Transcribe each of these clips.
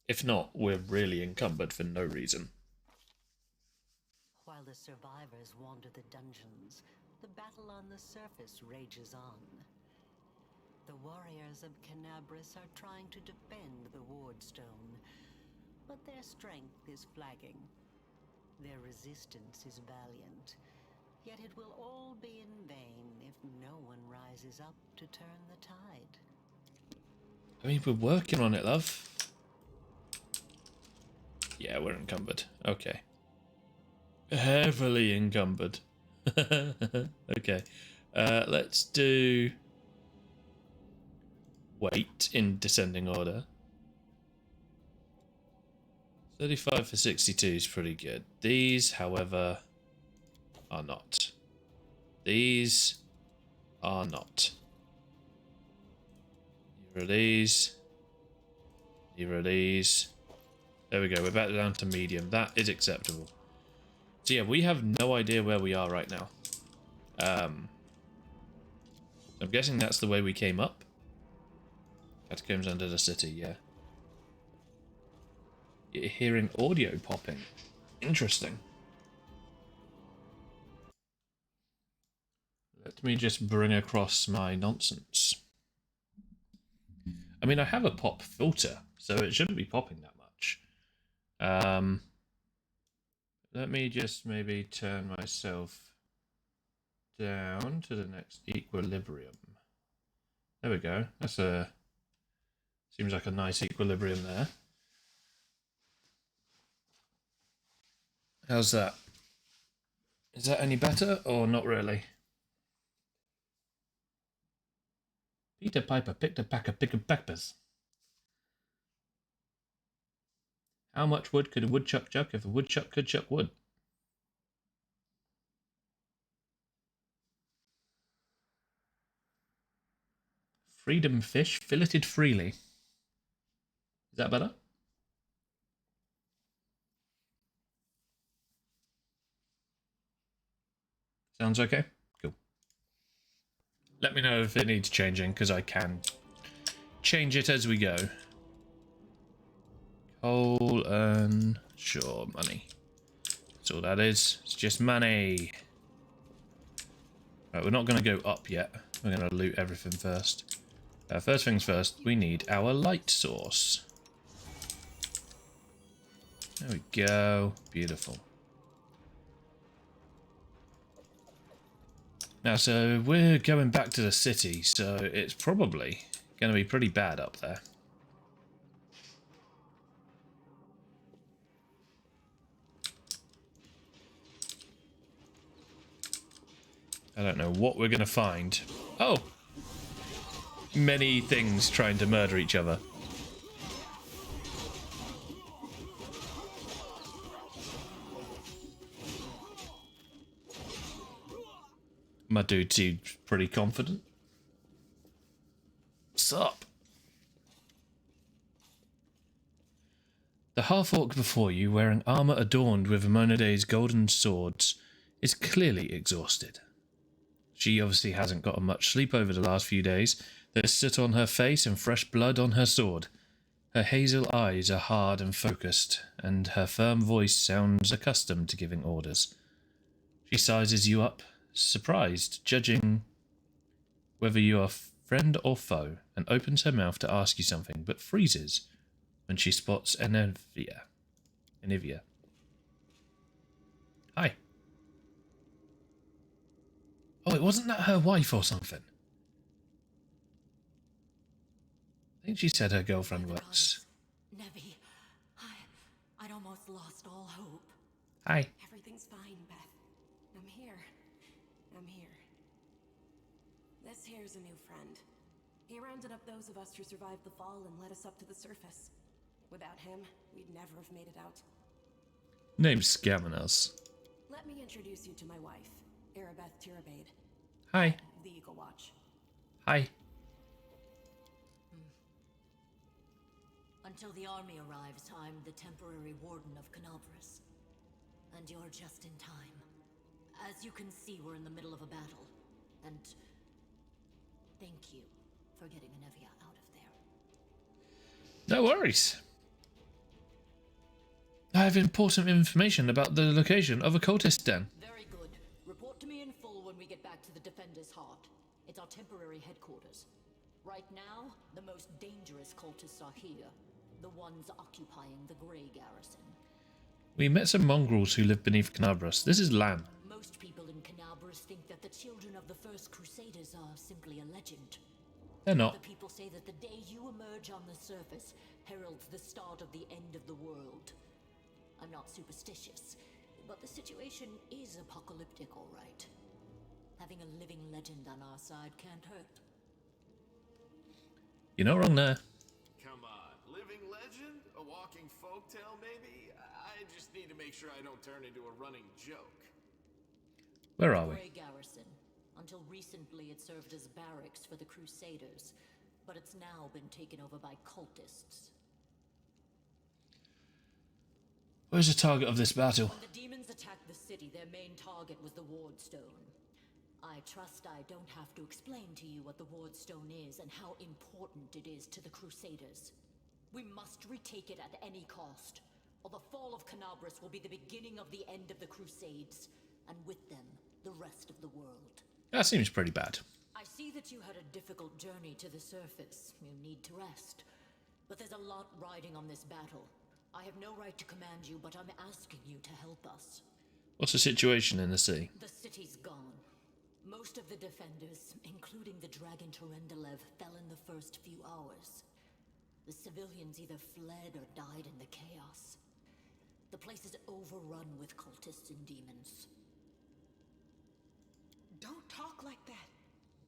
If not, we're really encumbered for no reason. While the survivors wander the dungeons, the battle on the surface rages on. The warriors of Canabris are trying to defend the wardstone, but their strength is flagging. Their resistance is valiant, yet it will all be in vain if no one rises up to turn the tide. I mean, we're working on it, love. Yeah, we're encumbered. Okay. Heavily encumbered. Okay. Let's do... weight in descending order. 35 for 62 is pretty good. These, however, are not. These are not. Either of these. Either of these. There we go. We're back down to medium. That is acceptable. So yeah, we have no idea where we are right now. I'm guessing that's the way we came up. Catacombs under the city, yeah. You're hearing audio popping. Interesting. Let me just bring across my nonsense. I mean, I have a pop filter, so it shouldn't be popping that much. Let me just maybe turn myself down to the next equilibrium. There we go. That's a... seems like a nice equilibrium there. How's that? Is that any better or not really? Peter Piper picked a pack of pickled peppers. How much wood could a woodchuck chuck if a woodchuck could chuck wood? Freedom fish filleted freely. Is that better? Sounds okay? Cool. Let me know if it needs changing, because I can change it as we go. Coal and... sure, money. That's all that is. It's just money. Right, we're not going to go up yet. We're going to loot everything first. First things first, we need our light source. There we go. Beautiful. Now, so we're going back to the city, so it's probably going to be pretty bad up there. I don't know what we're going to find. Oh! Many things trying to murder each other. My dude seems pretty confident. Sup? The half-orc before you, wearing armour adorned with Amoniday's golden swords, is clearly exhausted. She obviously hasn't gotten much sleep over the last few days. There's soot on her face and fresh blood on her sword. Her hazel eyes are hard and focused, and her firm voice sounds accustomed to giving orders. She sizes you up, surprised, judging whether you are friend or foe, and opens her mouth to ask you something, but freezes when she spots Enivia. Hi. Oh, it wasn't that her wife or something? I think she said her girlfriend works. Nevi, I'd almost lost all hope. Hi. Everything's fine, Beth. I'm here. This here's a new friend. He rounded up those of us who survived the fall and led us up to the surface. Without him, we'd never have made it out. Name's Skamanos. Let me introduce you to my wife, Arabeth Tirabade. Hi. Of the Eagle Watch. Hi. Until the army arrives, I'm the temporary warden of Canabris. And you're just in time. As you can see, we're in the middle of a battle. And thank you for getting Enivia out of there. No worries. I have important information about the location of a cultist den. Very good. Report to me in full when we get back to the Defender's Heart. It's our temporary headquarters. Right now, the most dangerous cultists are here. The ones occupying the Grey Garrison. We met some mongrels who live beneath Canabras. This is Lan. Most people in Canabras think that the children of the First Crusaders are simply a legend. They're not. The people say that the day you emerge on the surface heralds the start of the end of the world. I'm not superstitious, but the situation is apocalyptic, all right. Having a living legend on our side can't hurt. You're not wrong there. Come on, living legend? A walking folktale, maybe? I just need to make sure I don't turn into a running joke. Where are we? Grey Garrison. Until recently, it served as barracks for the Crusaders, but it's now been taken over by cultists. Where's the target of this battle? When the demons attacked the city, their main target was the Wardstone. I trust I don't have to explain to you what the Wardstone is and how important it is to the Crusaders. We must retake it at any cost, or the fall of Canabras will be the beginning of the end of the Crusades, and with them, the rest of the world. That seems pretty bad. I see that you had a difficult journey to the surface. You need to rest. But there's a lot riding on this battle. I have no right to command you, but I'm asking you to help us. What's the situation in the sea? The city's gone. Most of the defenders, including the dragon Terendelev, fell in the first few hours. The civilians either fled or died in the chaos. The place is overrun with cultists and demons. Don't talk like that.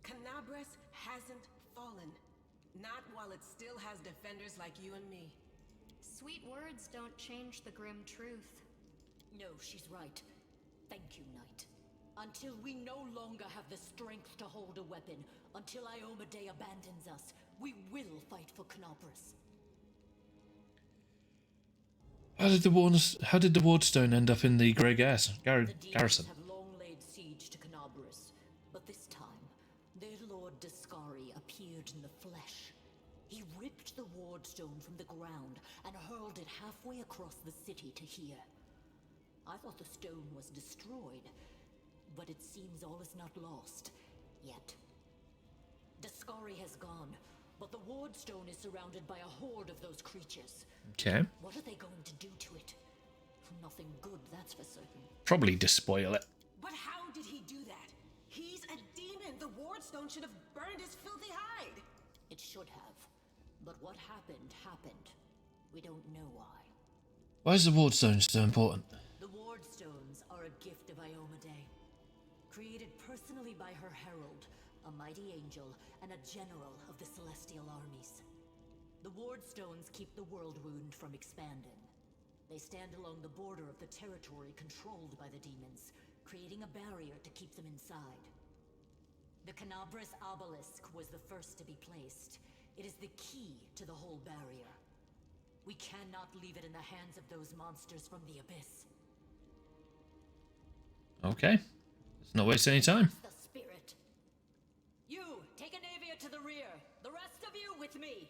Canabras hasn't fallen. Not while it still has defenders like you and me. Sweet words don't change the grim truth. No, she's right. Thank you, Knight. Until we no longer have the strength to hold a weapon, until Iomedae abandons us, we will fight for Canabras. How did the Wardstone end up in the Grey Garrison? The demons have long laid siege to Canabras, but this time, their lord Dascari appeared in the flesh. He ripped the Wardstone from the ground and hurled it halfway across the city to here. I thought the stone was destroyed, but it seems all is not lost yet. Dascari has gone, but the Wardstone is surrounded by a horde of those creatures. Okay. What are they going to do to it? Nothing good, that's for certain. Probably despoil it. But how did he do that? He's a demon. The Wardstone should have burned his filthy hide. It should have. But what happened, happened. We don't know why. Why is the Wardstone so important? The Wardstones are a gift of Iomedae. Created personally by her herald, a mighty angel, and a general of the celestial armies. The Wardstones keep the world wound from expanding. They stand along the border of the territory controlled by the demons, creating a barrier to keep them inside. The Canabras obelisk was the first to be placed. It is the key to the whole barrier. We cannot leave it in the hands of those monsters from the abyss. Okay. Let's not waste any time. The spirit. You, take a Navia to the rear. The rest of you with me.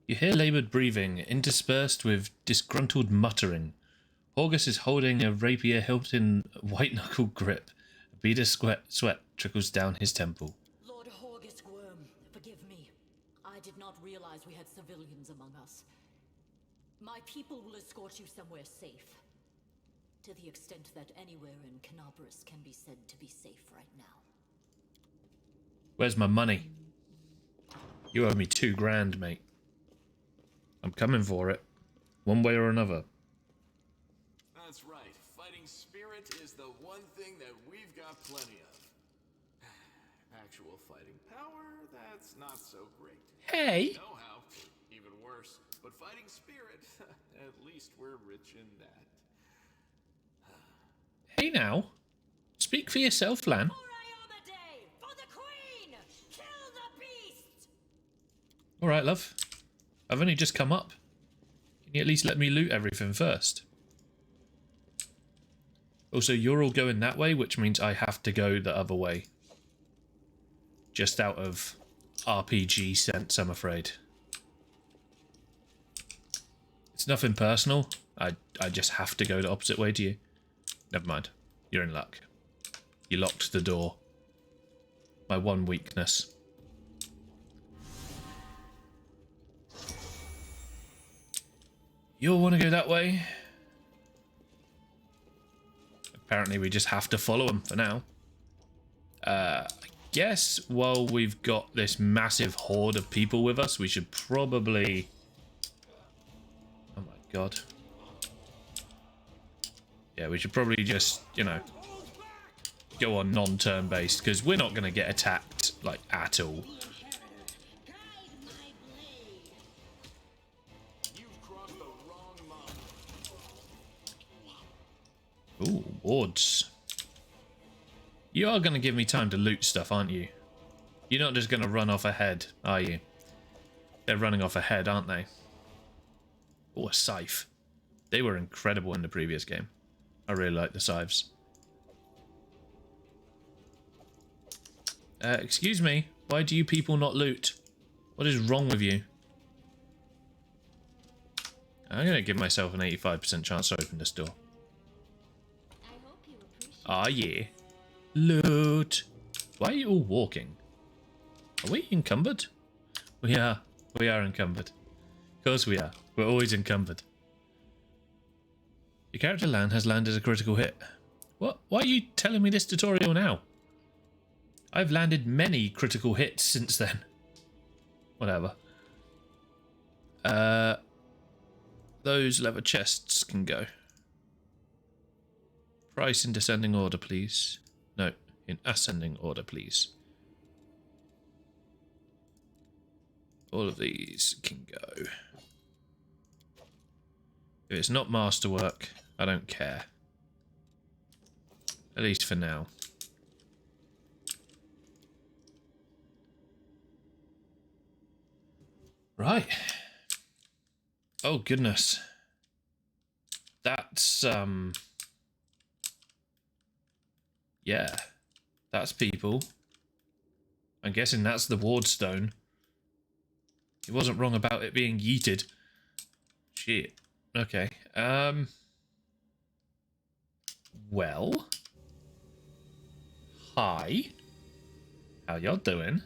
You hear laboured breathing, interspersed with disgruntled muttering. August is holding a rapier hilt in white-knuckle grip. A bead of sweat trickles down his temple. Lord Horgus Worm, forgive me. I did not realize we had civilians among us. My people will escort you somewhere safe. To the extent that anywhere in Canabras can be said to be safe right now. Where's my money? You owe me $2,000, mate. I'm coming for it. One way or another. That's right. Fighting spirit is the one thing that we've got plenty of. Actual fighting power, that's not so great. Hey! Know-how, even worse. But fighting spirit, at least we're rich in that. Hey now. Speak for yourself, Lan. For Iomedae! For the Queen! Kill the beast! Alright, love. I've only just come up. Can you at least let me loot everything first? Also, you're all going that way, which means I have to go the other way. just out of RPG sense, I'm afraid. It's nothing personal. I just have to go the opposite way to you. Never mind. You're in luck. You locked the door. My one weakness. You'll want to go that way. Apparently we just have to follow him for now. I guess while we've got this massive horde of people with us, we should probably... Oh my god. Yeah, we should probably just, you know, go on non-turn based, because we're not going to get attacked, like, at all. Ooh, wards. You are going to give me time to loot stuff, aren't you? You're not just going to run off ahead, are you? They're running off ahead, aren't they? Oh, a scythe. They were incredible in the previous game. I really like the scythes. Excuse me, why do you people not loot? What is wrong with you? I'm going to give myself an 85% chance to open this door. Ah, yeah. Loot. Why are you all walking? Are we encumbered? We are. We are encumbered. Of course we are. We're always encumbered. Your character has landed a critical hit. What? Why are you telling me this tutorial now? I've landed many critical hits since then. Whatever. Those leather chests can go. Price in descending order, please. No, in ascending order, please. All of these can go. If it's not masterwork, I don't care. At least for now. Right. Oh, goodness. That's, yeah. That's people. I'm guessing that's the ward stone. He wasn't wrong about it being yeeted. Shit. Okay. Well. Hi. How y'all doing?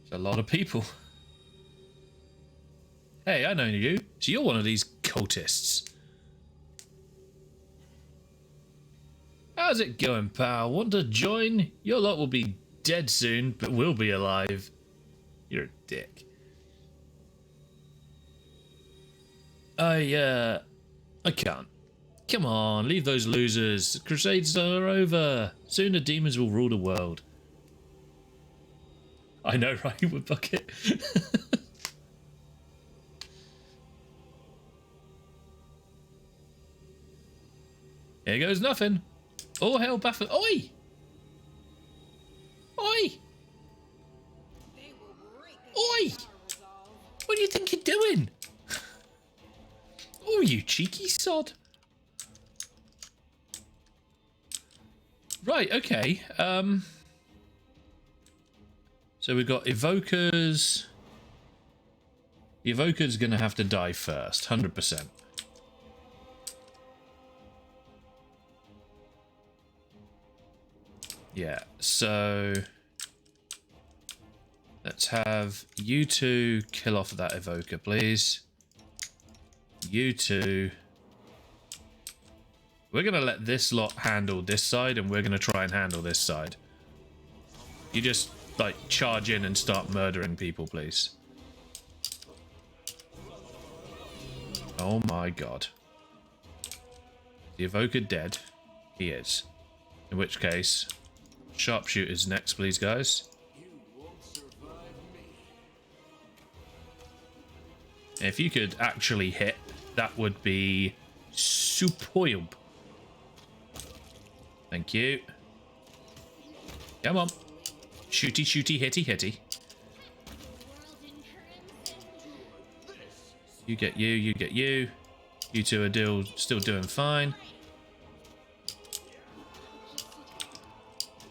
It's a lot of people. Hey, I know you. So you're one of these cultists. How's it going, pal? Want to join? Your lot will be dead soon, but we'll be alive. You're a dick. I can't. Come on, leave those losers. The Crusades are over. Soon the demons will rule the world. I know, right, with Bucket? Here goes nothing. All hell Baffin. Oi! Oi! Oi! What do you think you're doing? Oh, you cheeky sod. Right, okay. So we've got evokers. The evoker's gonna have to die first, 100%. Yeah, so let's have you two kill off that evoker, please. You two. We're going to let this lot handle this side, and we're going to try and handle this side. You just, like, charge in and start murdering people, please. Oh my god. The evoker dead? He is. In which case, sharpshooters next, please, guys. If you could actually hit, that would be superb. Thank you. Come on. Shooty, shooty, hitty, hitty. You get you, you get you. You two are still doing fine.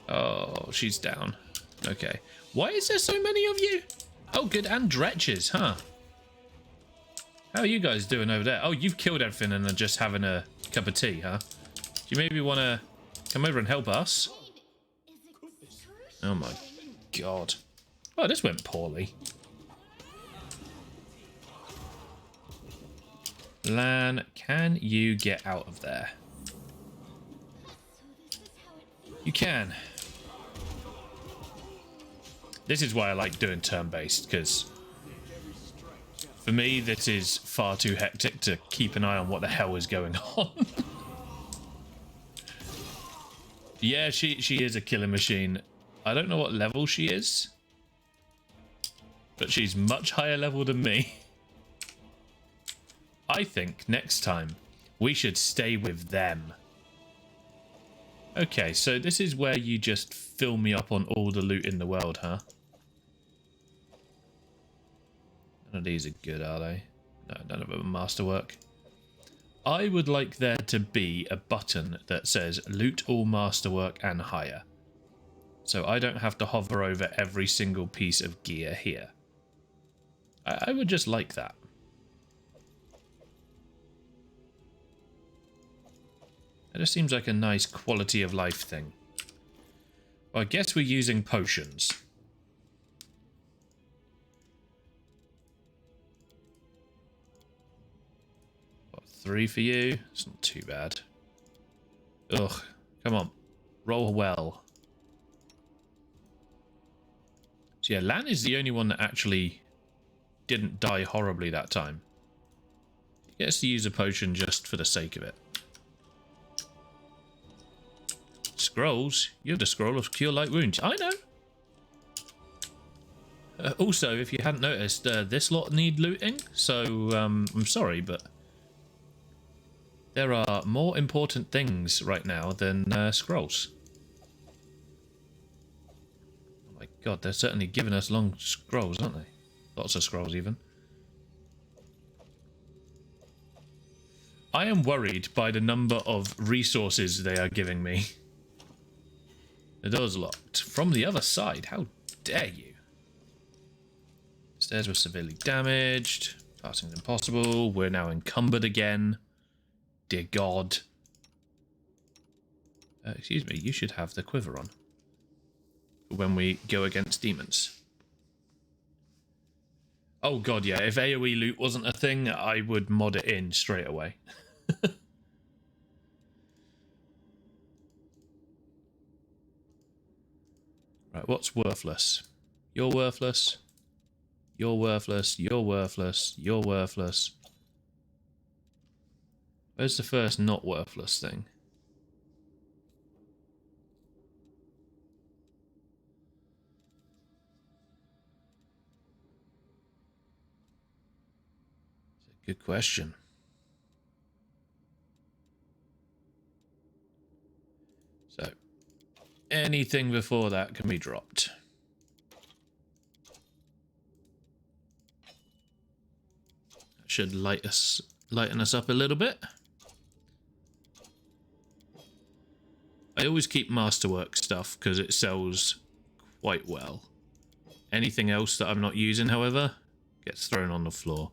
Oh, she's down. Okay. Why is there so many of you? Oh, good. And dretches, huh? How are you guys doing over there? Oh, you've killed everything and are just having a cup of tea, huh? Do you maybe want to come over and help us? Oh my god. Oh, this went poorly. Lan, can you get out of there? You can. This is why I like doing turn-based, because for me, this is far too hectic to keep an eye on what the hell is going on. Yeah, she is a killer machine. I don't know what level she is, but she's much higher level than me. I think next time we should stay with them. Okay, so this is where you just fill me up on all the loot in the world, huh? None of these are good, are they? No, none of them are masterwork. I would like there to be a button that says loot all masterwork and higher. So I don't have to hover over every single piece of gear here. I would just like that. It just seems like a nice quality of life thing. Well, I guess we're using potions. What, 3 for you? It's not too bad. Ugh, come on. Roll well. So yeah, Lan is the only one that actually didn't die horribly that time. He gets to use a potion just for the sake of it. Scrolls? You have the scroll of cure light wounds. I know. Also, if you hadn't noticed, this lot need looting. So, I'm sorry, but there are more important things right now than scrolls. Oh my god, they're certainly giving us long scrolls, aren't they? Lots of scrolls, even. I am worried by the number of resources they are giving me. The door's locked. From the other side, how dare you? Stairs were severely damaged. Passing's impossible. We're now encumbered again. Dear God. Excuse me, you should have the quiver on when we go against demons. Oh God, yeah, if AoE loot wasn't a thing, I would mod it in straight away. Right, what's worthless? You're worthless. You're worthless. You're worthless. You're worthless. Where's the first not worthless thing? It's a good question. So, anything before that can be dropped. That should lighten us up a little bit. I always keep masterwork stuff because it sells quite well. Anything else that I'm not using, however, gets thrown on the floor.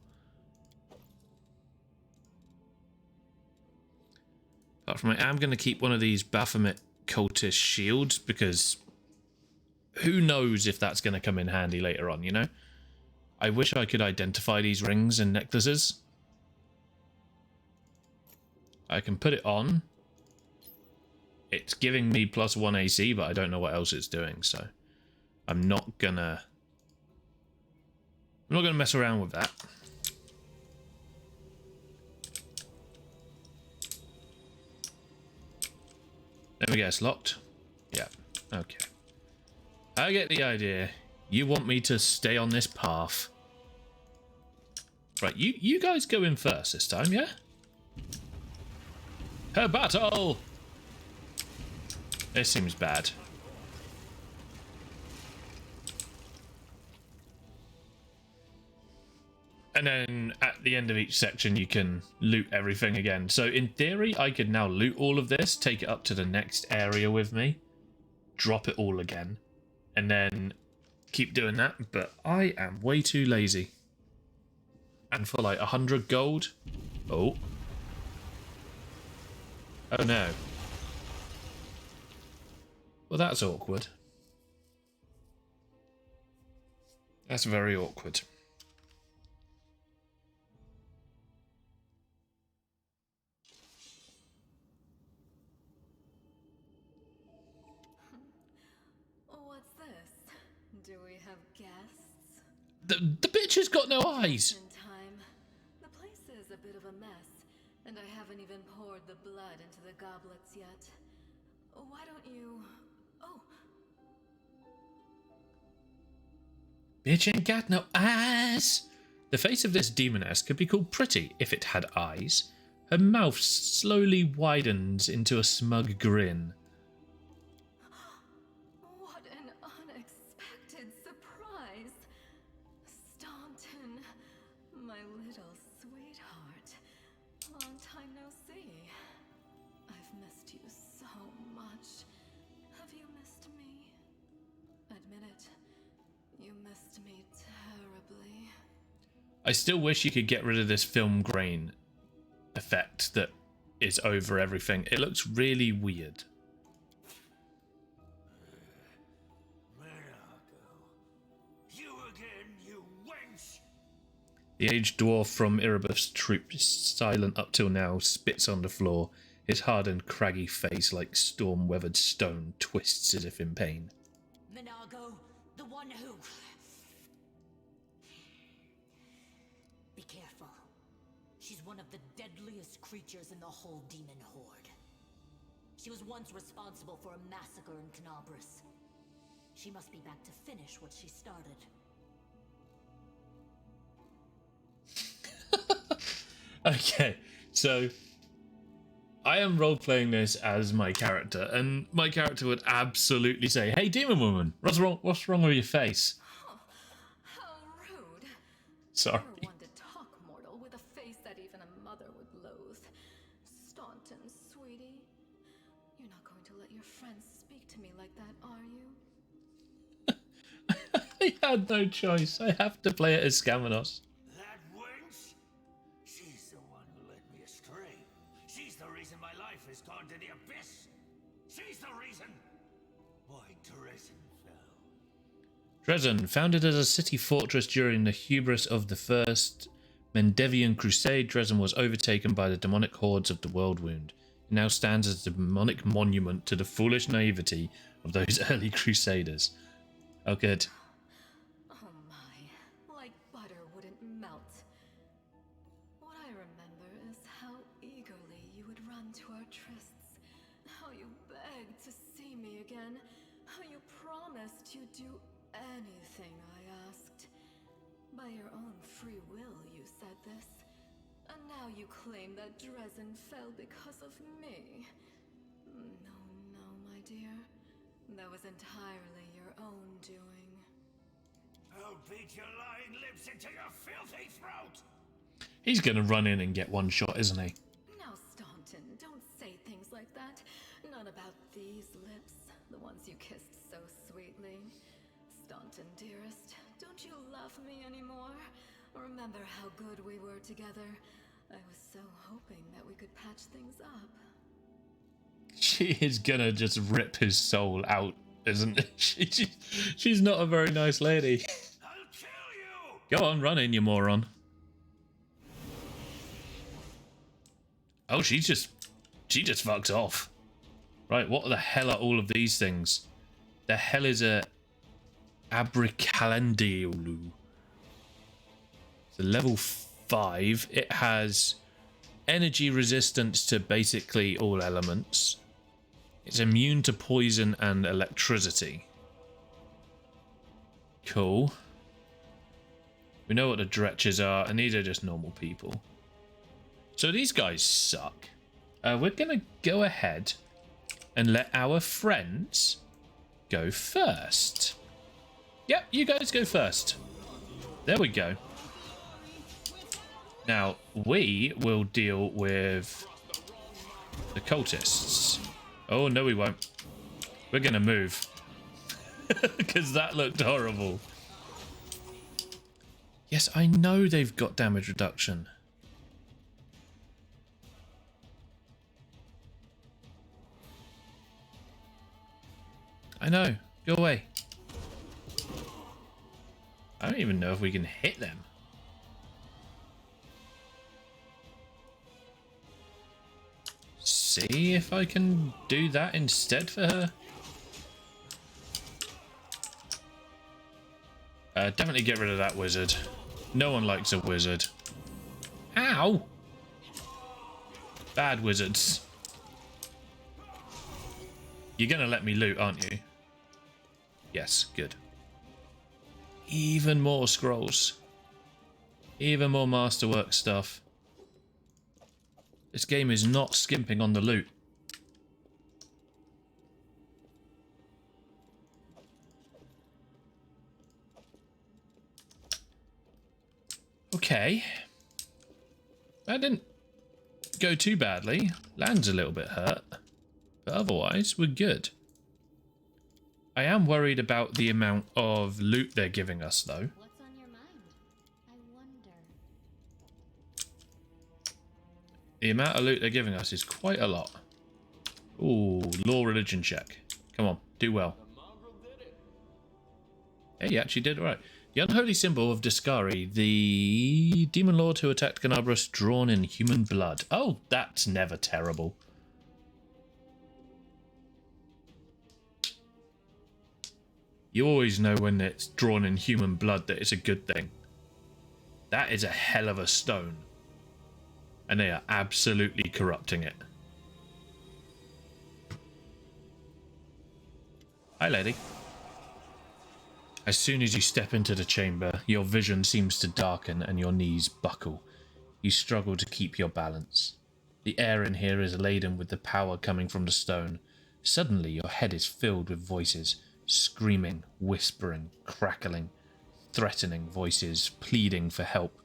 Apart from I am going to keep one of these Baphomet Cultist shields because who knows if that's going to come in handy later on, you know? I wish I could identify these rings and necklaces. I can put it on. It's giving me +1 AC, but I don't know what else it's doing, so I'm not gonna mess around with that. Let me guess, locked? Yeah, okay. I get the idea. You want me to stay on this path. Right, you guys go in first this time, yeah? Her battle! This seems bad. And then at the end of each section you can loot everything again. So in theory I could now loot all of this, take it up to the next area with me, drop it all again and then keep doing that, but I am way too lazy. And for like 100 gold? Oh. Oh no. Well, that's awkward. That's very awkward. What's this? Do we have guests? The bitch has got no eyes. In time. The place is a bit of a mess, and I haven't even poured the blood into the goblets yet. Why don't you... Oh, Bitch ain't got no eyes. The face of this demoness could be called pretty if it had eyes. Her mouth slowly widens into a smug grin. what an unexpected surprise! Staunton, my little sweetheart. Long time no see. I've missed you so much. Have you missed me? Admit it. You missed me terribly. I still wish you could get rid of this film grain effect that is over everything. It looks really weird. You again, you wench! The aged dwarf from Erebus' troop, silent up till now, spits on the floor. His hardened, craggy face, like storm-weathered stone, twists as if in pain. Minago, the one who... Be careful. She's one of the deadliest creatures in the whole demon horde. She was once responsible for a massacre in Canabris. She must be back to finish what she started. Okay, so I am role-playing this as my character, and my character would absolutely say, "Hey, demon woman, what's wrong with your face?" Oh, how rude. Sorry. You're one to talk, mortal, with a face that even a mother would loathe. Staunton, sweetie. You're not going to let your friends speak to me like that, are you? I had no choice. I have to play it as Skamanos. That wench? She's the one who led me astray. She's the reason my life has gone to the abyss. She's the reason why Dresden fell. Dresden, founded as a city fortress during the hubris of the First Mendevian Crusade, Dresden was overtaken by the demonic hordes of the World Wound. It now stands as a demonic monument to the foolish naivety of those early crusaders. Oh, good. Oh my, like butter wouldn't melt. What I remember is how eagerly you would run to our trysts, how you begged to see me again, how you promised you'd do anything I asked. By your own free will, you said this, and now you claim that Dresden fell because of me. No, no, my dear. That was entirely your own doing. I'll beat your lying lips into your filthy throat! He's going to run in and get one shot, isn't he? Now, Staunton, don't say things like that. Not about these lips, the ones you kissed so sweetly. Staunton, dearest, don't you love me anymore? Remember how good we were together? I was so hoping that we could patch things up. She is going to just rip his soul out, isn't she? She's not a very nice lady. I'll kill you! Go on, run in, you moron. Oh, she just fucks off. Right, what the hell are all of these things? The hell is a Abricalendiolu? It's a level 5. It has energy resistance to basically all elements. It's immune to poison and electricity. Cool. We know what the Dretches are, and these are just normal people. So these guys suck. We're going to go ahead and let our friends go first. Yep, you guys go first. There we go. Now, we will deal with the cultists. Oh, no, we won't. We're gonna move. Because that looked horrible. Yes, I know they've got damage reduction. I know. Go away. I don't even know if we can hit them. See if I can do that instead for her. Definitely get rid of that wizard. No one likes a wizard. Ow! Bad wizards. You're gonna let me loot, aren't you? Yes, good. Even more scrolls. Even more masterwork stuff. This game is not skimping on the loot. Okay. That didn't go too badly. Land's a little bit hurt. But otherwise, we're good. I am worried about the amount of loot they're giving us, though. What's on your mind? I wonder. The amount of loot they're giving us is quite a lot. Ooh, law religion check. Come on, do well. Hey, you actually did alright. The unholy symbol of Discari, the demon lord who attacked Canabras, drawn in human blood. Oh, that's never terrible. You always know when it's drawn in human blood that it's a good thing. That is a hell of a stone. And they are absolutely corrupting it. Hi, lady. As soon as you step into the chamber, your vision seems to darken and your knees buckle. You struggle to keep your balance. The air in here is laden with the power coming from the stone. Suddenly, your head is filled with voices. Screaming, whispering, crackling, threatening voices, pleading for help,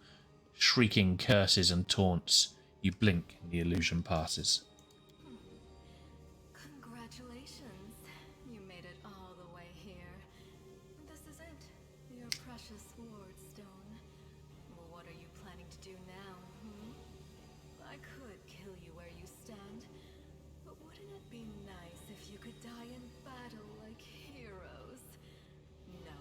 shrieking curses and taunts. You blink and the illusion passes. Congratulations. You made it all the way here. This is it. Your precious ward stone. Well, what are you planning to do now, I could kill you where you stand, but wouldn't it be nice if you could die in battle like heroes? No.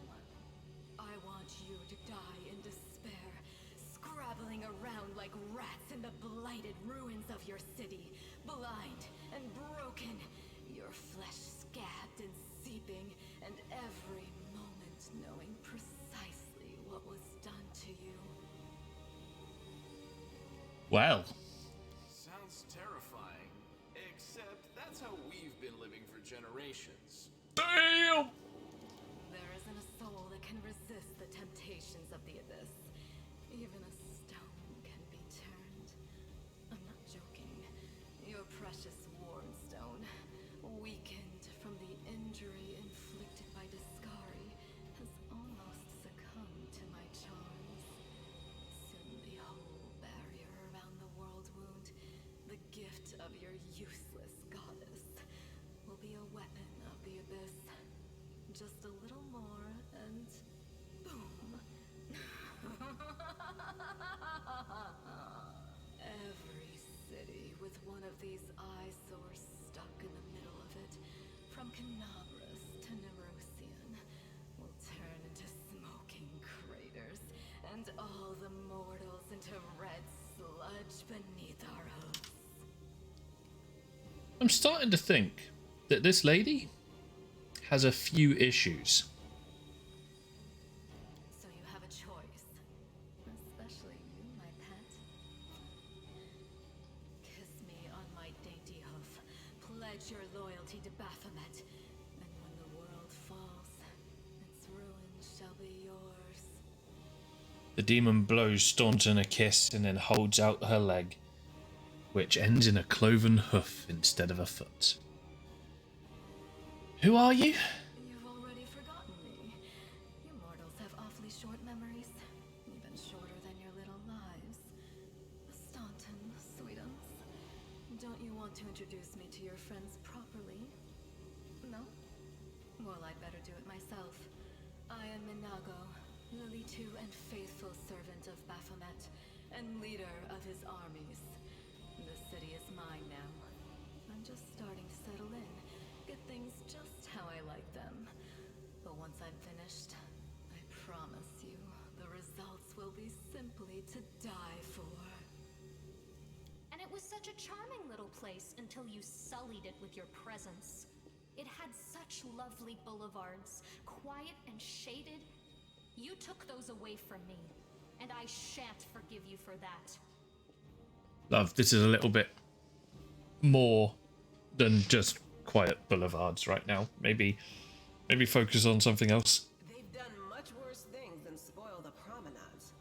I want you to die in despair, scrabbling around like rats in the blighted ruins of your city, blind and broken, your flesh scabbed and seeping, and every moment knowing precisely what was done to you. Well. Sounds terrifying. Except that's how we've been living for generations. Damn! There isn't a soul that can resist the temptations of the abyss. Even a stone can be turned. I'm not joking. Your precious ward stone, weakened from the injury inflicted by Discari, has almost succumbed to my charms. Soon the whole barrier around the world wound, the gift of your useless goddess, will be a weapon of the abyss. Just a little more, and boom. Every city with one of these eyesores stuck in the middle of it, from Canabras to Nerusian, will turn into smoking craters, and all the mortals into red sludge beneath our hooves. I'm starting to think that this lady has a few issues. So you have a choice. Especially you, my pet. Kiss me on my dainty hoof. Pledge your loyalty to Baphomet. And when the world falls, its ruin shall be yours. The demon blows Staunton a kiss and then holds out her leg, which ends in a cloven hoof instead of a foot. Who are you? You've already forgotten me. You mortals have awfully short memories. Even shorter than your little lives. Staunton, sweetums. Don't you want to introduce me to your friends properly? No? do it myself. I am Minago, Lily-2 and faithful servant of Baphomet, and leader of his armies. The city is mine now. I'm just starting to settle in, get things just how I like them. But once I'm finished, I promise you, the results will be simply to die for. And it was such a charming little place until you sullied it with your presence. It had such lovely boulevards, quiet and shaded. You took those away from me, and I shan't forgive you for that. Love, this is a little bit more than just quiet boulevards right now. Maybe focus on something else. They've done much worse things than spoil the promenades.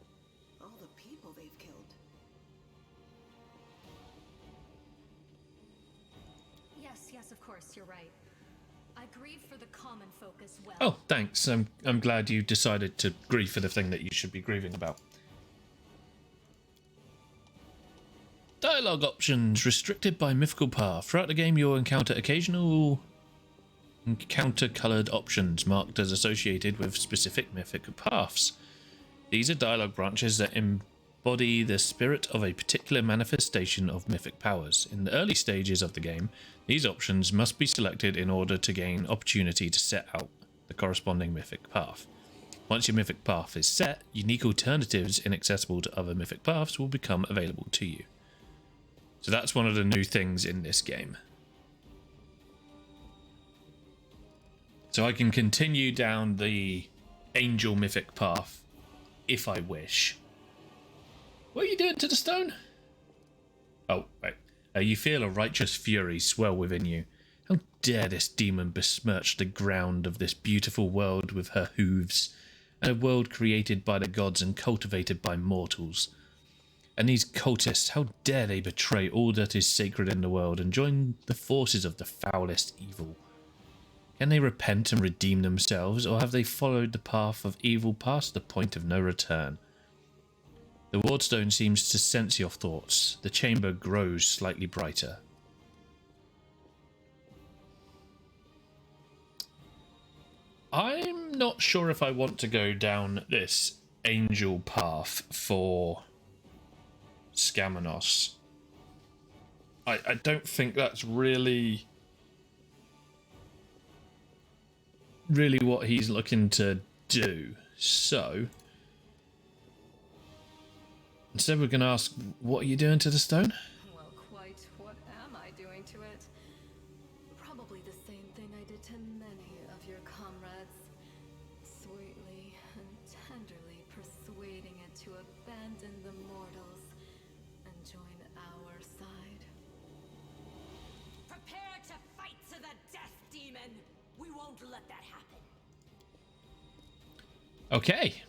All the people they've killed. Yes, of course, you're right. I grieve for the common folk as well. Oh, thanks. I'm glad you decided to grieve for the thing that you should be grieving about. Dialogue options restricted by Mythical Path. Throughout the game, you'll encounter occasional encounter-coloured options marked as associated with specific mythic paths. These are dialogue branches that embody the spirit of a particular manifestation of mythic powers. In the early stages of the game, these options must be selected in order to gain opportunity to set out the corresponding mythic path. Once your mythic path is set, unique alternatives inaccessible to other mythic paths will become available to you. So that's one of the new things in this game. So I can continue down the angel mythic path if I wish. What are you doing to the stone? Oh, right. You feel a righteous fury swell within you. How dare this demon besmirch the ground of this beautiful world with her hooves, and a world created by the gods and cultivated by mortals. And these cultists, how dare they betray all that is sacred in the world and join the forces of the foulest evil? Can they repent and redeem themselves, or have they followed the path of evil past the point of no return? The wardstone seems to sense your thoughts. The chamber grows slightly brighter. I'm not sure if I want to go down this angel path for Skamanos. I don't think that's really what he's looking to do. So instead we're going to ask, what are you doing to the stone? Well, quite what am I doing to it? Probably the same thing I did to many of your comrades. Sweetly and tenderly persuading it to abandon the mortals and join our side. Prepare to fight to the death, demon! We won't let that happen. Okay.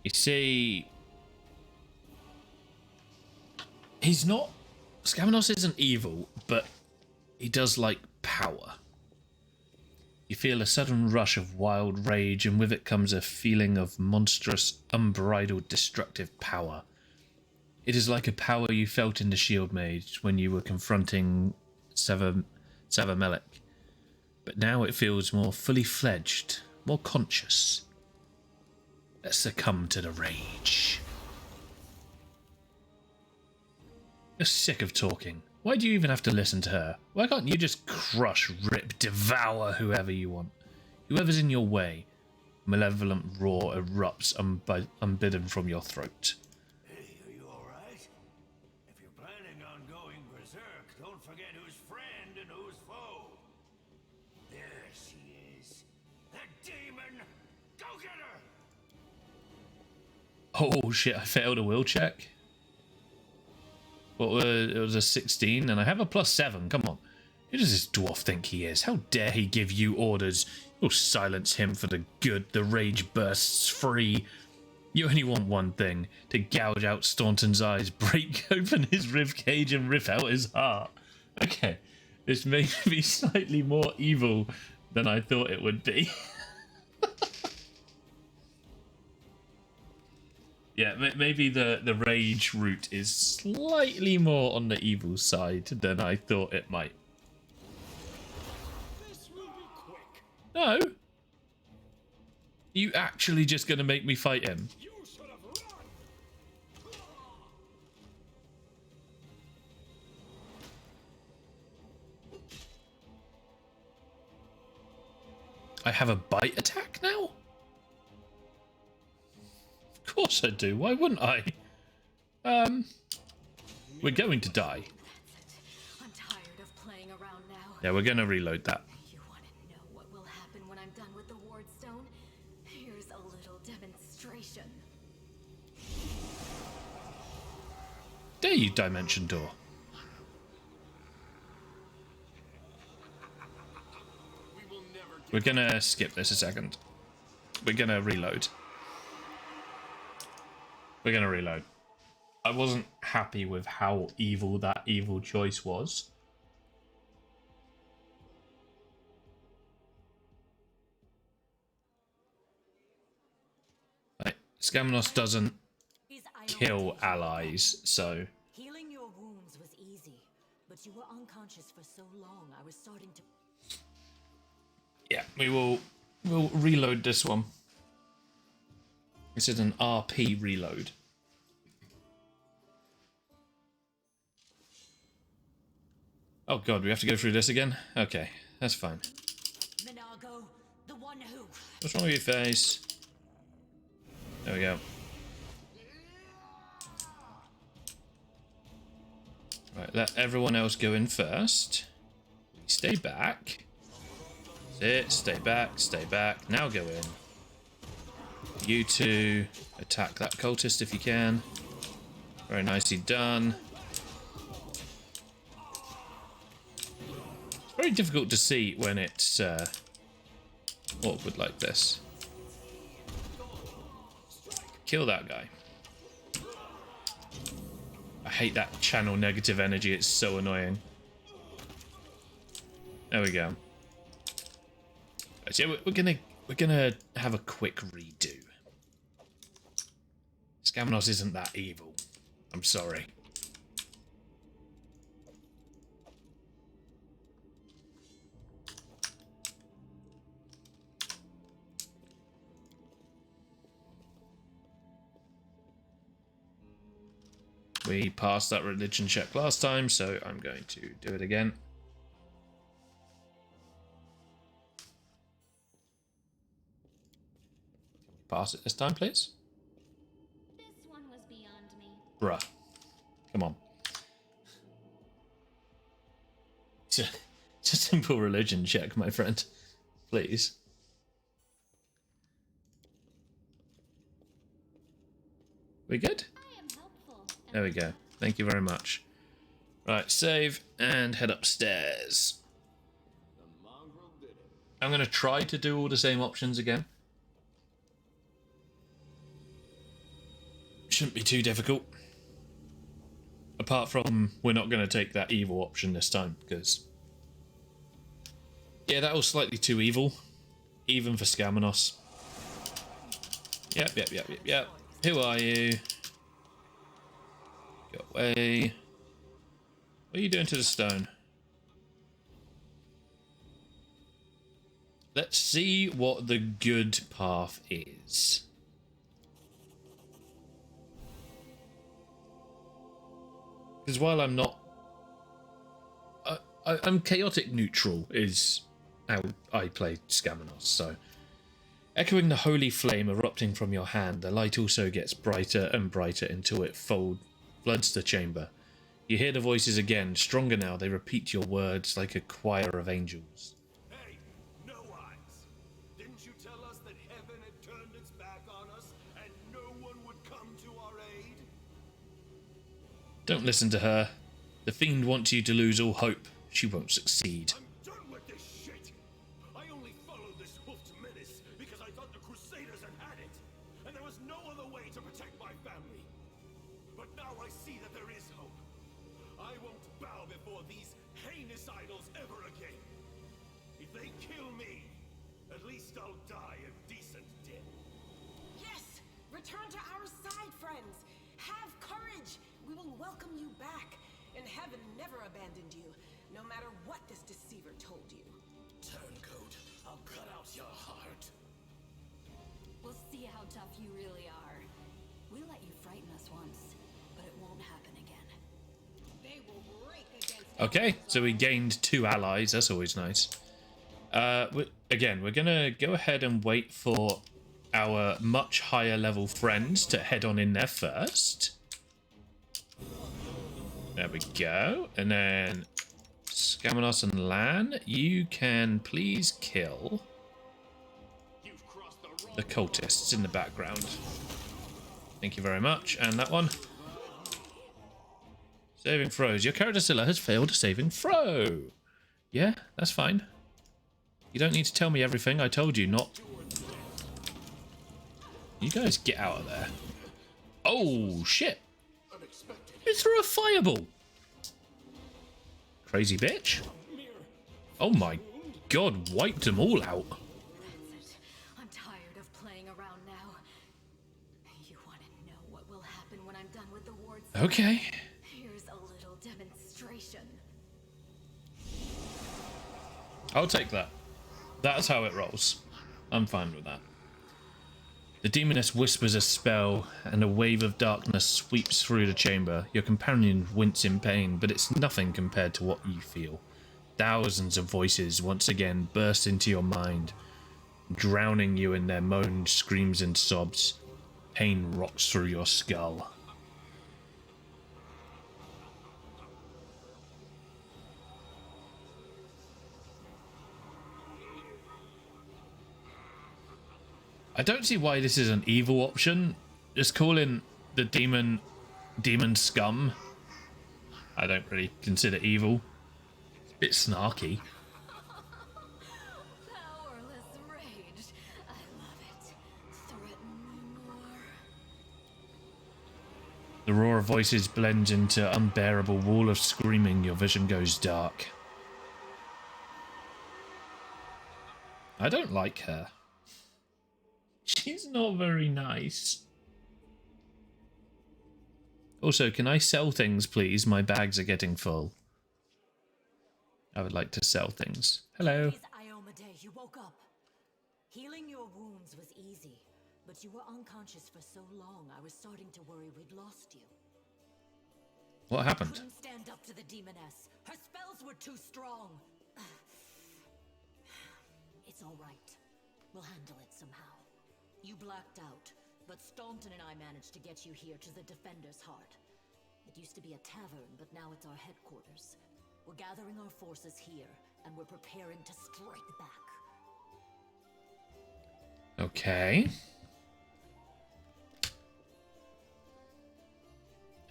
You see, Skamanos isn't evil, but he does like power. You feel a sudden rush of wild rage, and with it comes a feeling of monstrous, unbridled, destructive power. It is like a power you felt in the Shield Mage when you were confronting Savamelik, but now it feels more fully fledged, more conscious. Let's succumb to the rage. You're sick of talking. Why do you even have to listen to her? Why can't you just crush, rip, devour whoever you want? Whoever's in your way. Malevolent roar erupts unbidden from your throat. Hey, are you alright? If you're planning on going berserk, don't forget who's friend and who's foe. There she is. The demon! Go get her! Oh shit, I failed a will check. Well, it was a 16 and I have a +7, come on. Who does this dwarf think he is? How dare he give you orders? You'll silence him for the good, the rage bursts free. You only want one thing, to gouge out Staunton's eyes, break open his ribcage and rip out his heart. Okay, this may be slightly more evil than I thought it would be. Yeah, maybe the rage route is slightly more on the evil side than I thought it might. This will be quick. No. You actually just gonna make me fight him? You should have run. I have a bite attack now? Of course I do. Why wouldn't I? We're going to die. I'm tired of playing around now. Yeah, we're gonna reload that. You want to know what will happen when I'm done with the ward stone? Here's a little demonstration. Dare you, Dimension Door? We're gonna skip this a second. We're gonna reload. We're gonna reload. I wasn't happy with how evil that evil choice was. Right. Skamanos doesn't kill allies, so... Healing your wounds was easy, but you were unconscious for so long, I was starting to... Yeah, we'll reload this one. This is an RP reload. Oh god, we have to go through this again? Okay, that's fine. Minago, the one who... What's wrong with your face? There we go. Right, let everyone else go in first. Stay back. That's it, stay back. Now go in. You two attack that cultist if you can. Very nicely done. It's very difficult to see when it's awkward like this. Kill that guy. I hate that channel negative energy, it's so annoying. There we go. So yeah, we're gonna have a quick redo. Skamanos isn't that evil. I'm sorry. We passed that religion check last time, so I'm going to do it again. Pass it this time, please. This one was beyond me. Bruh. Come on. It's a simple religion check, my friend. Please. We good? I am helpful. There we go. Thank you very much. Right, save and head upstairs. I'm going to try to do all the same options again. Shouldn't be too difficult. Apart from we're not going to take that evil option this time, because... yeah, that was slightly too evil. Even for Skamanos. Yep. Who are you? Go away. What are you doing to the stone? Let's see what the good path is. Because while I'm not... I'm chaotic neutral is how I play Skamanos, so... Echoing the holy flame erupting from your hand, the light also gets brighter and brighter until it floods the chamber. You hear the voices again, stronger now, they repeat your words like a choir of angels. Hey, no eyes. Didn't you tell us that heaven had turned its back on us and no one would come to our aid? Don't listen to her. The fiend wants you to lose all hope. She won't succeed. I'm done with this shit. I only followed this hoofed menace because I thought the Crusaders had it, and there was no other way to protect my family. But now I see that there is hope. I won't bow before these heinous idols ever again. If they kill me, at least I'll die a decent death. Yes! Return to our side, friend! welcome you back, and heaven never abandoned you, no matter what this deceiver told you. Turncoat, I'll cut out your heart. We'll see how tough you really are. We let you frighten us once, but it won't happen again. They will break against Okay, so we gained 2 allies. That's always nice. Again, we're going to go ahead and wait for our much higher level friends to head on in there first. There we go. And then Skamanos and Lan, you can please kill the cultists in the background. Thank you very much. And that one. Saving throws. Your character Scylla has failed saving throw. Yeah, that's fine. You don't need to tell me everything. I told you not. You guys get out of there. Oh, shit. It threw a fireball. Crazy bitch. Oh my god, wiped them all out. That's it. I'm tired of playing around now. You want to know what will happen when I'm done with the wards? Okay. Here's a little demonstration. I'll take that. That's how it rolls. I'm fine with that. The demoness whispers a spell, and a wave of darkness sweeps through the chamber. Your companions wince in pain, but it's nothing compared to what you feel. Thousands of voices once again burst into your mind, drowning you in their moans, screams, and sobs. Pain rocks through your skull. I don't see why this is an evil option. Just calling the demon scum. I don't really consider evil. It's a bit snarky. Powerless rage. I love it. Threaten me more. The roar of voices blends into unbearable wall of screaming. Your vision goes dark. I don't like her. She's not very nice. Also, can I sell things, please? My bags are getting full. I would like to sell things. Hello. Iomedae, you woke up. Healing your wounds was easy, but you were unconscious for so long, I was starting to worry we'd lost you. What happened? Couldn't stand up to the demoness. Her spells were too strong. It's all right. We'll handle it somehow. You blacked out, but Staunton and I managed to get you here to the Defender's Heart. It used to be a tavern, but now it's our headquarters. We're gathering our forces here, and we're preparing to strike back. Okay.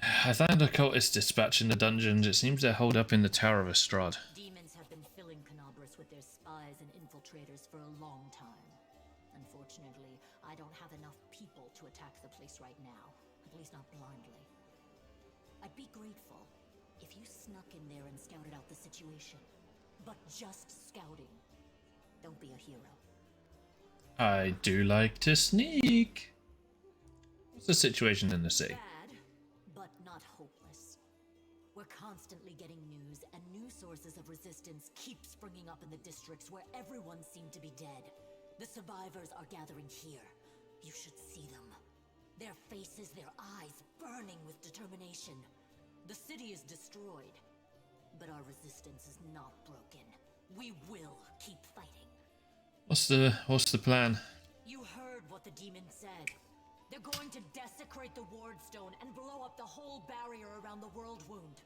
I found a cultist dispatch in the dungeons. It seems they're holed up in the Tower of Estrad. Demons have been filling Canobras with their spies and infiltrators for a long time. Unfortunately, I don't have enough people to attack the place right now, at least not blindly. I'd be grateful if you snuck in there and scouted out the situation. But just scouting. Don't be a hero. I do like to sneak. What's the situation in the sea? Bad, but not hopeless. We're constantly getting news, and new sources of resistance keep springing up in the districts where everyone seemed to be dead. The survivors are gathering here. You should see them. Their faces, their eyes burning with determination. The city is destroyed, but our resistance is not broken. We will keep fighting. What's the plan? You heard what the demon said. They're going to desecrate the Wardstone and blow up the whole barrier around the World Wound.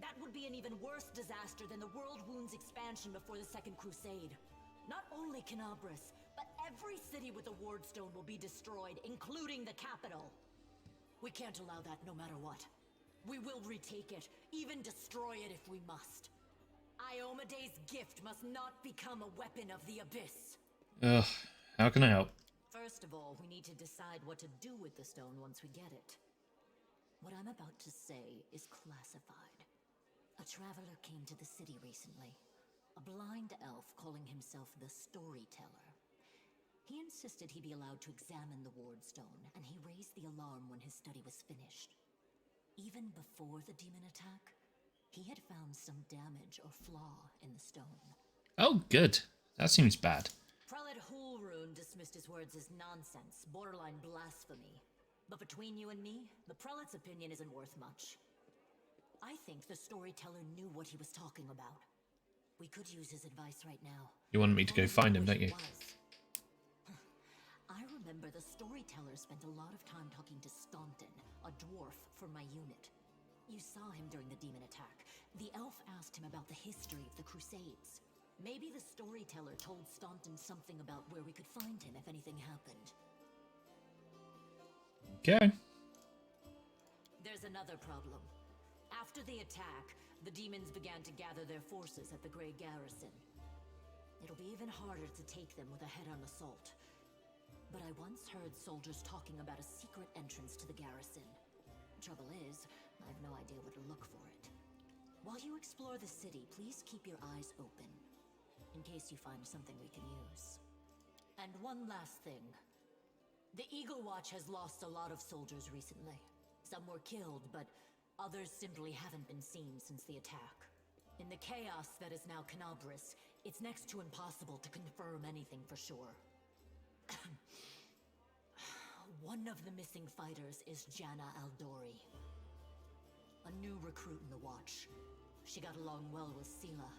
That would be an even worse disaster than the World Wound's expansion before the Second Crusade. Not only Canobras, but every city with a Wardstone will be destroyed, including the capital. We can't allow that no matter what. We will retake it, even destroy it if we must. Iomedae's gift must not become a weapon of the Abyss. Ugh, how can I help? First of all, we need to decide what to do with the stone once we get it. What I'm about to say is classified. A traveler came to the city recently. A blind elf calling himself the Storyteller. He insisted he be allowed to examine the Wardstone, and he raised the alarm when his study was finished. Even before the demon attack, he had found some damage or flaw in the stone. Oh, good. That seems bad. Prelate Hulrune dismissed his words as nonsense, borderline blasphemy. But between you and me, the prelate's opinion isn't worth much. I think the storyteller knew what he was talking about. We could use his advice right now. You wanted me to go find him, don't you? I remember the storyteller spent a lot of time talking to Staunton, a dwarf from my unit. You saw him during the demon attack. The elf asked him about the history of the Crusades. Maybe the storyteller told Staunton something about where we could find him if anything happened. Okay. There's another problem. After the attack, the demons began to gather their forces at the Grey Garrison. It'll be even harder to take them with a head-on assault. But I once heard soldiers talking about a secret entrance to the garrison. Trouble is, I have no idea where to look for it. While you explore the city, please keep your eyes open, in case you find something we can use. And one last thing. The Eagle Watch has lost a lot of soldiers recently. Some were killed, but others simply haven't been seen since the attack. In the chaos that is now Canabris, it's next to impossible to confirm anything for sure. One of the missing fighters is Janna Aldori, a new recruit in the Watch. She got along well with Sela,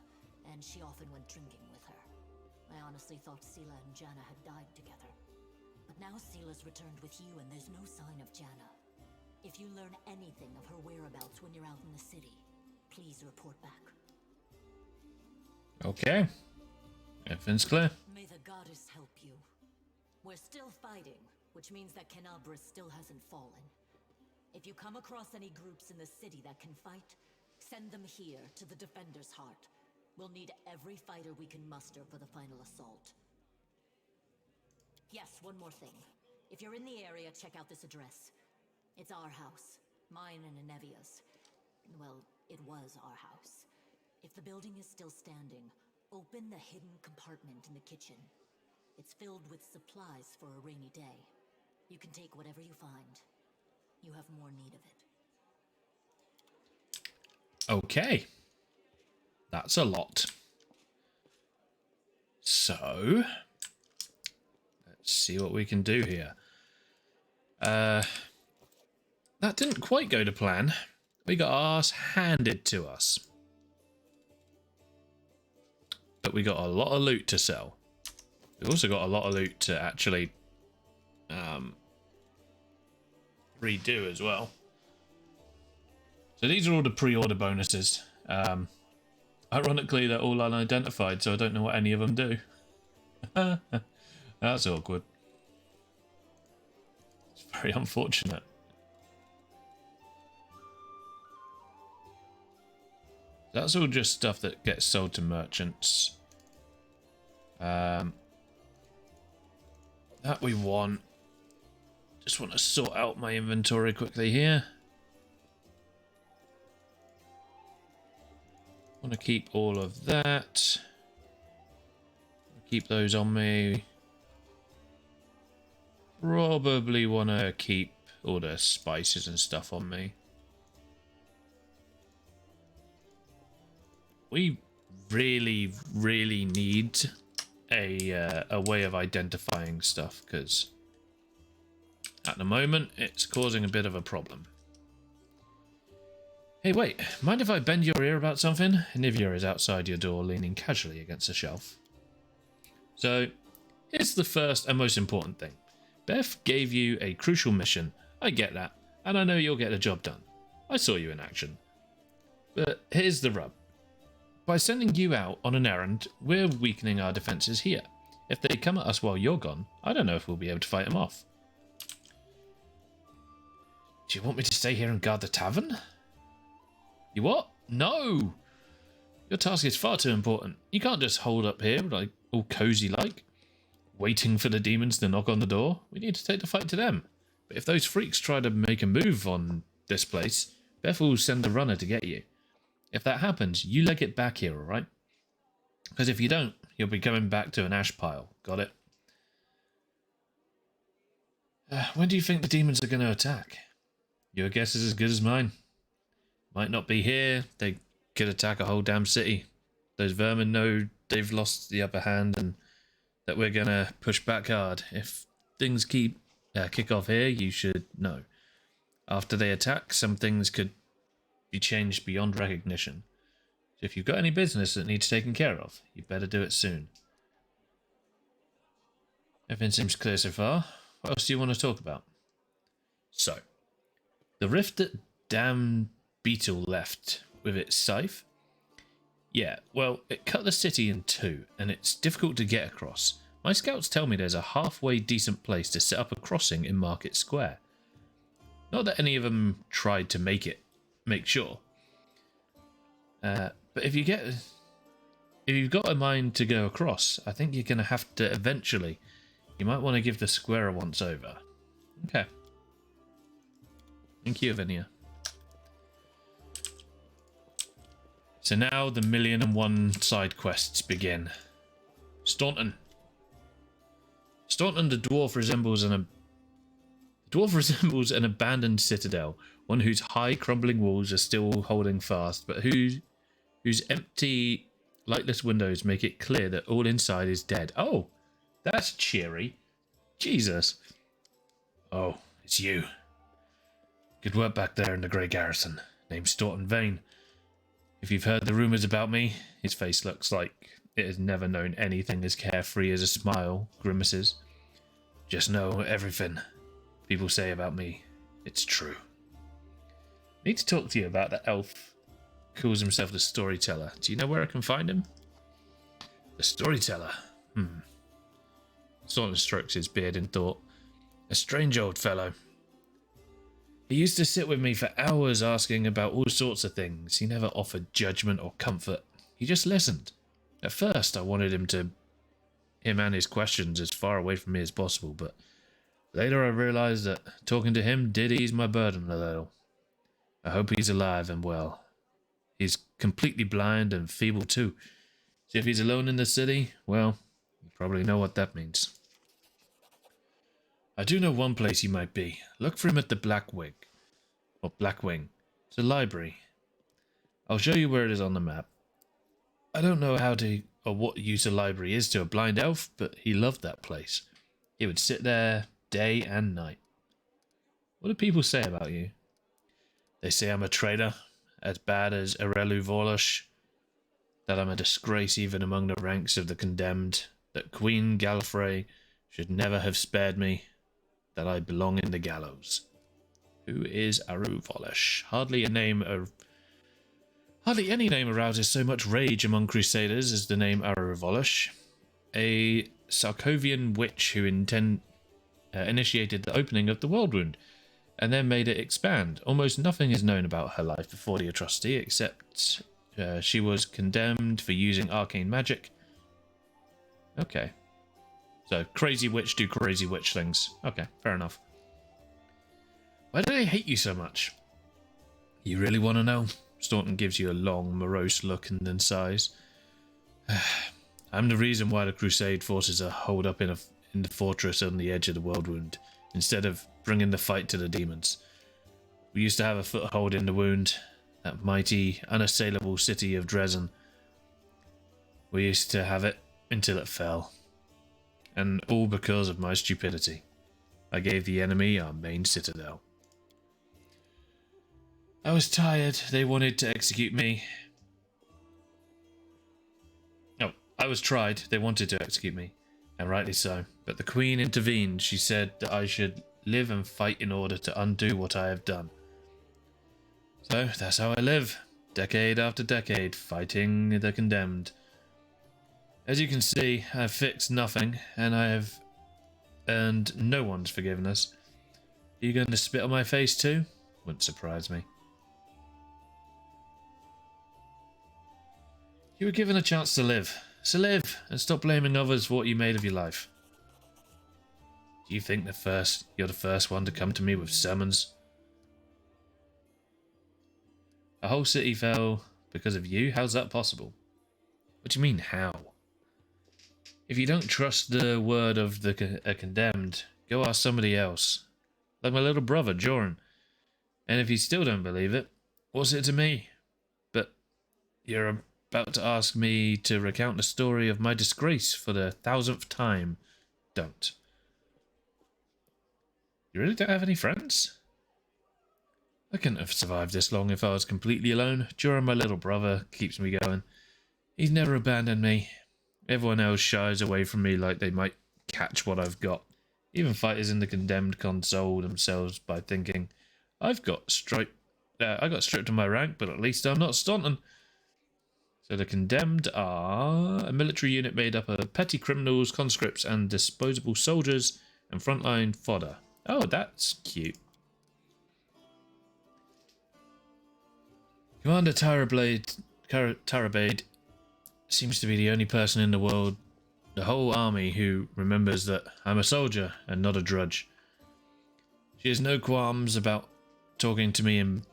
and she often went drinking with her. I honestly thought Sela and Janna had died together. But now Sela's returned with you and there's no sign of Janna. If you learn anything of her whereabouts when you're out in the city, please report back. Okay. Everything's clear. May the goddess help you. We're still fighting, which means that Canabris still hasn't fallen. If you come across any groups in the city that can fight, send them here to the Defender's Heart. We'll need every fighter we can muster for the final assault. Yes, one more thing. If you're in the area, check out this address. It's our house. Mine and Inevia's. Well, it was our house. If the building is still standing, open the hidden compartment in the kitchen. It's filled with supplies for a rainy day. You can take whatever you find. You have more need of it. Okay. That's a lot. So, let's see what we can do here. That didn't quite go to plan. We got our ass handed to us. But we got a lot of loot to sell. We've also got a lot of loot to actually redo as well. So these are all the pre-order bonuses. Ironically, they're all unidentified, so I don't know what any of them do. That's awkward. It's very unfortunate. That's all just stuff that gets sold to merchants. That we want. Just want to sort out my inventory quickly here. Want to keep all of that. Keep those on me. Probably want to keep all the spices and stuff on me. We really, really need a way of identifying stuff, because at the moment it's causing a bit of a problem. Hey, wait, mind if I bend your ear about something? Nivea is outside your door, leaning casually against a shelf. So, here's the first and most important thing. Beth gave you a crucial mission. I get that, and I know you'll get the job done. I saw you in action. But here's the rub. By sending you out on an errand, we're weakening our defences here. If they come at us while you're gone, I don't know if we'll be able to fight them off. Do you want me to stay here and guard the tavern? You what? No! Your task is far too important. You can't just hold up here, like, all cozy like, waiting for the demons to knock on the door. We need to take the fight to them. But if those freaks try to make a move on this place, Beth will send a runner to get you. If that happens, you leg it back here, alright? Because if you don't, you'll be coming back to an ash pile. Got it? When do you think the demons are going to attack? Your guess is as good as mine. Might not be here. They could attack a whole damn city. Those vermin know they've lost the upper hand and that we're gonna push back hard. If things kick off here, you should know. After they attack, some things could be changed beyond recognition. So if you've got any business that needs taken care of, you better do it soon. Everything seems clear so far. What else do you want to talk about? So, the rift that damn beetle left with its scythe? Yeah, well, it cut the city in two, and it's difficult to get across. My scouts tell me there's a halfway decent place to set up a crossing in Market Square. Not that any of them tried to make sure. But if you've got a mind to go across, I think you're going to have to eventually. You might want to give the square a once over. Okay. Thank you, Avinia. So now the 1,000,001 side quests begin. Staunton. Staunton, the dwarf resembles an abandoned citadel, one whose high crumbling walls are still holding fast, but whose empty, lightless windows make it clear that all inside is dead. Oh, that's cheery. Jesus. Oh, it's you. Good work back there in the Grey Garrison. Name's Staunton Vane. If you've heard the rumours about me, his face looks like it has never known anything as carefree as a smile, grimaces. Just know everything people say about me, it's true. I need to talk to you about that elf who calls himself the Storyteller. Do you know where I can find him? The Storyteller? Staunton strokes his beard in thought. A strange old fellow. He used to sit with me for hours asking about all sorts of things. He never offered judgment or comfort. He just listened. At first, I wanted him and his questions as far away from me as possible, but later I realized that talking to him did ease my burden a little. I hope he's alive and well. He's completely blind and feeble too. So if he's alone in the city, well, you probably know what that means. I do know one place he might be. Look for him at the Black Wing. It's a library. I'll show you where it is on the map. I don't know what use a library is to a blind elf, but he loved that place. He would sit there day and night. What do people say about you? They say I'm a traitor, as bad as Erelu Vorlush, that I'm a disgrace even among the ranks of the condemned, that Queen Gallifrey should never have spared me, that I belong in the gallows. Who is Erelu Vorlush? Hardly any name arouses so much rage among crusaders as the name Erelu Vorlush, a Sarkovian witch who initiated the opening of the World Wound, and then made it expand. Almost nothing is known about her life before the atrocity, except she was condemned for using arcane magic. Okay. So, crazy witch do crazy witch things. Okay, fair enough. Why do they hate you so much? You really want to know? Staunton gives you a long, morose look and then sighs. I'm the reason why the Crusade forces are holed up in the fortress on the edge of the World Wound, instead of bringing the fight to the demons. We used to have a foothold in the Wound, that mighty, unassailable city of Dresden. We used to have it until it fell. And all because of my stupidity. I gave the enemy our main citadel. I was tired. They wanted to execute me. No, I was tried. They wanted to execute me. And rightly so. But the Queen intervened. She said that I should live and fight in order to undo what I have done. So, that's how I live. Decade after decade, fighting the condemned. As you can see, I have fixed nothing, and I have earned no one's forgiveness. Are you going to spit on my face too? Wouldn't surprise me. You were given a chance to live. So live, and stop blaming others for what you made of your life. Do you think you're the first one to come to me with sermons? A whole city fell because of you? How's that possible? What do you mean, how? If you don't trust the word of the condemned, go ask somebody else. Like my little brother, Joran. And if you still don't believe it, What's it to me? But you're about to ask me to recount the story of my disgrace for the 1000th time. Don't. You really don't have any friends? I couldn't have survived this long if I was completely alone. Jorah, my little brother, keeps me going. He's never abandoned me. Everyone else shies away from me like they might catch what I've got. Even fighters in the Condemned console themselves by thinking, I got stripped of my rank, but at least I'm not Staunton. So the Condemned are a military unit made up of petty criminals, conscripts, and disposable soldiers, and frontline fodder. Oh, that's cute. Commander Tyrabade seems to be the only person in the world, the whole army, who remembers that I'm a soldier and not a drudge. She has no qualms about talking to me and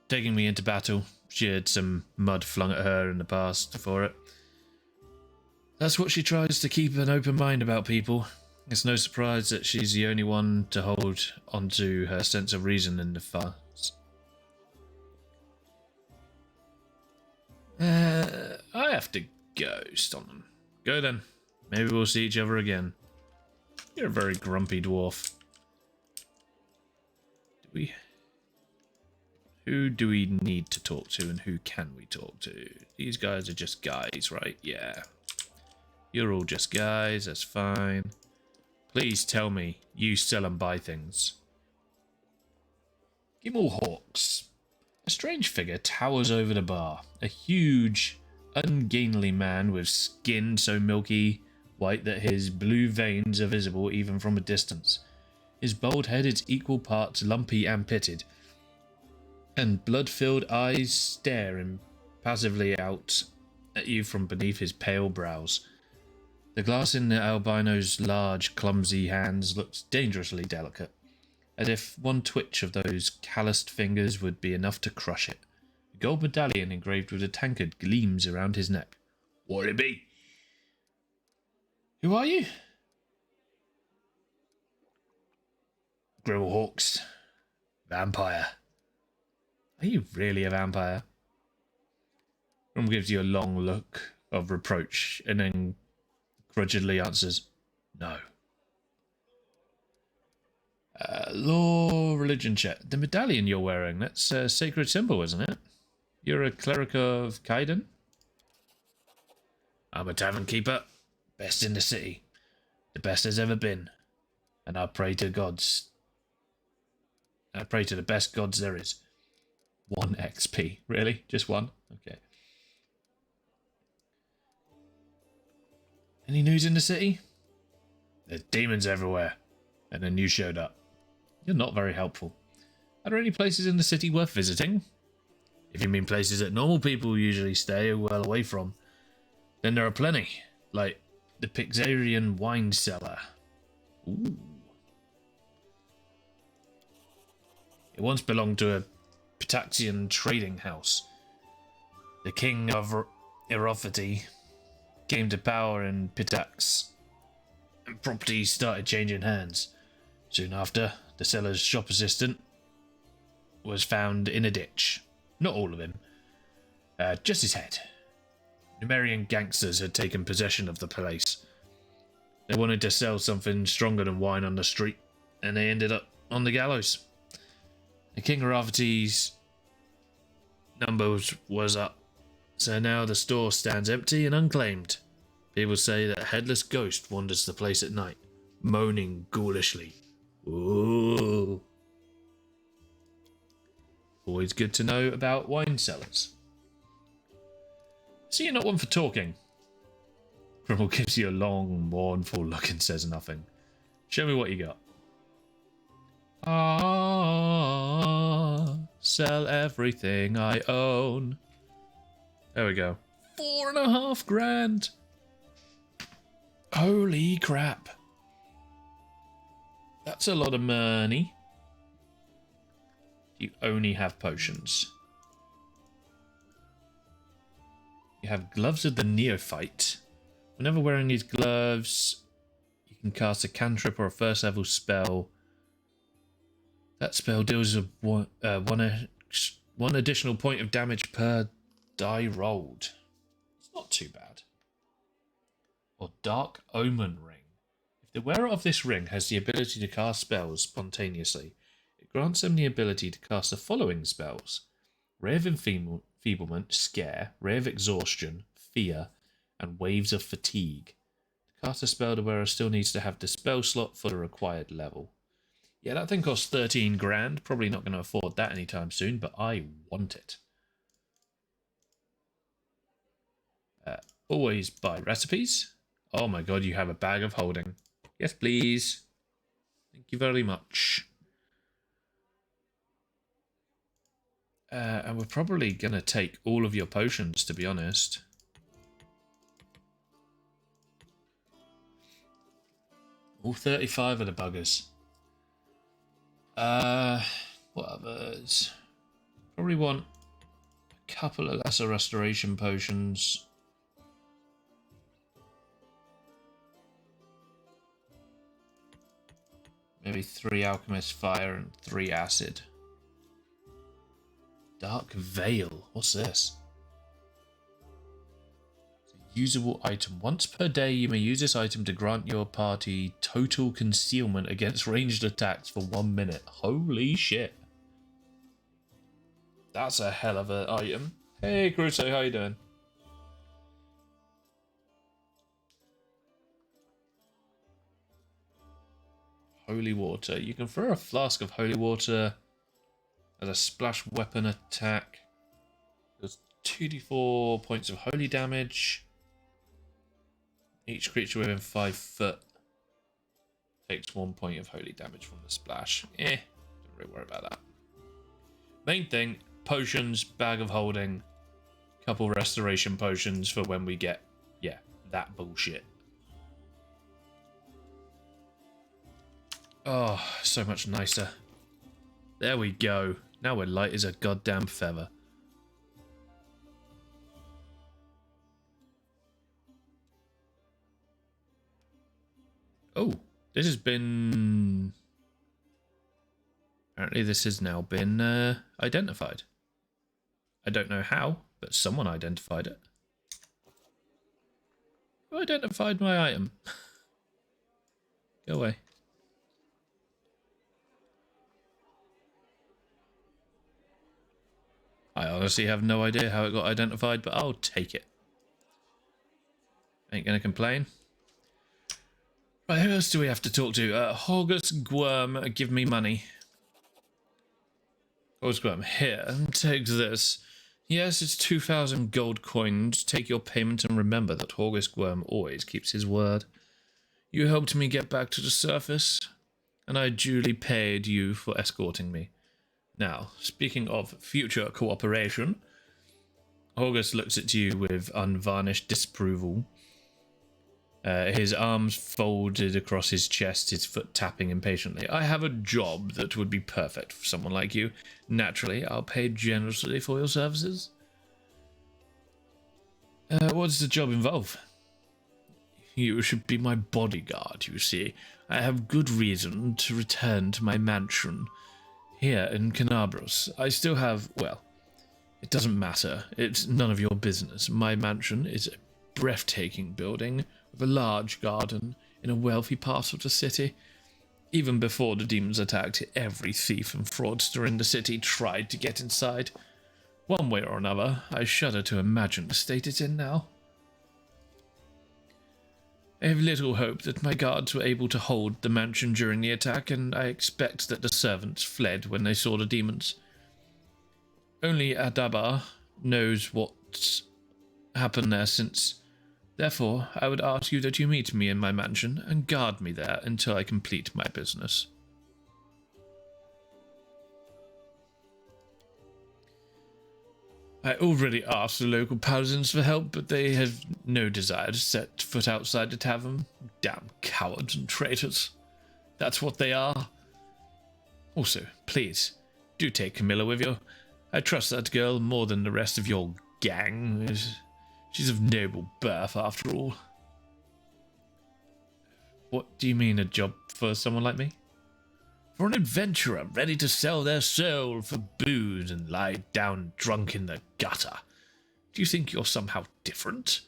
taking me into battle. She had some mud flung at her in the past for it. That's what she tries to keep an open mind about people. It's no surprise that she's the only one to hold onto her sense of reason in the farce. I have to go, Staunton. Go then. Maybe we'll see each other again. You're a very grumpy dwarf. Who do we need to talk to and who can we talk to? These guys are just guys, right? Yeah. You're all just guys, that's fine. Please tell me you sell and buy things. Gimel Hawks. A strange figure towers over the bar. A huge, ungainly man with skin so milky white that his blue veins are visible even from a distance. His bald head is equal parts lumpy and pitted, and blood-filled eyes stare impassively out at you from beneath his pale brows. The glass in the albino's large, clumsy hands looks dangerously delicate, as if one twitch of those calloused fingers would be enough to crush it. A gold medallion engraved with a tankard gleams around his neck. What'd it be? Who are you? Grimmel Hawks. Vampire. Are you really a vampire? Grimmel gives you a long look of reproach and then grudgingly answers, no. Law, religion check. The medallion you're wearing, that's a sacred symbol, isn't it? You're a cleric of Kaiden? I'm a tavern keeper. Best in the city. The best there's ever been. And I pray to gods. I pray to the best gods there is. 1 XP. Really? Just 1? Okay. Any news in the city? There's demons everywhere. And then you showed up. You're not very helpful. Are there any places in the city worth visiting? If you mean places that normal people usually stay well away from, then there are plenty. Like the Pixarian wine cellar. Ooh. It once belonged to a Pitaxian trading house. The king of Erophati came to power in Pitax, and property started changing hands. Soon after, the seller's shop assistant was found in a ditch. Not all of him. Just his head. Numerian gangsters had taken possession of the place. They wanted to sell something stronger than wine on the street, and they ended up on the gallows. The King Aravati's numbers was up, so now the store stands empty and unclaimed. People say that a headless ghost wanders the place at night, moaning ghoulishly. Ooh. Always good to know about wine cellars. See, you're not one for talking. Grimmel gives you a long, mournful look and says nothing. Show me what you got. Sell everything I own. There we go. 4.5 grand. Holy crap. That's a lot of money. You only have potions. You have gloves of the neophyte. Whenever wearing these gloves, you can cast a cantrip or a first level spell. That spell deals with 1 additional point of damage per die rolled. It's not too bad. Or Dark Omen Ring. If the wearer of this ring has the ability to cast spells spontaneously, it grants them the ability to cast the following spells: Ray of Enfeeblement, Scare, Ray of Exhaustion, Fear, and Waves of Fatigue. To cast a spell, the wearer still needs to have the spell slot for the required level. Yeah, that thing costs 13 grand. Probably not going to afford that anytime soon, but I want it. Always buy recipes. Oh my god, you have a bag of holding. Yes, please. Thank you very much. And we're probably going to take all of your potions, to be honest. All 35 of the buggers. What others? Probably want a couple of lesser restoration potions. Maybe 3 alchemist fire and 3 acid. Dark Veil. What's this? It's a usable item. Once per day, you may use this item to grant your party total concealment against ranged attacks for 1 minute. Holy shit. That's a hell of an item. Hey, Crusoe, how you doing? Holy water. You can throw a flask of holy water as a splash weapon attack. Does 2d4 points of holy damage. Each creature within 5 foot takes 1 point of holy damage from the splash. Don't really worry about that. Main thing, potions, bag of holding, couple restoration potions for when we get, yeah, that bullshit. Oh, so much nicer. There we go. Now we're light as a goddamn feather. Oh, this has been... Apparently this has now been identified. I don't know how, but someone identified it. Who identified my item? Go away. I honestly have no idea how it got identified, but I'll take it. Ain't gonna complain. Right, who else do we have to talk to? Horgus Gwyrm, give me money. Horgus Gwyrm, here, take this. Yes, it's 2,000 gold coins. Take your payment and remember that Horgus Gwyrm always keeps his word. You helped me get back to the surface, and I duly paid you for escorting me. Now, speaking of future cooperation, Horgus looks at you with unvarnished disapproval. His arms folded across his chest, his foot tapping impatiently. I have a job that would be perfect for someone like you. Naturally, I'll pay generously for your services. What does the job involve? You should be my bodyguard, you see. I have good reason to return to my mansion here in Canabros. I still have, well, it doesn't matter. It's none of your business. My mansion is a breathtaking building with a large garden in a wealthy part of the city. Even before the demons attacked, every thief and fraudster in the city tried to get inside. One way or another, I shudder to imagine the state it's in now. I have little hope that my guards were able to hold the mansion during the attack, and I expect that the servants fled when they saw the demons. Only Adabar knows what's happened there since. Therefore, I would ask you that you meet me in my mansion and guard me there until I complete my business. I already asked the local paladins for help, but they have no desire to set foot outside the tavern. Damn cowards and traitors. That's what they are. Also, please, do take Camilla with you. I trust that girl more than the rest of your gang. She's of noble birth, after all. What do you mean, a job for someone like me? For an adventurer ready to sell their soul for booze and lie down drunk in the gutter. Do you think you're somehow different?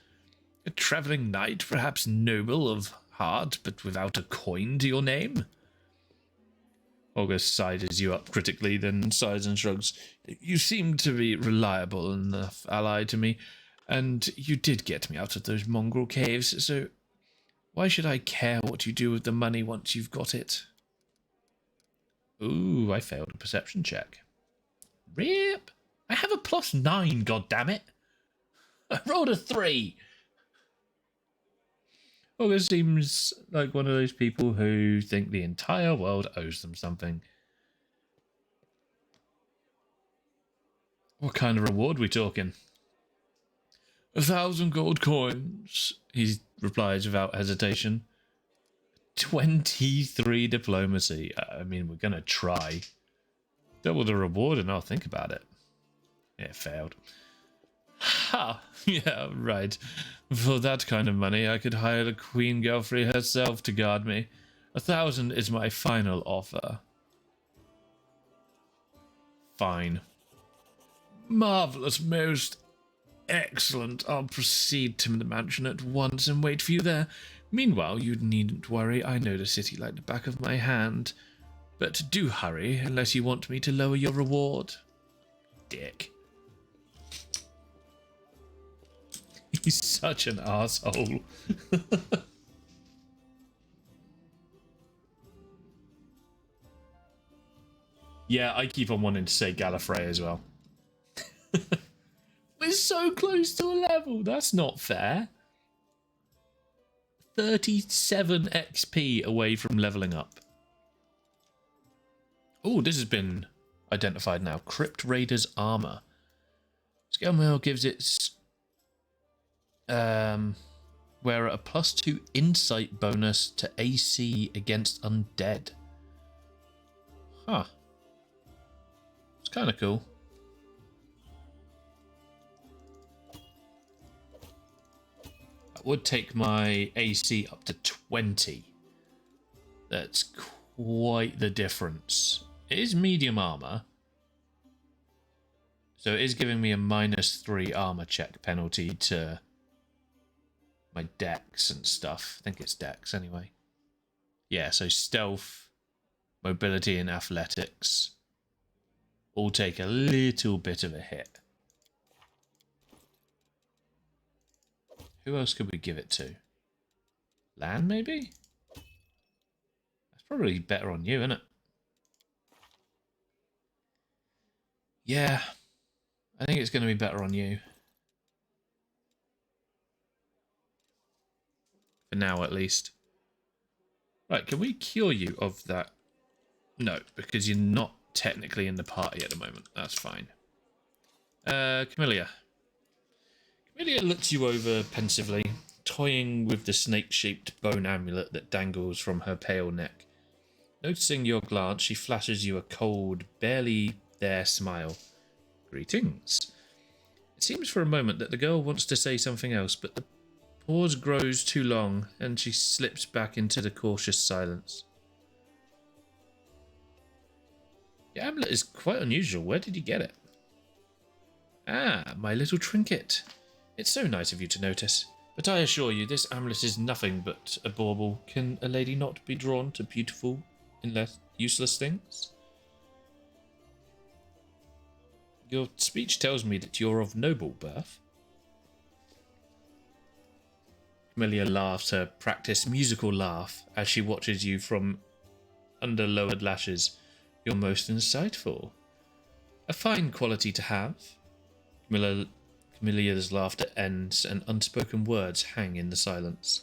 A travelling knight, perhaps noble of heart, but without a coin to your name? August sizes you up critically, then sighs and shrugs. You seem to be reliable enough ally to me, and you did get me out of those mongrel caves, so why should I care what you do with the money once you've got it? Ooh, I failed a perception check. Rip! I have a +9, goddammit! I rolled a 3! August seems like one of those people who think the entire world owes them something. What kind of reward we talking? 1,000 gold coins, he replies without hesitation. 23 diplomacy. I mean, we're going to try. Double the reward and I'll think about it. It failed. Ha! Yeah, right. For that kind of money, I could hire the Queen Gelfrey herself to guard me. 1,000 is my final offer. Fine. Marvellous, most excellent. I'll proceed to the mansion at once and wait for you there. Meanwhile, you needn't worry. I know the city like the back of my hand. But do hurry, unless you want me to lower your reward. Dick. He's such an asshole. Yeah, I keep on wanting to say Gallifrey as well. We're so close to a level. That's not fair. 37 XP away from leveling up. Oh, this has been identified now. Crypt Raider's armor. Scale mail gives its wearer a +2 insight bonus to AC against undead. Huh. It's kind of cool. That would take my AC up to 20. That's quite the difference. It is medium armor. So it is giving me a -3 armor check penalty to my dex and stuff. I think it's dex anyway. Yeah, so stealth, mobility and athletics all take a little bit of a hit. Who else could we give it to? Lan, maybe? That's probably better on you, isn't it? Yeah, I think it's going to be better on you. For now, at least. Right, can we cure you of that? No, because you're not technically in the party at the moment. That's fine. Camellia. Camellia looks you over pensively, toying with the snake-shaped bone amulet that dangles from her pale neck. Noticing your glance, she flashes you a cold, barely there smile. Greetings. It seems for a moment that the girl wants to say something else, but the pause grows too long, and she slips back into the cautious silence. The amulet is quite unusual. Where did you get it? Ah, my little trinket. It's so nice of you to notice. But I assure you, this amulet is nothing but a bauble. Can a lady not be drawn to beautiful, unless useless things? Your speech tells me that you're of noble birth. Camellia laughs her practiced musical laugh as she watches you from under lowered lashes. You're most insightful. A fine quality to have. Camelia's laughter ends and unspoken words hang in the silence.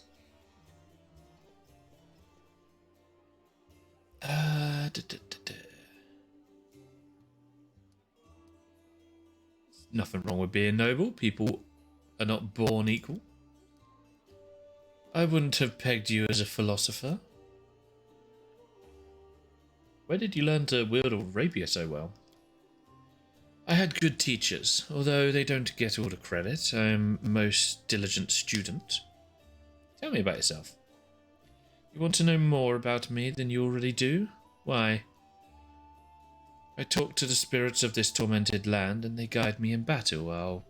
Nothing wrong with being noble. People are not born equal. I wouldn't have pegged you as a philosopher. Where did you learn to wield a rapier so well? I had good teachers, although they don't get all the credit. I'm a most diligent student. Tell me about yourself. You want to know more about me than you already do? Why, I talk to the spirits of this tormented land, and they guide me in battle. I'll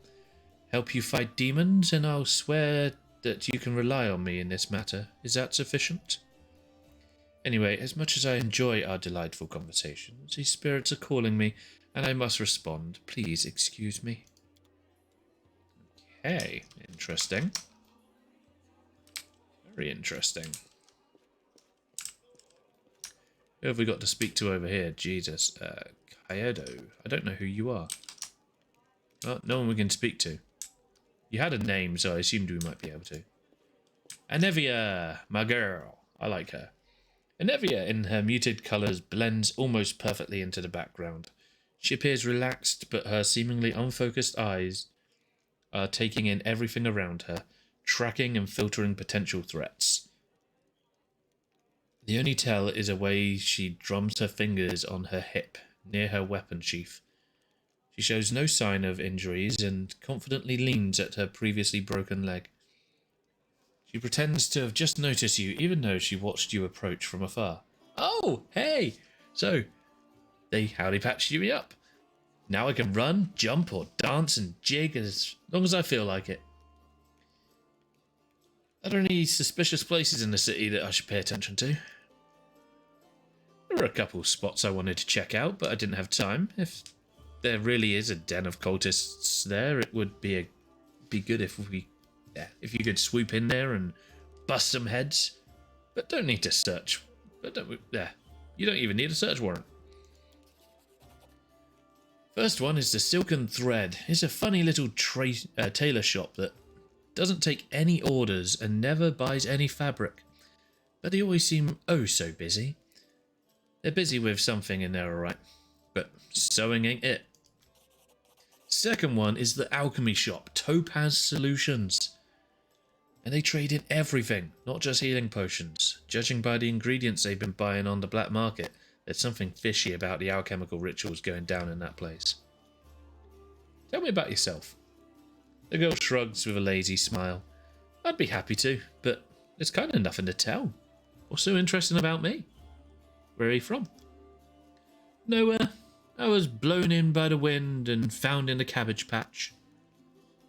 help you fight demons, and I'll swear that you can rely on me in this matter. Is that sufficient? Anyway, as much as I enjoy our delightful conversations, these spirits are calling me, and I must respond. Please excuse me. Okay, interesting. Very interesting. Who have we got to speak to over here? Jesus. Kyodo. I don't know who you are. Well, no one we can speak to. You had a name, so I assumed we might be able to. Anevia, my girl. I like her. Anevia, in her muted colours, blends almost perfectly into the background. She appears relaxed, but her seemingly unfocused eyes are taking in everything around her, tracking and filtering potential threats. The only tell is a way she drums her fingers on her hip, near her weapon sheath. She shows no sign of injuries and confidently leans at her previously broken leg. She pretends to have just noticed you, even though she watched you approach from afar. Oh, hey! So, they howdy patched me up. Now I can run, jump, or dance and jig as long as I feel like it. Are there any suspicious places in the city that I should pay attention to? There were a couple spots I wanted to check out, but I didn't have time. If there really is a den of cultists there, it would be good if you could swoop in there and bust some heads. But don't need to search. You don't even need a search warrant. First one is the Silken Thread. It's a funny little tailor shop that doesn't take any orders and never buys any fabric. But they always seem oh so busy. They're busy with something in there, alright. But sewing ain't it. Second one is the alchemy shop, Topaz Solutions. And they trade in everything, not just healing potions. Judging by the ingredients they've been buying on the black market, there's something fishy about the alchemical rituals going down in that place. Tell me about yourself. The girl shrugs with a lazy smile. I'd be happy to, but there's kind of nothing to tell. What's so interesting about me? Where are you from? Nowhere. I was blown in by the wind and found in a cabbage patch.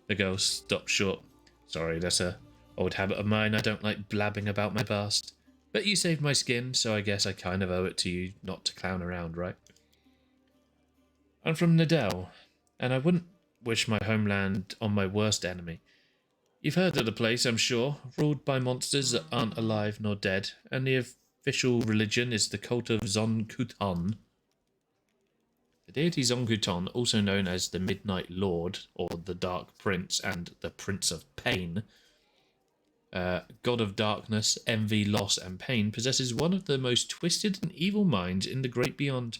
The girl stopped short. Sorry, that's a old habit of mine. I don't like blabbing about my past. But you saved my skin, so I guess I kind of owe it to you not to clown around, right? I'm from Nadell, and I wouldn't wish my homeland on my worst enemy. You've heard of the place, I'm sure, ruled by monsters that aren't alive nor dead, and the official religion is the cult of Zon-Kutan. The deity Zon-Kutan, also known as the Midnight Lord, or the Dark Prince, and the Prince of Pain, god of darkness, envy, loss, and pain, possesses one of the most twisted and evil minds in the great beyond.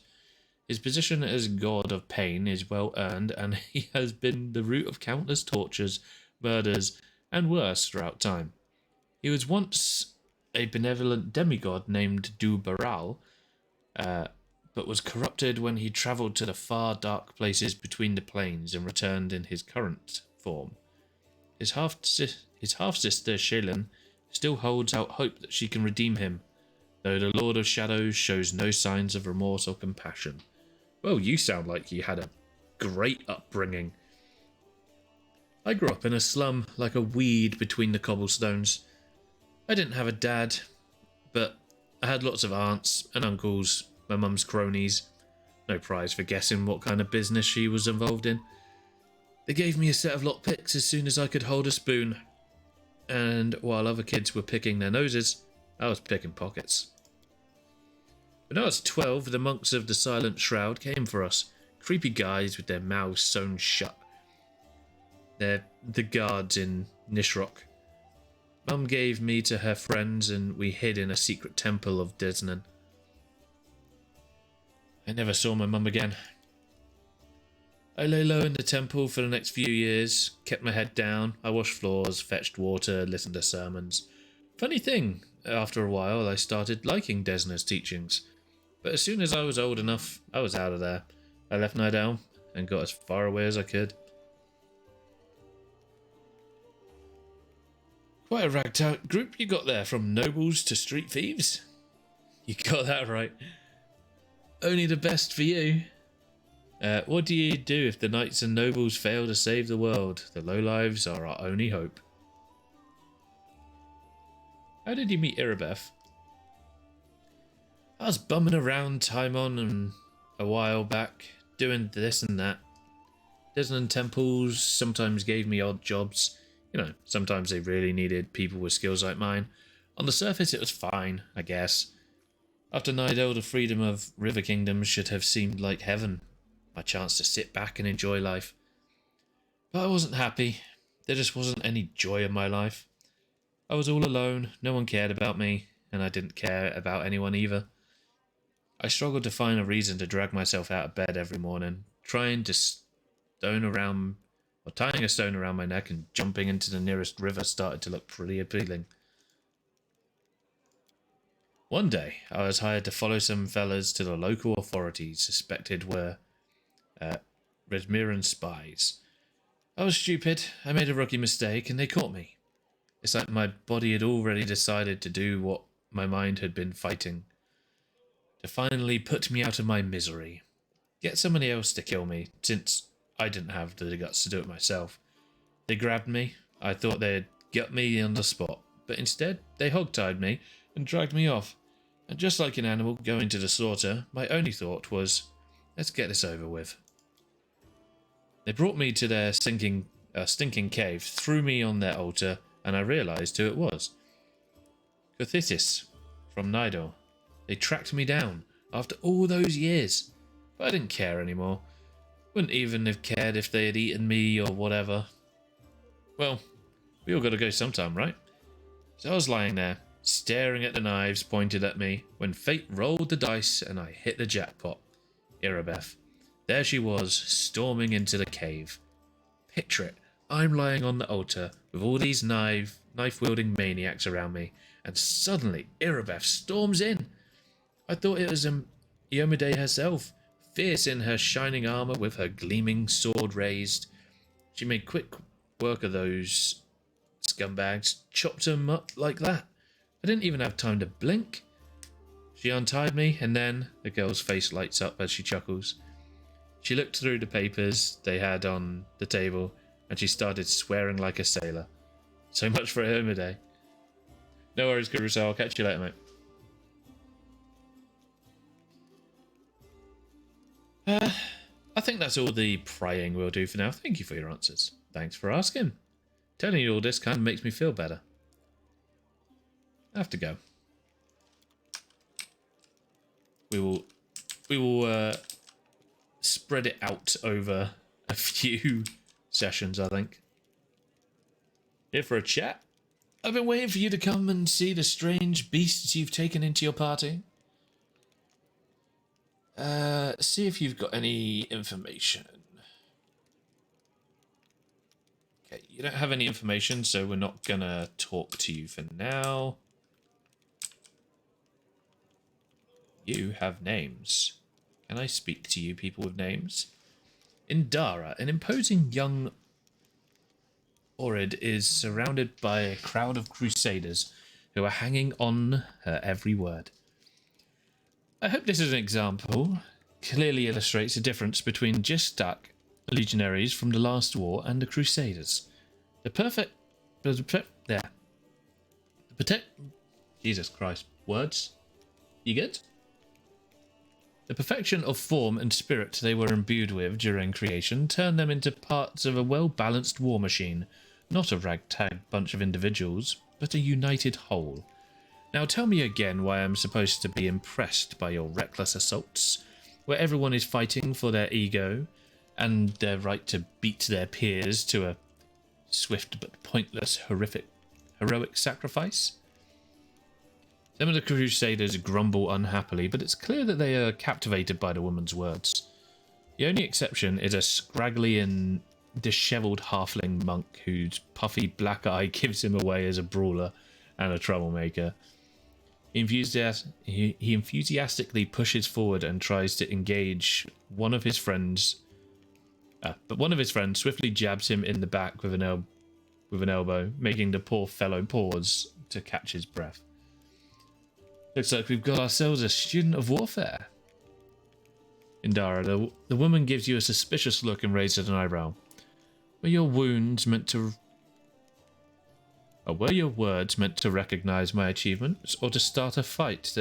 His position as god of pain is well earned, and he has been the root of countless tortures, murders, and worse throughout time. He was once a benevolent demigod named Du-Baral, but was corrupted when he travelled to the far dark places between the planes and returned in his current form. His half-sister, Shaylin, still holds out hope that she can redeem him, though the Lord of Shadows shows no signs of remorse or compassion. Well, you sound like you had a great upbringing. I grew up in a slum like a weed between the cobblestones. I didn't have a dad, but I had lots of aunts and uncles, my mum's cronies. No prize for guessing what kind of business she was involved in. They gave me a set of lockpicks as soon as I could hold a spoon. And while other kids were picking their noses, I was picking pockets. When I was 12, the monks of the Silent Shroud came for us. Creepy guys with their mouths sewn shut. They're the guards in Nishrok. Mum gave me to her friends and we hid in a secret temple of Desnan. I never saw my mum again. I lay low in the temple for the next few years, kept my head down, I washed floors, fetched water, listened to sermons. Funny thing, after a while I started liking Desna's teachings. But as soon as I was old enough, I was out of there. I left Nidal and got as far away as I could. Quite a ragged out group you got there, from nobles to street thieves. You got that right. Only the best for you. What do you do if the knights and nobles fail to save the world? The lowlives are our only hope. How did you meet Irabeth? I was bumming around Timon and a while back, doing this and that. Disneyland temples sometimes gave me odd jobs. You know, sometimes they really needed people with skills like mine. On the surface it was fine, I guess. After Nidal, the freedom of River Kingdom should have seemed like heaven. My chance to sit back and enjoy life. But I wasn't happy. There just wasn't any joy in my life. I was all alone, no one cared about me, and I didn't care about anyone either. I struggled to find a reason to drag myself out of bed every morning, tying a stone around my neck and jumping into the nearest river started to look pretty appealing. One day, I was hired to follow some fellas to the local authorities suspected were Redmiran spies. I was stupid, I made a rookie mistake, and they caught me. It's like my body had already decided to do what my mind had been fighting. To finally put me out of my misery. Get somebody else to kill me, since I didn't have the guts to do it myself. They grabbed me. I thought they'd get me on the spot, but instead they hogtied me and dragged me off. And just like an animal going to the slaughter, my only thought was, let's get this over with. They brought me to their stinking cave, threw me on their altar, and I realised who it was. Cultists from Nidal. They tracked me down after all those years, but I didn't care anymore. Wouldn't even have cared if they had eaten me or whatever. Well, we all got to go sometime, right? So I was lying there, staring at the knives pointed at me, when fate rolled the dice and I hit the jackpot. Irabeth. There she was, storming into the cave. Picture it, I'm lying on the altar with all these knife-wielding maniacs around me, and suddenly Irabeth storms in. I thought it was Iomade herself, fierce in her shining armour with her gleaming sword raised. She made quick work of those scumbags, chopped them up like that. I didn't even have time to blink. She untied me, and then the girl's face lights up as she chuckles. She looked through the papers they had on the table, and she started swearing like a sailor. So much for Iomade. No worries, Caruso. I'll catch you later, mate. I think that's all the prying we'll do for now. Thank you for your answers. Thanks for asking. Telling you all this kind of makes me feel better. I have to go. We will spread it out over a few sessions, I think. Here for a chat. I've been waiting for you to come and see the strange beasts you've taken into your party. See if you've got any information. Okay, you don't have any information, so we're not gonna talk to you for now. You have names. Can I speak to you, people with names? Indara, an imposing young Orid, is surrounded by a crowd of crusaders who are hanging on her every word. I hope this is an example. Clearly illustrates the difference between Gistak legionaries from the last war and the crusaders. Jesus Christ, words? You good? The perfection of form and spirit they were imbued with during creation turned them into parts of a well-balanced war machine, not a ragtag bunch of individuals, but a united whole. Now tell me again why I'm supposed to be impressed by your reckless assaults, where everyone is fighting for their ego and their right to beat their peers to a swift but pointless heroic sacrifice. Some of the crusaders grumble unhappily, but it's clear that they are captivated by the woman's words. The only exception is a scraggly and dishevelled halfling monk whose puffy black eye gives him away as a brawler and a troublemaker. He enthusiastically pushes forward and tries to engage one of his friends, but one of his friends swiftly jabs him in the back with an elbow, making the poor fellow pause to catch his breath. Looks like we've got ourselves a student of warfare. Indara, the woman gives you a suspicious look and raises an eyebrow. Were your words meant to recognize my achievements, or to start a fight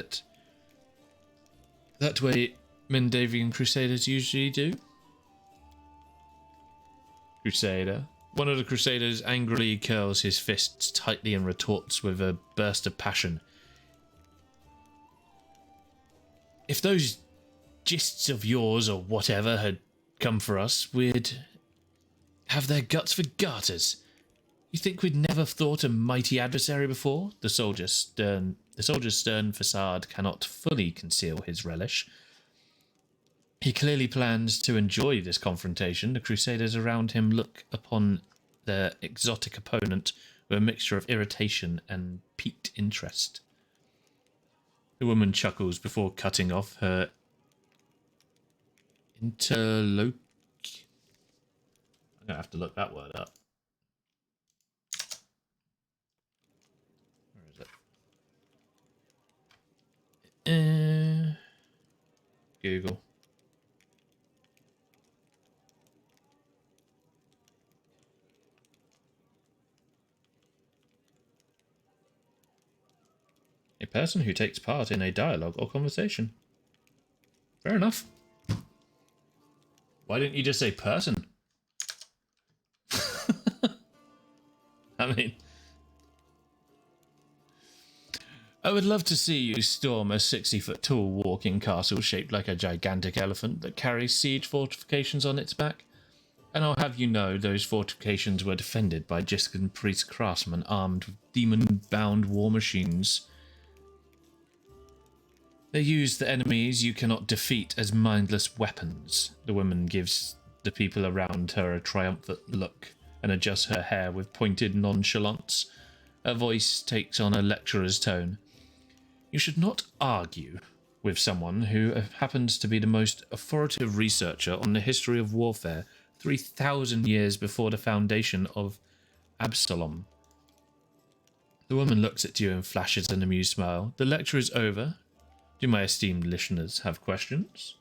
that way Mendavian Crusaders usually do? Crusader. One of the Crusaders angrily curls his fists tightly and retorts with a burst of passion. If those gists of yours or whatever had come for us, we'd have their guts for garters. You think we'd never thought a mighty adversary before? The soldier's stern facade cannot fully conceal his relish. He clearly plans to enjoy this confrontation. The Crusaders around him look upon their exotic opponent with a mixture of irritation and piqued interest. The woman chuckles before cutting off her interlocutor. I'm going to have to look that word up. Where is it? Google. A person who takes part in a dialogue or conversation. Fair enough. Why didn't you just say person? I mean, I would love to see you storm a 60-foot tall walking castle shaped like a gigantic elephant that carries siege fortifications on its back. And I'll have you know those fortifications were defended by Jiskin priest craftsmen armed with demon-bound war machines. They use the enemies you cannot defeat as mindless weapons. The woman gives the people around her a triumphant look and adjusts her hair with pointed nonchalance. Her voice takes on a lecturer's tone. You should not argue with someone who happens to be the most authoritative researcher on the history of warfare 3,000 years before the foundation of Absalom. The woman looks at you and flashes an amused smile. The lecture is over. Do my esteemed listeners have questions?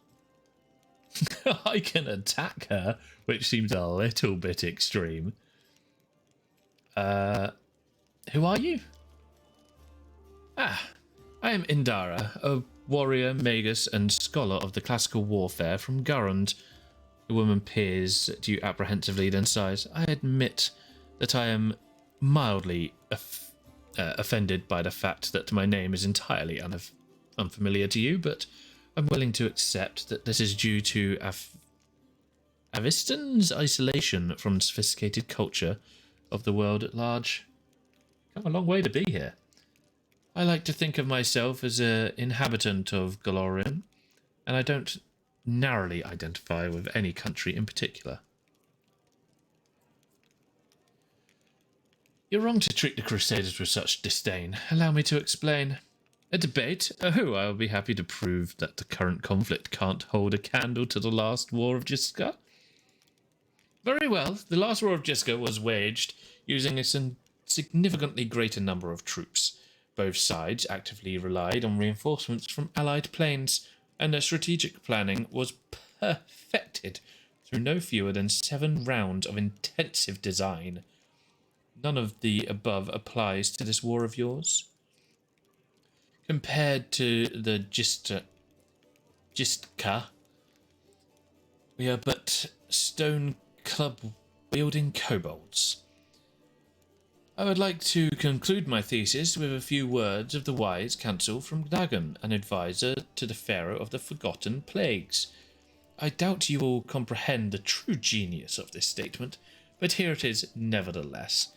I can attack her, which seems a little bit extreme. Who are you? I am Indara, a warrior, magus, and scholar of the classical warfare from Gurund. The woman peers at you apprehensively, then sighs. I admit that I am mildly offended by the fact that my name is entirely unfamiliar to you, but I'm willing to accept that this is due to Avistan's isolation from sophisticated culture of the world at large. Come a long way to be here. I like to think of myself as an inhabitant of Golem, and I don't narrowly identify with any country in particular. You're wrong to treat the Crusaders with such disdain. Allow me to explain. A debate? Oh, I'll be happy to prove that the current conflict can't hold a candle to the last war of Jiska. Very well, the last war of Jiska was waged using a significantly greater number of troops. Both sides actively relied on reinforcements from allied planes, and their strategic planning was perfected through no fewer than 7 rounds of intensive design. None of the above applies to this war of yours. Compared to the Jistka, we are but stone club-wielding kobolds. I would like to conclude my thesis with a few words of the wise counsel from Dagon, an advisor to the Pharaoh of the Forgotten Plagues. I doubt you will comprehend the true genius of this statement, but here it is nevertheless.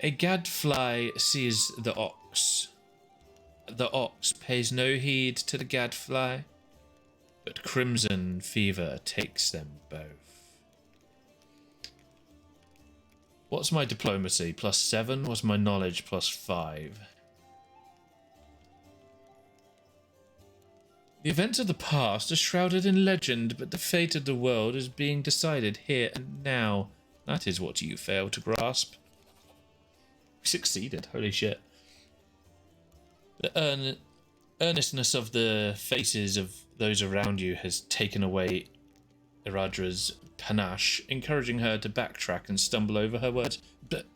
A gadfly sees the ox. The ox pays no heed to the gadfly, but crimson fever takes them both. What's my diplomacy? +7. What's my knowledge? +5. The events of the past are shrouded in legend, but the fate of the world is being decided here and now. That is what you fail to grasp. We succeeded. Holy shit. The earnestness of the faces of those around you has taken away Iradra's panache, encouraging her to backtrack and stumble over her words. But,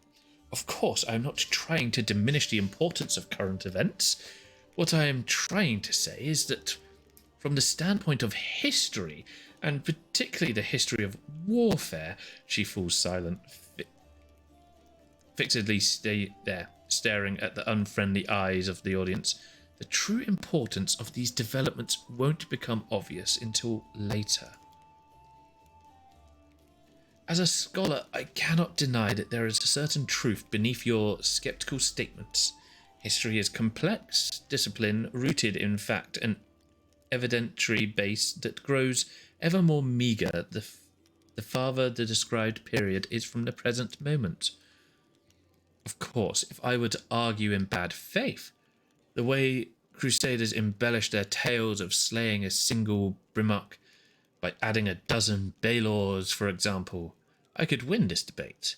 of course, I am not trying to diminish the importance of current events. What I am trying to say is that, from the standpoint of history, and particularly the history of warfare, she falls silent, fixedly staring at the unfriendly eyes of the audience. The true importance of these developments won't become obvious until later. As a scholar, I cannot deny that there is a certain truth beneath your skeptical statements. History is complex discipline rooted in fact and evidentiary base that grows ever more meagre the farther the described period is from the present moment. Of course, if I were to argue in bad faith, the way Crusaders embellish their tales of slaying a single Brimmock by adding a dozen Baelors, for example, I could win this debate.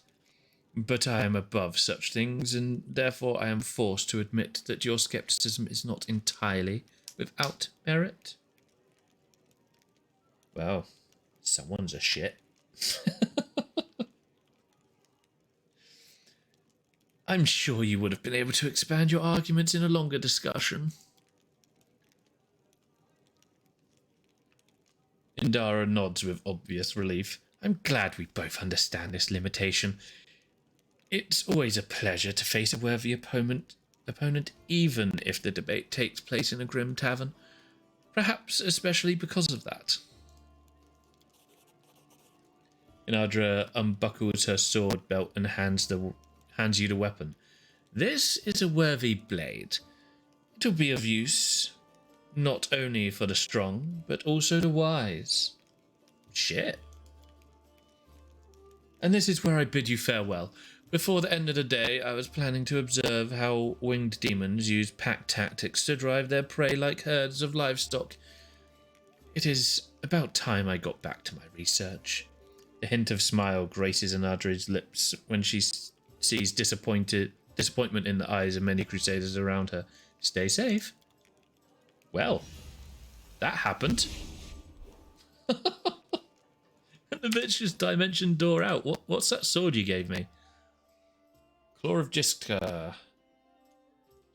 But I am above such things, and therefore I am forced to admit that your skepticism is not entirely without merit. Well, someone's a shit. I'm sure you would have been able to expand your arguments in a longer discussion. Indara nods with obvious relief. I'm glad we both understand this limitation. It's always a pleasure to face a worthy opponent, even if the debate takes place in a grim tavern. Perhaps especially because of that. Inadra unbuckles her sword belt and hands you the weapon. This is a worthy blade. It will be of use, not only for the strong, but also the wise. Shit. And this is where I bid you farewell. Before the end of the day, I was planning to observe how winged demons use pack tactics to drive their prey like herds of livestock. It is about time I got back to my research. A hint of smile graces Anadra's lips when she sees disappointment in the eyes of many Crusaders around her. Stay safe. Well, that happened. The bitch just dimension door out. What's that sword you gave me? Claw of Jiska.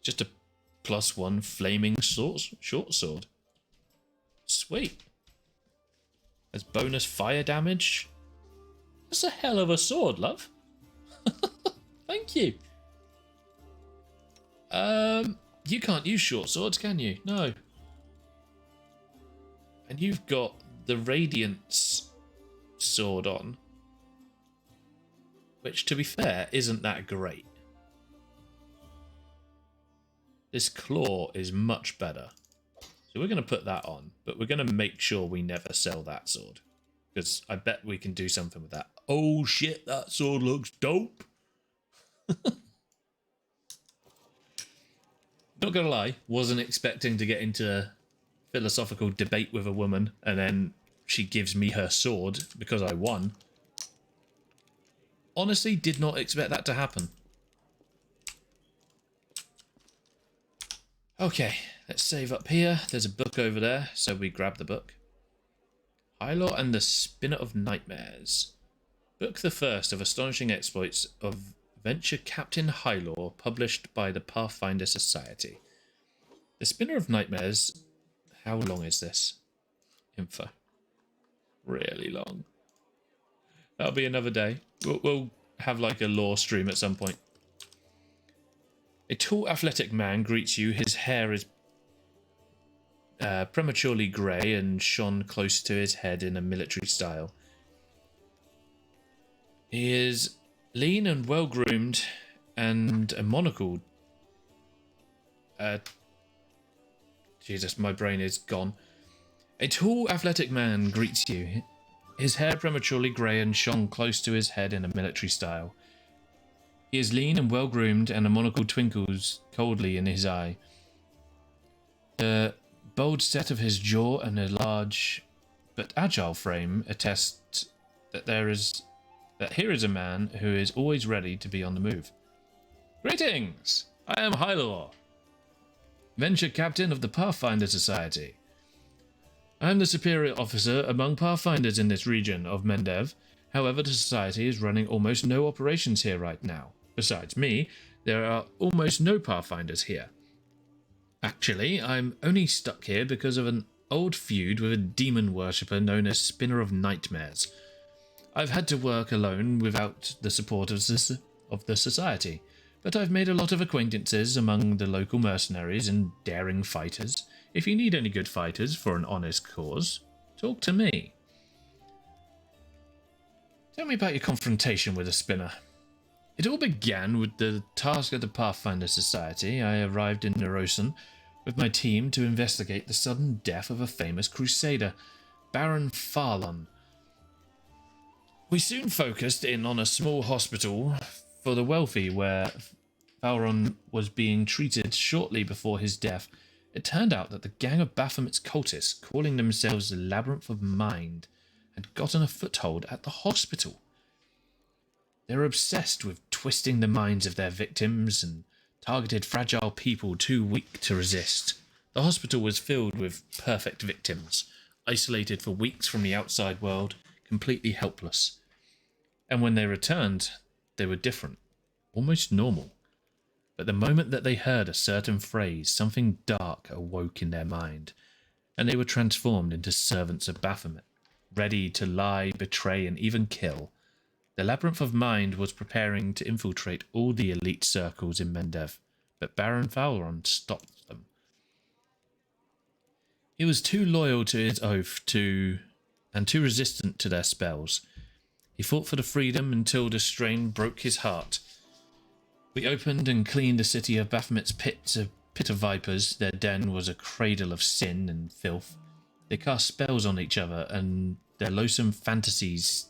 Just a +1 flaming short sword. Sweet. As bonus fire damage. That's a hell of a sword, love. Thank you. You can't use short swords, can you? No. And you've got the Radiance sword on, which, to be fair, isn't that great. This claw is much better. So we're going to put that on, but we're going to make sure we never sell that sword, because I bet we can do something with that. Oh shit, that sword looks dope. Not gonna lie, wasn't expecting to get into a philosophical debate with a woman and then she gives me her sword because I won. Honestly, did not expect that to happen. Okay, let's save up here. There's a book over there, so we grab the book. Hylor and the Spinner of Nightmares. Book the first of astonishing exploits of Venture Captain Hylor, published by the Pathfinder Society. The Spinner of Nightmares. How long is this info? Really long. That'll be another day. We'll have like a lore stream at some point. A tall, athletic man greets you. His hair is prematurely grey and shone close to his head in a military style. He is lean and well-groomed, and a monocle. Jesus, my brain is gone. A tall, athletic man greets you. His hair prematurely grey and shone close to his head in a military style. He is lean and well-groomed, and a monocle twinkles coldly in his eye. The bold set of his jaw and a large but agile frame attest that here is a man who is always ready to be on the move. Greetings! I am Hylor. Venture Captain of the Pathfinder Society. I am the superior officer among Pathfinders in this region of Mendev. However, the Society is running almost no operations here right now. Besides me, there are almost no Pathfinders here. Actually, I'm only stuck here because of an old feud with a demon worshipper known as Spinner of Nightmares. I've had to work alone without the support of the Society, but I've made a lot of acquaintances among the local mercenaries and daring fighters. If you need any good fighters for an honest cause, talk to me. Tell me about your confrontation with the Spinner. It all began with the task of the Pathfinder Society. I arrived in Neurosen with my team to investigate the sudden death of a famous crusader, Baron Farlon. We soon focused in on a small hospital for the wealthy where Farlon was being treated shortly before his death. It turned out that the gang of Baphomet's cultists, calling themselves the Labyrinth of Mind, had gotten a foothold at the hospital. They were obsessed with twisting the minds of their victims and targeted fragile people too weak to resist. The hospital was filled with perfect victims, isolated for weeks from the outside world, completely helpless. And when they returned, they were different, almost normal. But the moment that they heard a certain phrase, something dark awoke in their mind, and they were transformed into servants of Baphomet, ready to lie, betray, and even kill. The Labyrinth of Mind was preparing to infiltrate all the elite circles in Mendev, but Baron Farlon stopped them. He was too loyal to his oath and too resistant to their spells. He fought for the freedom until the strain broke his heart. We opened and cleaned the city of Baphomet's pit of vipers. Their den was a cradle of sin and filth. They cast spells on each other, and their loathsome fantasies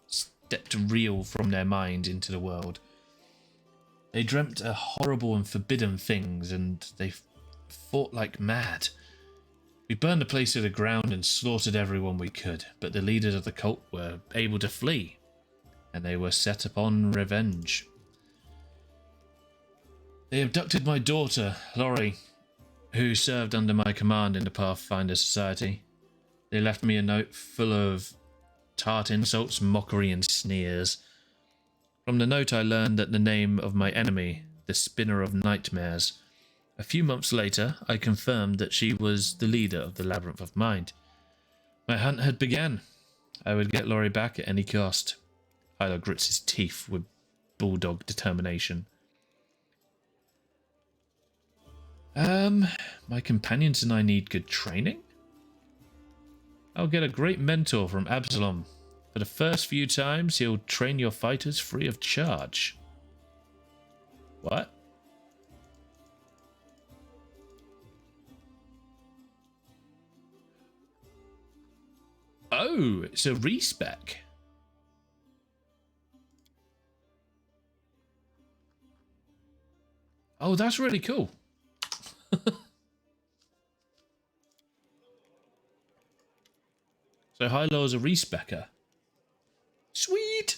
stepped real from their mind into the world. They dreamt horrible and forbidden things, and they fought like mad. We burned the place to the ground and slaughtered everyone we could, but the leaders of the cult were able to flee, and they were set upon revenge. They abducted my daughter, Laurie, who served under my command in the Pathfinder Society. They left me a note full of tart insults, mockery, and sneers. From the note I learned that the name of my enemy, the Spinner of Nightmares. A few months later, I confirmed that she was the leader of the Labyrinth of Mind. My hunt had begun. I would get Laurie back at any cost. Hylo grits his teeth with bulldog determination. My companions and I need good training? I'll get a great mentor from Absalom. For the first few times, he'll train your fighters free of charge. What? Oh, it's a respec. Oh, that's really cool. So Hylo is a respecker. Sweet.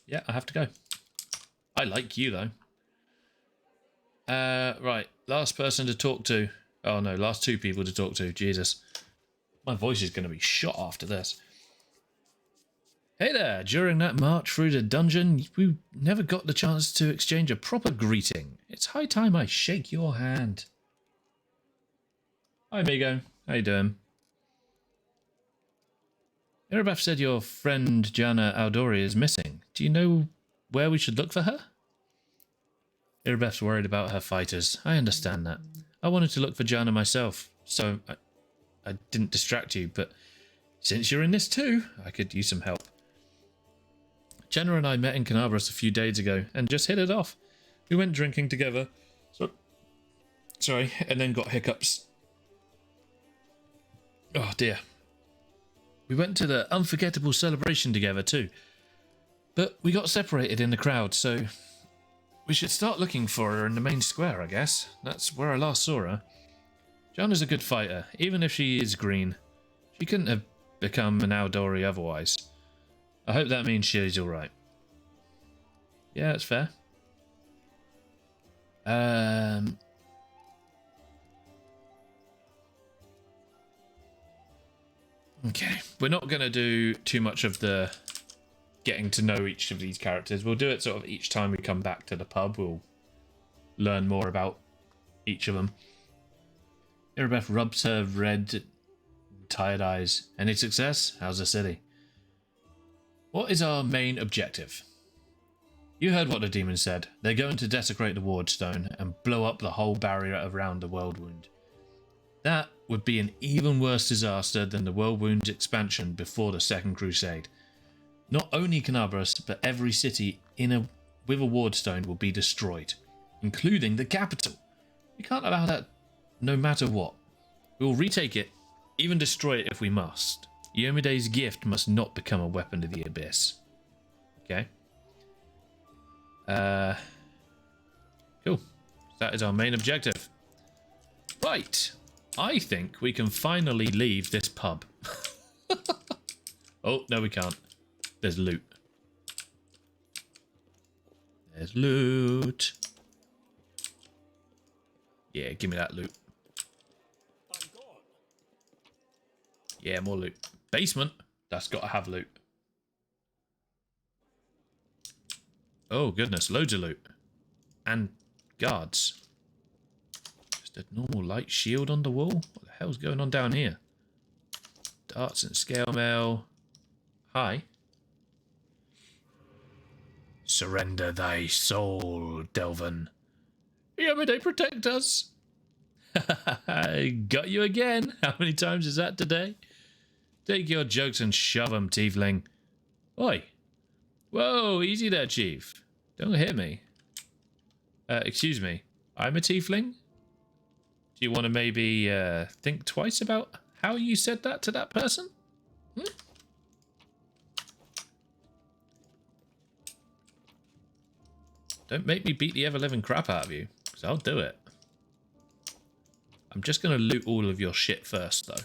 Yeah, I have to go. I like you though. Right, last person to talk to. Oh no, last two people to talk to. Jesus. My voice is going to be shot after this. Hey there, during that march through the dungeon, we never got the chance to exchange a proper greeting. It's high time I shake your hand. Hi, amigo. How you doing? Erebeth said your friend Jana Aldori is missing. Do you know where we should look for her? Erebeth's worried about her fighters. I understand that. I wanted to look for Jana myself, so I didn't distract you, but since you're in this too, I could use some help. Jenna and I met in Canabras a few days ago and just hit it off. We went drinking together. Sorry, and then got hiccups. Oh dear. We went to the unforgettable celebration together too. But we got separated in the crowd, so we should start looking for her in the main square, I guess. That's where I last saw her. Jana's a good fighter, even if she is green. She couldn't have become an Aldori otherwise. I hope that means she's alright. Yeah, that's fair. Okay, we're not going to do too much of the getting to know each of these characters. We'll do it sort of each time we come back to the pub. We'll learn more about each of them. Irabeth rubs her red, tired eyes. Any success? How's the city? What is our main objective? You heard what the demon said. They're going to desecrate the ward stone and blow up the whole barrier around the world wound. That would be an even worse disaster than the world wound's expansion before the Second Crusade. Not only Canabras, but every city with a ward stone will be destroyed, including the capital. We can't allow that no matter what. We will retake it, even destroy it if we must. Yomide's gift must not become a weapon of the abyss. Okay. Cool. That is our main objective. Right. I think we can finally leave this pub. Oh, no we can't. There's loot. There's loot. Yeah, give me that loot. Yeah, more loot. Basement. That's got to have loot. Oh, goodness. Loads of loot. And guards. Just a normal light shield on the wall? What the hell's going on down here? Darts and scale mail. Hi. Surrender thy soul, Delvin. Yamade, protect us. I got you again. How many times is that today? Take your jokes and shove 'em, tiefling. Oi. Whoa, easy there, chief. Don't hit me. Excuse me. I'm a tiefling? Do you want to maybe think twice about how you said that to that person? Hmm? Don't make me beat the ever-living crap out of you, because I'll do it. I'm just going to loot all of your shit first, though.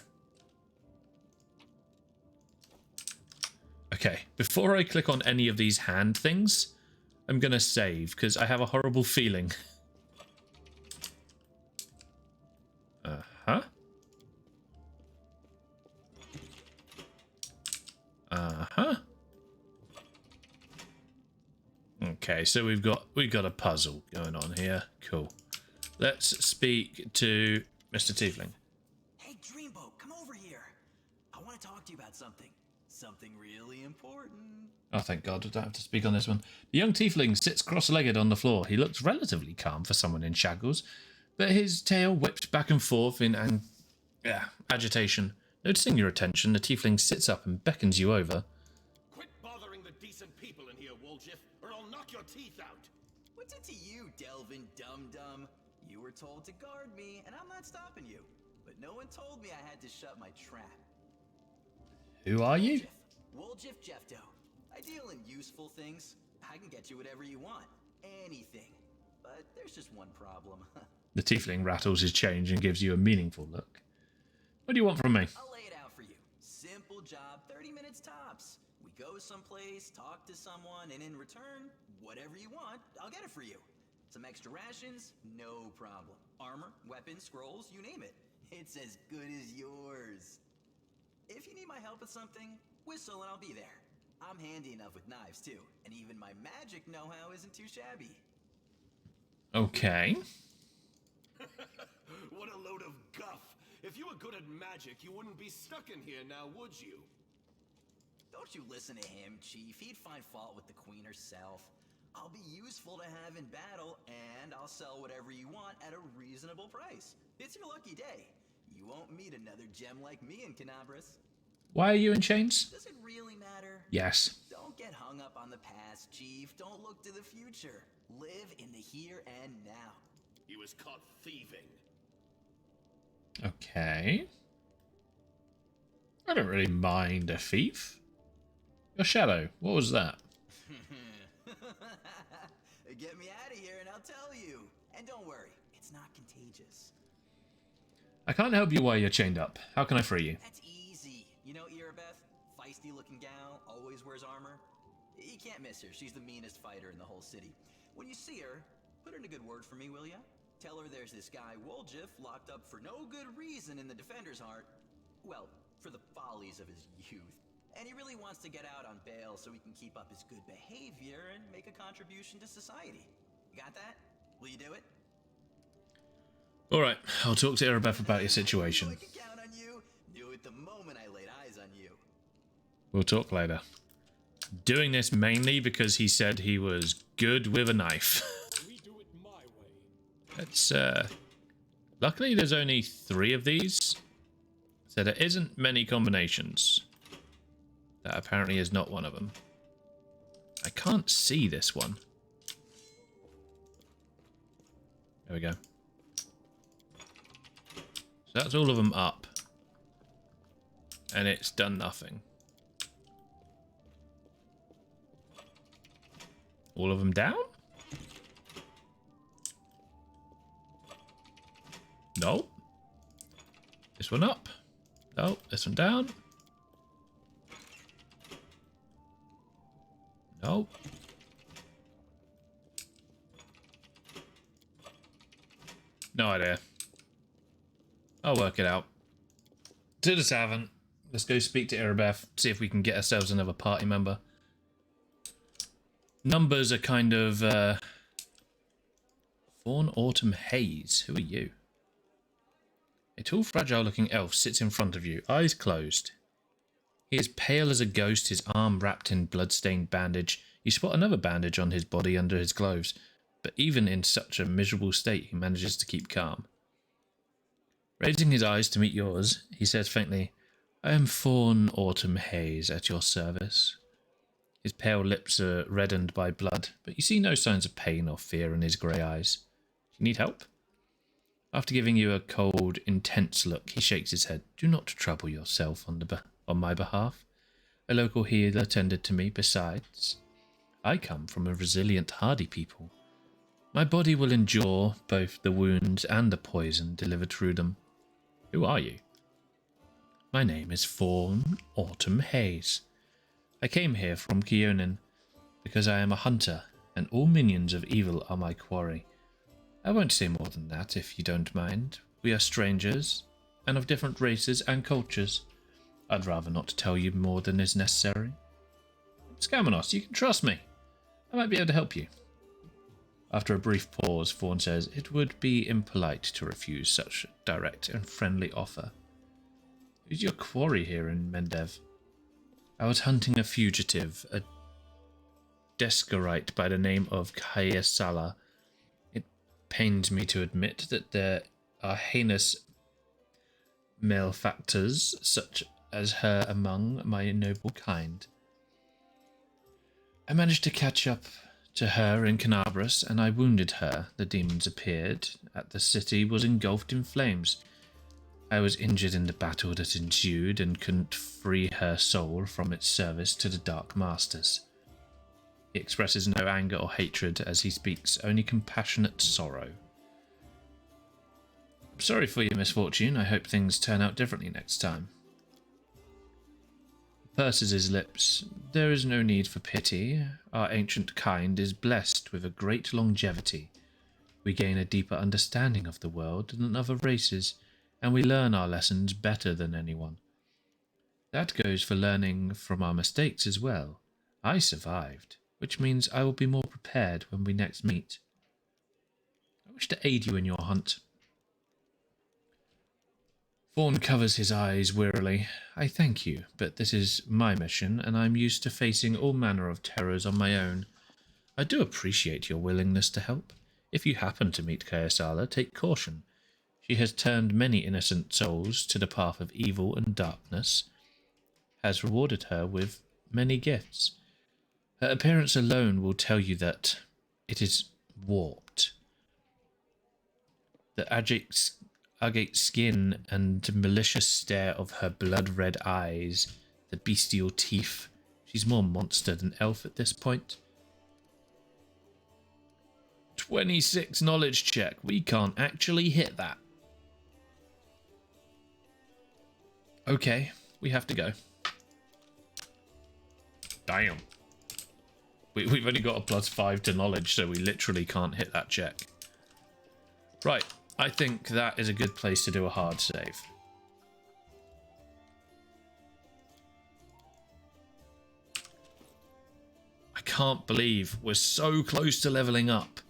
Okay, before I click on any of these hand things, I'm going to save, because I have a horrible feeling. Uh-huh. Uh-huh. Okay, so we've got a puzzle going on here. Cool. Let's speak to Mr. Tiefling. Hey, Dreamboat, come over here. I want to talk to you about something. Something really important. Oh, thank God, I don't have to speak on this one. The young tiefling sits cross-legged on the floor. He looks relatively calm for someone in shackles, but his tail whipped back and forth in agitation. Noticing your attention, the tiefling sits up and beckons you over. Quit bothering the decent people in here, Woljif, or I'll knock your teeth out. What's it to you, Delvin Dum-Dum? You were told to guard me, and I'm not stopping you. But no one told me I had to shut my trap. Who are you? Woljif Jefto. I deal in useful things. I can get you whatever you want. Anything. But there's just one problem. The tiefling rattles his change and gives you a meaningful look. What do you want from me? I'll lay it out for you. Simple job, 30 minutes tops. We go someplace, talk to someone, and in return, whatever you want, I'll get it for you. Some extra rations? No problem. Armor, weapons, scrolls, you name it. It's as good as yours. If you need my help with something, whistle and I'll be there. I'm handy enough with knives too, and even my magic know-how isn't too shabby. Okay. What a load of guff. If you were good at magic, you wouldn't be stuck in here now, would you? Don't you listen to him, Chief. He'd find fault with the Queen herself. I'll be useful to have in battle, and I'll sell whatever you want at a reasonable price. It's your lucky day. You won't meet another gem like me in Canabras. Why are you in chains? Does it really matter? Yes. Don't get hung up on the past, Chief. Don't look to the future. Live in the here and now. He was caught thieving. Okay. I don't really mind a thief. Your shadow, what was that? Get me out of here and I'll tell you. And don't worry, it's not contagious. I can't help you while you're chained up. How can I free you? That's easy. You know Irabeth? Feisty looking gal, always wears armor. You can't miss her. She's the meanest fighter in the whole city. When you see her, Put in a good word for me, will ya? Tell her there's this guy Woljif locked up for no good reason in the Defender's Heart. Well, for the follies of his youth. And he really wants to get out on bail so he can keep up his good behavior and make a contribution to society. You got that? Will you do it? Alright, I'll talk to Irabeth about your situation. I can count on you. Knew it the moment I laid eyes on you. We'll talk later. Doing this mainly because he said he was good with a knife. We do it my way. Let's, luckily there's only 3 of these. So there isn't many combinations. That apparently is not one of them. I can't see this one. There we go. So that's all of them up. And it's done nothing. All of them down? No. This one up. No, this one down. No. No idea. I'll work it out. To the tavern. Let's go speak to Irabeth, see if we can get ourselves another party member. Numbers are kind of Fawn Autumn Haze. Who are you? A tall, fragile-looking elf sits in front of you, eyes closed. He is pale as a ghost, his arm wrapped in blood-stained bandage. You spot another bandage on his body under his clothes, but even in such a miserable state, he manages to keep calm. Raising his eyes to meet yours, he says faintly, "I am Fawn Autumn Haze at your service." His pale lips are reddened by blood, but you see no signs of pain or fear in his grey eyes. Do you need help? After giving you a cold, intense look, he shakes his head. "Do not trouble yourself on my behalf. A local healer tended to me. Besides, I come from a resilient, hardy people. My body will endure both the wounds and the poison delivered through them." Who are you? My name is Fawn Autumn Haze. I came here from Keonin because I am a hunter, and all minions of evil are my quarry. I won't say more than that, if you don't mind. We are strangers, and of different races and cultures. I'd rather not tell you more than is necessary. Skamanos, you can trust me. I might be able to help you. After a brief pause, Fawn says, "It would be impolite to refuse such a direct and friendly offer. Who's your quarry here in Mendev?" "I was hunting a fugitive, a Descarite by the name of Kayasala. It pains me to admit that there are heinous malefactors such as her among my noble kind. I managed to catch up to her in Canabras, and I wounded her. The demons appeared, and the city was engulfed in flames. I was injured in the battle that ensued and couldn't free her soul from its service to the Dark Masters." He expresses no anger or hatred as he speaks, only compassionate sorrow. "I'm sorry for your misfortune. I hope things turn out differently next time." He purses his lips. "There is no need for pity. Our ancient kind is blessed with a great longevity. We gain a deeper understanding of the world than other races, and we learn our lessons better than anyone. That goes for learning from our mistakes as well. I survived, which means I will be more prepared when we next meet. I wish to aid you in your hunt." Fawn covers his eyes wearily. "I thank you, but this is my mission, and I'm used to facing all manner of terrors on my own. I do appreciate your willingness to help. If you happen to meet Kayasala, take caution. She has turned many innocent souls to the path of evil and darkness, has rewarded her with many gifts. Her appearance alone will tell you that it is warped. The agate skin and malicious stare of her blood-red eyes, the bestial teeth. She's more monster than elf at this point." 26 knowledge check. We can't actually hit that. Okay, we have to go. Damn. We've only got a +5 to knowledge, so we literally can't hit that check. Right, I think that is a good place to do a hard save. I can't believe we're so close to leveling up.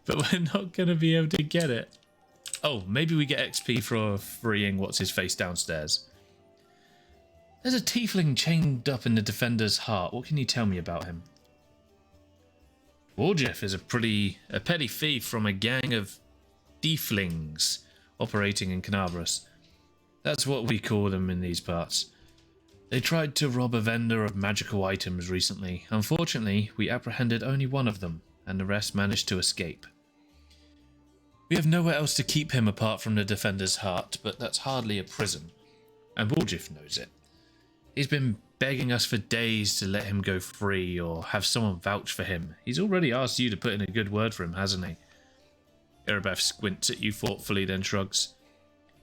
But we're not going to be able to get it. Oh, maybe we get XP for freeing what's-his-face downstairs. There's a tiefling chained up in the Defender's heart. What can you tell me about him? Warjeff is a petty thief from a gang of tieflings operating in Canabras. That's what we call them in these parts. They tried to rob a vendor of magical items recently. Unfortunately, we apprehended only one of them, and the rest managed to escape. We have nowhere else to keep him apart from the Defender's heart, but that's hardly a prison. And Warjeff knows it. He's been begging us for days to let him go free or have someone vouch for him. He's already asked you to put in a good word for him, hasn't he? Erebeth squints at you thoughtfully, then shrugs.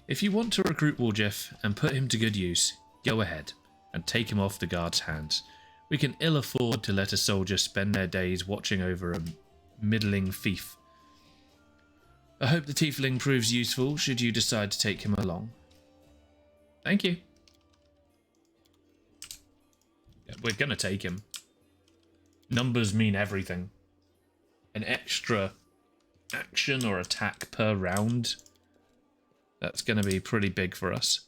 If you want to recruit Warjeff and put him to good use, go ahead and take him off the guard's hands. We can ill afford to let a soldier spend their days watching over a middling thief. I hope the tiefling proves useful should you decide to take him along. Thank you. Yeah, we're going to take him. Numbers mean everything. An extra action or attack per round. That's going to be pretty big for us.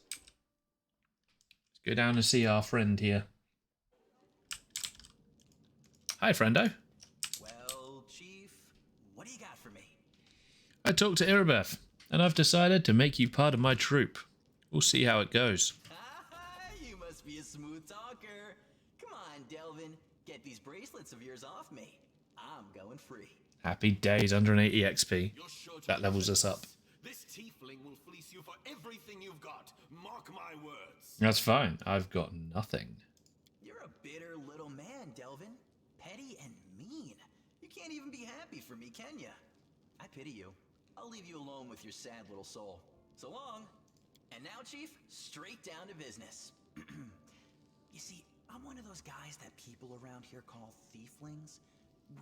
Let's go down and see our friend here. Hi, friendo. Well, Chief, what do you got for me? I talked to Erebeth, and I've decided to make you part of my troop. We'll see how it goes. You must be a smooth talker. Come on, Delvin. Get these bracelets of yours off me. I'm going free. Happy days, 180 XP. That levels us up. This tiefling will fleece you for everything you've got. Mark my words. That's fine. I've got nothing. You're a bitter little man, Delvin. Petty and mean. You can't even be happy for me, can ya? I pity you. I'll leave you alone with your sad little soul. So long. And now, Chief, straight down to business. You see, I'm one of those guys that people around here call thieflings.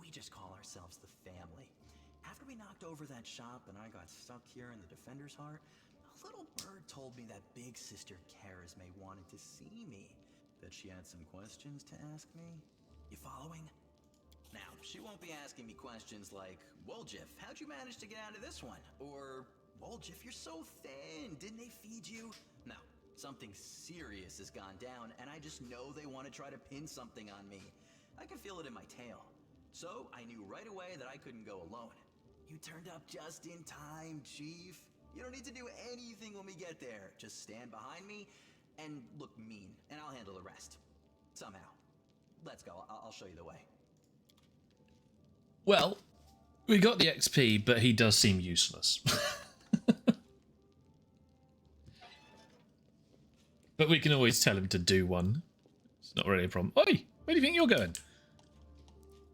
We just call ourselves the family. After we knocked over that shop and I got stuck here in the Defender's heart, a little bird told me that big sister Charisme wanted to see me. That she had some questions to ask me. You following? Now, she won't be asking me questions like, Woljif, how'd you manage to get out of this one? Or, Woljif, you're so thin, didn't they feed you? No, something serious has gone down, and I just know they want to try to pin something on me. I can feel it in my tail. So, I knew right away that I couldn't go alone. You turned up just in time, Chief. You don't need to do anything when we get there. Just stand behind me and look mean, and I'll handle the rest. Somehow. Let's go. I'll show you the way. Well, we got the XP, but he does seem useless. But we can always tell him to do one. It's not really a problem. Oi! Where do you think you're going?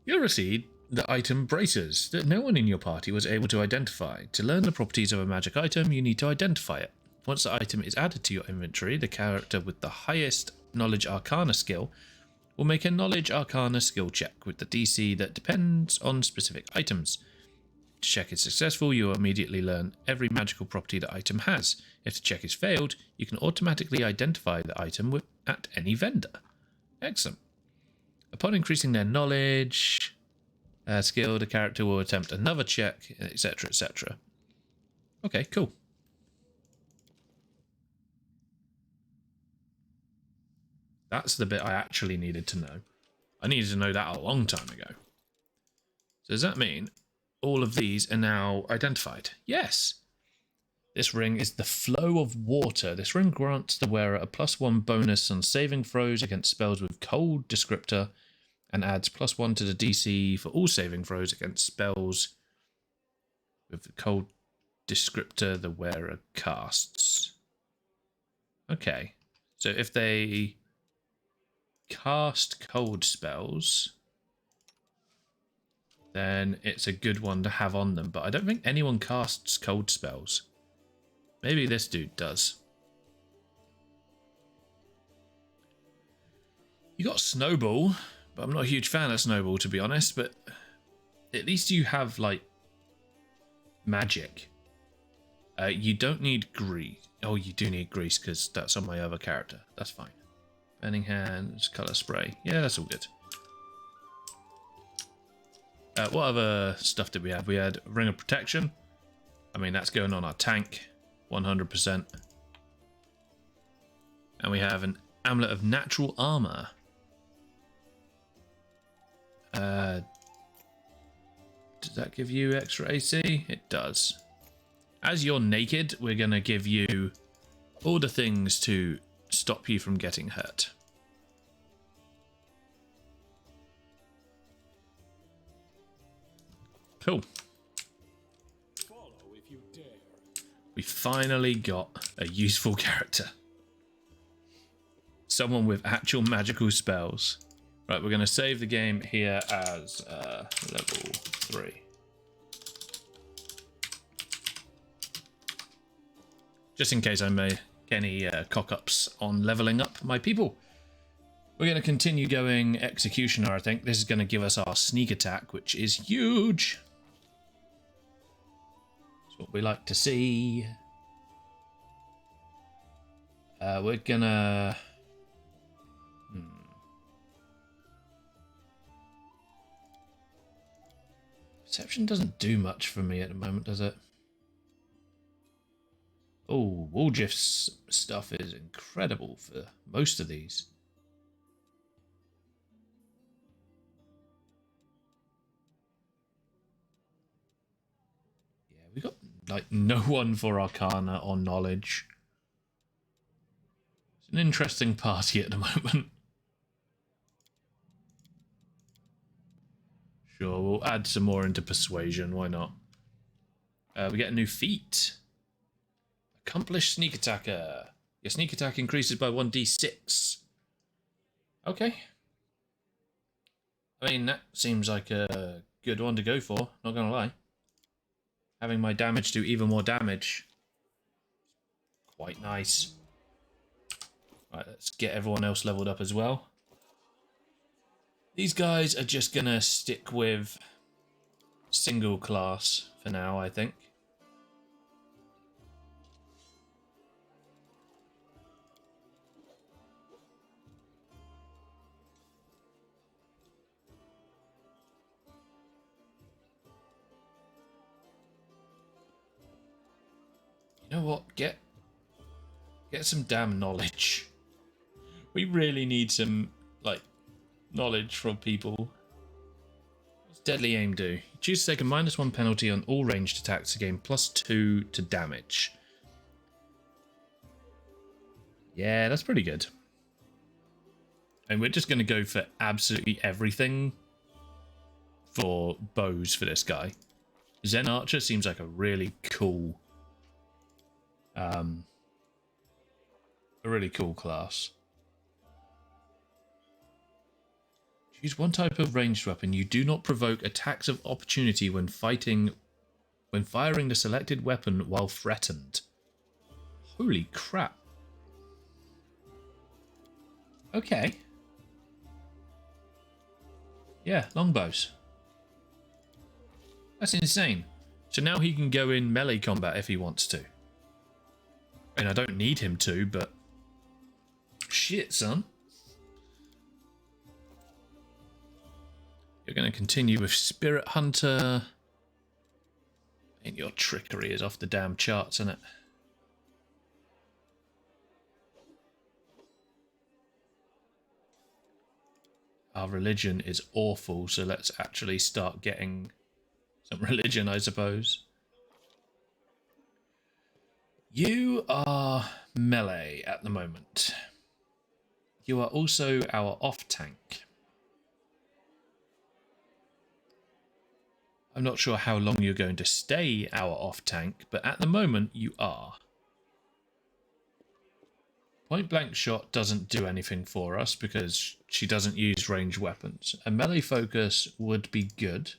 You'll receive the item Bracers that no one in your party was able to identify. To learn the properties of a magic item, you need to identify it. Once the item is added to your inventory, the character with the highest Knowledge Arcana skill will make a Knowledge Arcana skill check with the DC that depends on specific items. To check is successful, you will immediately learn every magical property the item has. If the check is failed, you can automatically identify the item at any vendor. Excellent. Upon increasing their knowledge skill, the character will attempt another check, etc., etc. Okay, cool. That's the bit I actually needed to know. I needed to know that a long time ago. So does that mean all of these are now identified? Yes. This ring is the Flow of Water. This ring grants the wearer a +1 bonus on saving throws against spells with Cold Descriptor and adds +1 to the DC for all saving throws against spells with the Cold Descriptor the wearer casts. Okay. So if they cast cold spells, then it's a good one to have on them. But I don't think anyone casts cold spells. Maybe this dude does. You got Snowball, but I'm not a huge fan of Snowball, to be honest, but at least you have, like, magic. You don't need grease. Oh, you do need grease because that's on my other character. That's fine. Burning hands, colour spray. Yeah, that's all good. What other stuff did we have? We had Ring of Protection. I mean, that's going on our tank. 100%. And we have an Amulet of Natural Armour. Does that give you extra AC? It does. As you're naked, we're going to give you all the things to stop you from getting hurt. Cool. Follow if you dare. We finally got a useful character. Someone with actual magical spells. Right, we're going to save the game here as level 3. Just in case I may get any cock-ups on leveling up my people. We're going to continue going Executioner, I think. This is going to give us our sneak attack, which is huge. That's what we like to see. We're going to... Perception doesn't do much for me at the moment, does it? Oh, Woolgift's stuff is incredible for most of these. Yeah, we got like no one for Arcana or Knowledge. It's an interesting party at the moment. Sure, we'll add some more into Persuasion, why not? We get a new feat. Accomplished Sneak Attacker. Your sneak attack increases by 1d6. Okay. I mean, that seems like a good one to go for, not gonna lie. Having my damage do even more damage. Quite nice. Right, let's get everyone else leveled up as well. These guys are just gonna stick with single class for now, I think. You know what? Get some damn knowledge. We really need some, like, knowledge from people. What's Deadly Aim do? You choose to take a -1 penalty on all ranged attacks to gain +2 to damage. Yeah, that's pretty good. And we're just going to go for absolutely everything for bows for this guy. Zen Archer seems like a really cool... a really cool class. Choose one type of ranged weapon. You do not provoke attacks of opportunity when firing the selected weapon while threatened. Holy crap. Okay. Yeah, longbows. That's insane. So now he can go in melee combat if he wants to. And I don't need him to, but... Shit, son. You're going to continue with Spirit Hunter. And your trickery is off the damn charts, isn't it? Our religion is awful, so let's actually start getting some religion, I suppose. You are melee at the moment. You are also our off-tank. I'm not sure how long you're going to stay our off-tank, but at the moment you are. Point-blank shot doesn't do anything for us because she doesn't use ranged weapons. A melee focus would be good.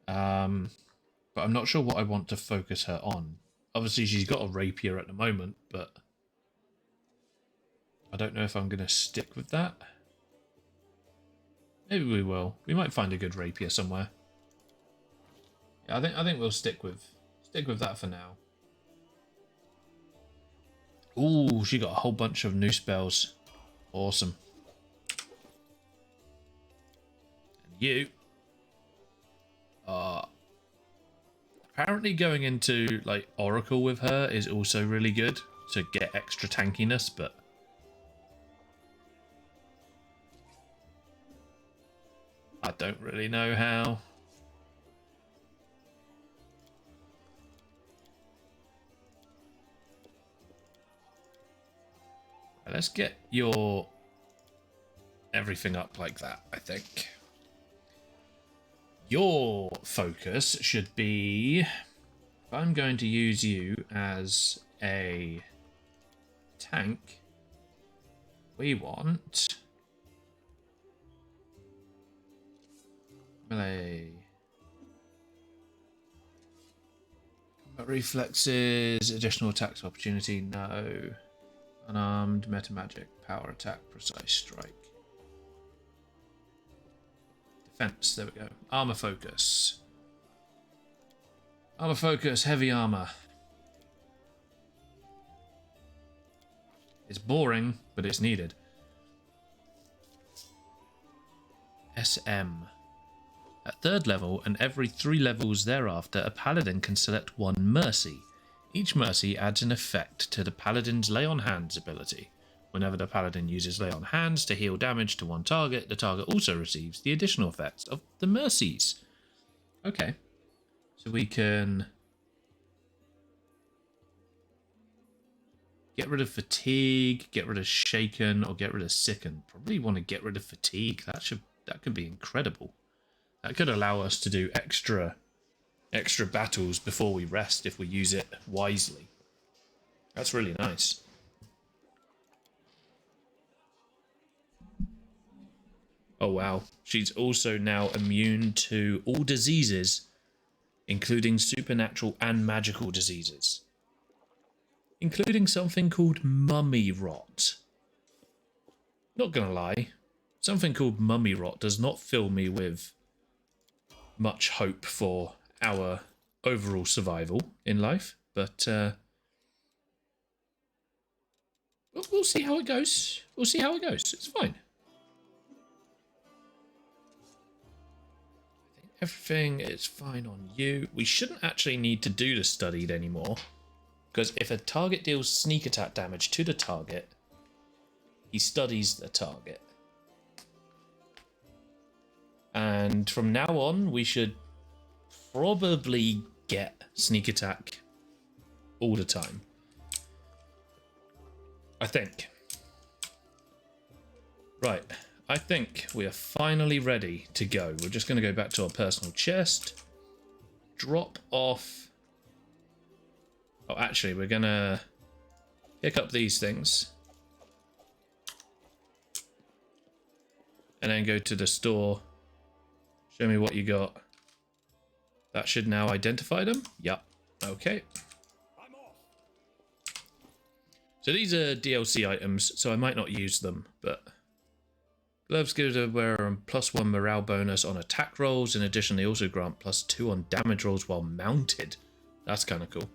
But I'm not sure what I want to focus her on. Obviously she's got a rapier at the moment, but I don't know if I'm going to stick with that. Maybe we will. We might find a good rapier somewhere. Yeah, I think we'll stick with that for now. Ooh, she got a whole bunch of new spells. Awesome. And you are apparently going into like Oracle with her is also really good to get extra tankiness, but I don't really know how. Let's get your everything up like that, I think. Your focus should be, if I'm going to use you as a tank, we want melee, combat reflexes, additional attacks opportunity, no. Unarmed, meta magic, power attack, precise strike. Defense, there we go. Armor focus. Armor focus, heavy armor. It's boring, but it's needed. SM. At 3rd level, and every 3 levels thereafter, a paladin can select 1 mercy. Each mercy adds an effect to the paladin's Lay on Hands ability. Whenever the paladin uses Lay on Hands to heal damage to one target, the target also receives the additional effects of the mercies. Okay. So we can get rid of fatigue, get rid of shaken, or get rid of sicken. Probably want to get rid of fatigue. That could be incredible. That could allow us to do extra battles before we rest if we use it wisely. That's really nice. Oh wow, she's also now immune to all diseases, including supernatural and magical diseases, including something called mummy rot. Not gonna lie, something called mummy rot does not fill me with much hope for our overall survival in life, but we'll see how it goes. We'll see how it goes. It's fine. I think everything is fine on you. We shouldn't actually need to do the studied anymore, because if a target deals sneak attack damage to the target, he studies the target. And from now on, we should probably get sneak attack all the time. I think. Right. I think we are finally ready to go. We're just going to go back to our personal chest. Drop off. Oh, actually, we're going to pick up these things. And then go to the store. Show me what you got. That should now identify them. Yep. Okay. So these are DLC items, so I might not use them, but gloves give the wearer a +1 morale bonus on attack rolls. In addition, they also grant +2 on damage rolls while mounted. That's kind of cool.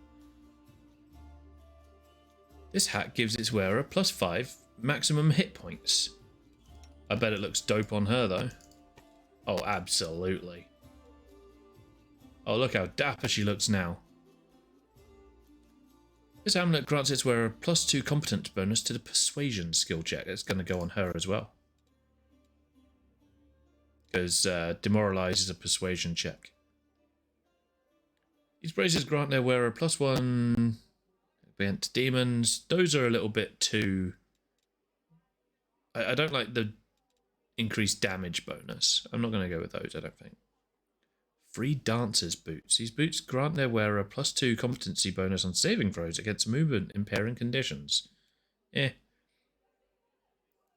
This hat gives its wearer +5 maximum hit points. I bet it looks dope on her though. Oh, absolutely. Oh, look how dapper she looks now. This amulet grants its wearer a +2 competence bonus to the persuasion skill check. It's going to go on her as well. Because demoralize is a persuasion check. These braces grant their wearer a +1 against demons. Those are a little bit too... I don't like the increased damage bonus. I'm not going to go with those, I don't think. Free Dancer's Boots. These boots grant their wearer a +2 competency bonus on saving throws against movement impairing conditions.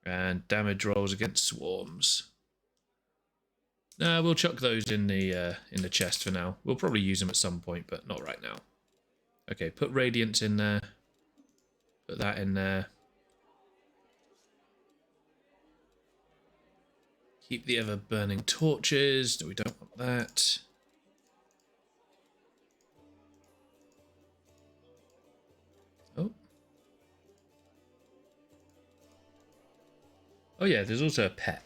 And damage rolls against swarms. Nah, we'll chuck those in the chest for now. We'll probably use them at some point, but not right now. Okay, put Radiance in there. Put that in there. Keep the ever-burning torches. We don't want that. Oh. Oh yeah, there's also a pet.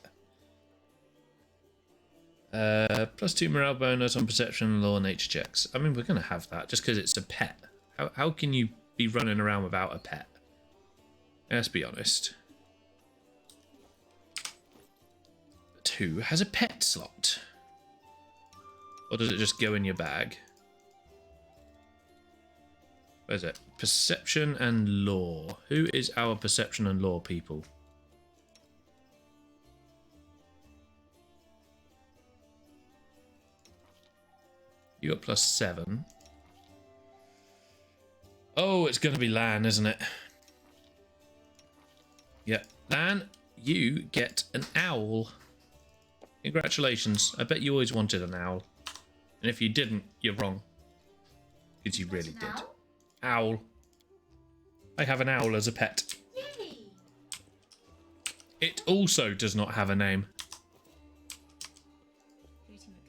+2 morale bonus on perception, law, nature checks. I mean, we're going to have that just because it's a pet. How can you be running around without a pet? Let's be honest. 2 has a pet slot. Or does it just go in your bag? Where's it? Perception and law. Who is our perception and law people? You got +7. Oh, it's going to be Lan, isn't it? Yep. Lan, you get an owl. Congratulations. I bet you always wanted an owl. And if you didn't, you're wrong. Because you really did. Owl. I have an owl as a pet. Yay. It also does not have a name.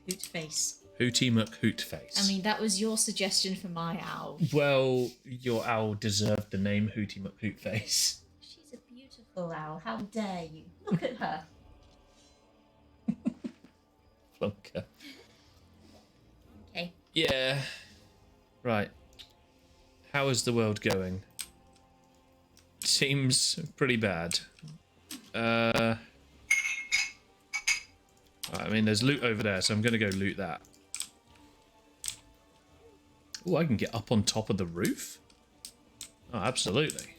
Hoot face. Hooty McHoot face. I mean, that was your suggestion for my owl. Well, your owl deserved the name Hooty McHoot face. She's a beautiful owl. How dare you? Look at her. Flunker. Okay. Yeah. Right. How is the world going? Seems pretty bad. I mean, there's loot over there, so I'm going to go loot that. Oh, I can get up on top of the roof? Oh, absolutely.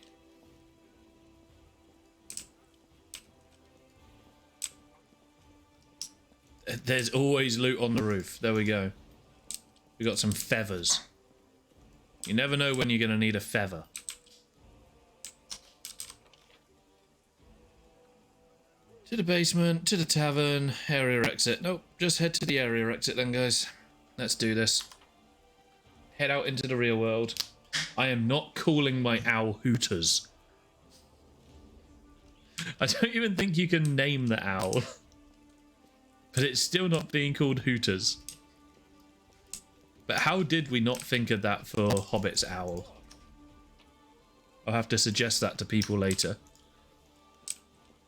There's always loot on the roof. There we go. We got some feathers. You never know when you're going to need a feather. To the basement, to the tavern, area exit. Nope, just head to the area exit then, guys. Let's do this. Head out into the real world. I am not calling my owl Hooters. I don't even think you can name the owl. But it's still not being called Hooters. But how did we not think of that for Hobbit's owl? I'll have to suggest that to people later.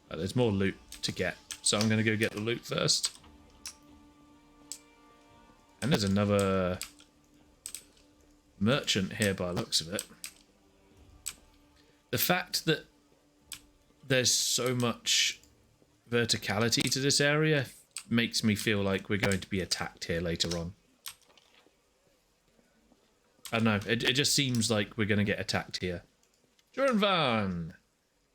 There's more loot to get, so I'm going to go get the loot first. And there's another merchant here by the looks of it. The fact that there's so much verticality to this area makes me feel like we're going to be attacked here later on. I don't know, it just seems like we're going to get attacked here. Joran,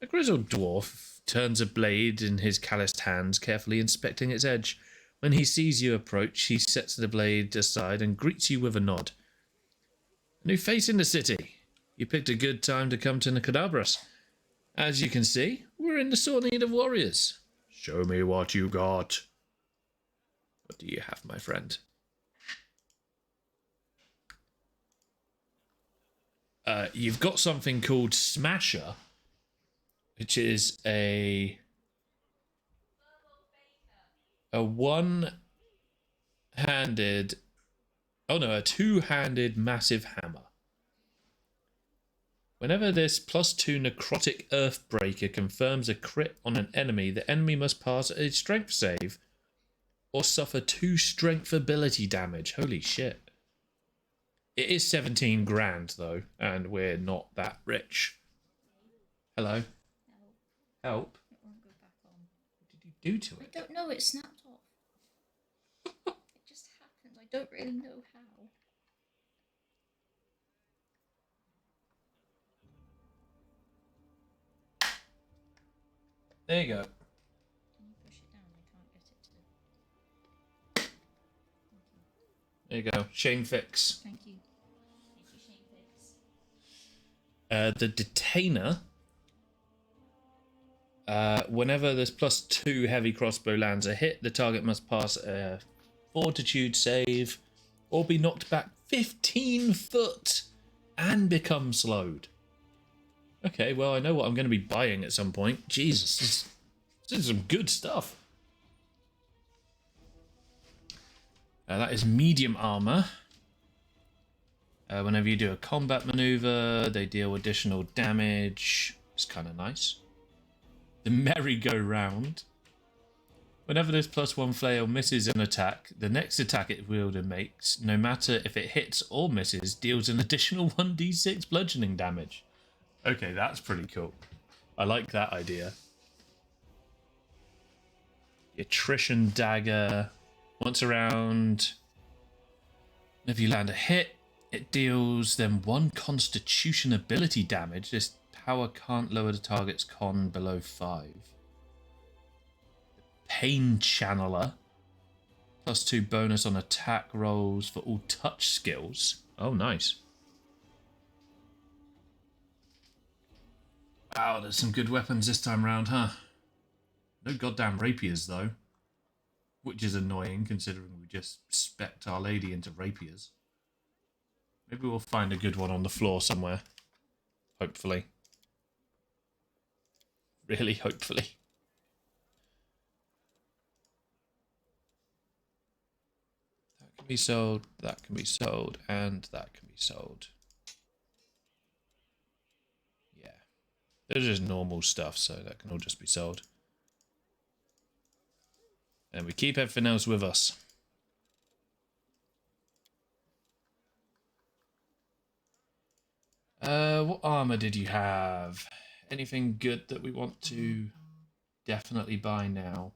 a grizzled dwarf, turns a blade in his calloused hands, carefully inspecting its edge. When he sees you approach, he sets the blade aside and greets you with a nod. A new face in the city. You picked a good time to come to Nicadabras. As you can see, we're in the sore need of warriors. Show me what you got. What do you have, my friend? You've got something called Smasher, which is a one-handed, a two-handed massive hammer. Whenever this +2 necrotic earthbreaker confirms a crit on an enemy, the enemy must pass a strength save or suffer 2 strength ability damage. Holy shit. It is 17 grand though, and we're not that rich. Hello? Help? It won't go back on. What did you do to it? I don't know, it snapped off. It just happened. I don't really know how. There you go. Can you push it down? I can't get it to... There you go. Shane fix. Thank you. Thank you, Shane Fix. The detainer. Whenever this +2 heavy crossbow lands a hit, the target must pass a fortitude save or be knocked back 15 foot and become slowed. Okay, well, I know what I'm going to be buying at some point. Jesus, this is some good stuff. That is medium armor. Whenever you do a combat maneuver, they deal additional damage. It's kind of nice. The merry-go-round. Whenever this +1 flail misses an attack, the next attack its wielder makes, no matter if it hits or misses, deals an additional 1d6 bludgeoning damage. Okay, that's pretty cool. I like that idea. The Attrition Dagger. Once around, if you land a hit, it deals them 1 constitution ability damage. This power can't lower the target's con below 5. Pain Channeler. +2 bonus on attack rolls for all touch skills. Oh, nice. Wow, there's some good weapons this time round, huh? No goddamn rapiers, though. Which is annoying, considering we just spec'd Our Lady into rapiers. Maybe we'll find a good one on the floor somewhere. Hopefully. Really, hopefully. That can be sold, that can be sold, and that can be sold. Yeah. They're just normal stuff, so that can all just be sold. And we keep everything else with us. What armor did you have? Anything good that we want to definitely buy now?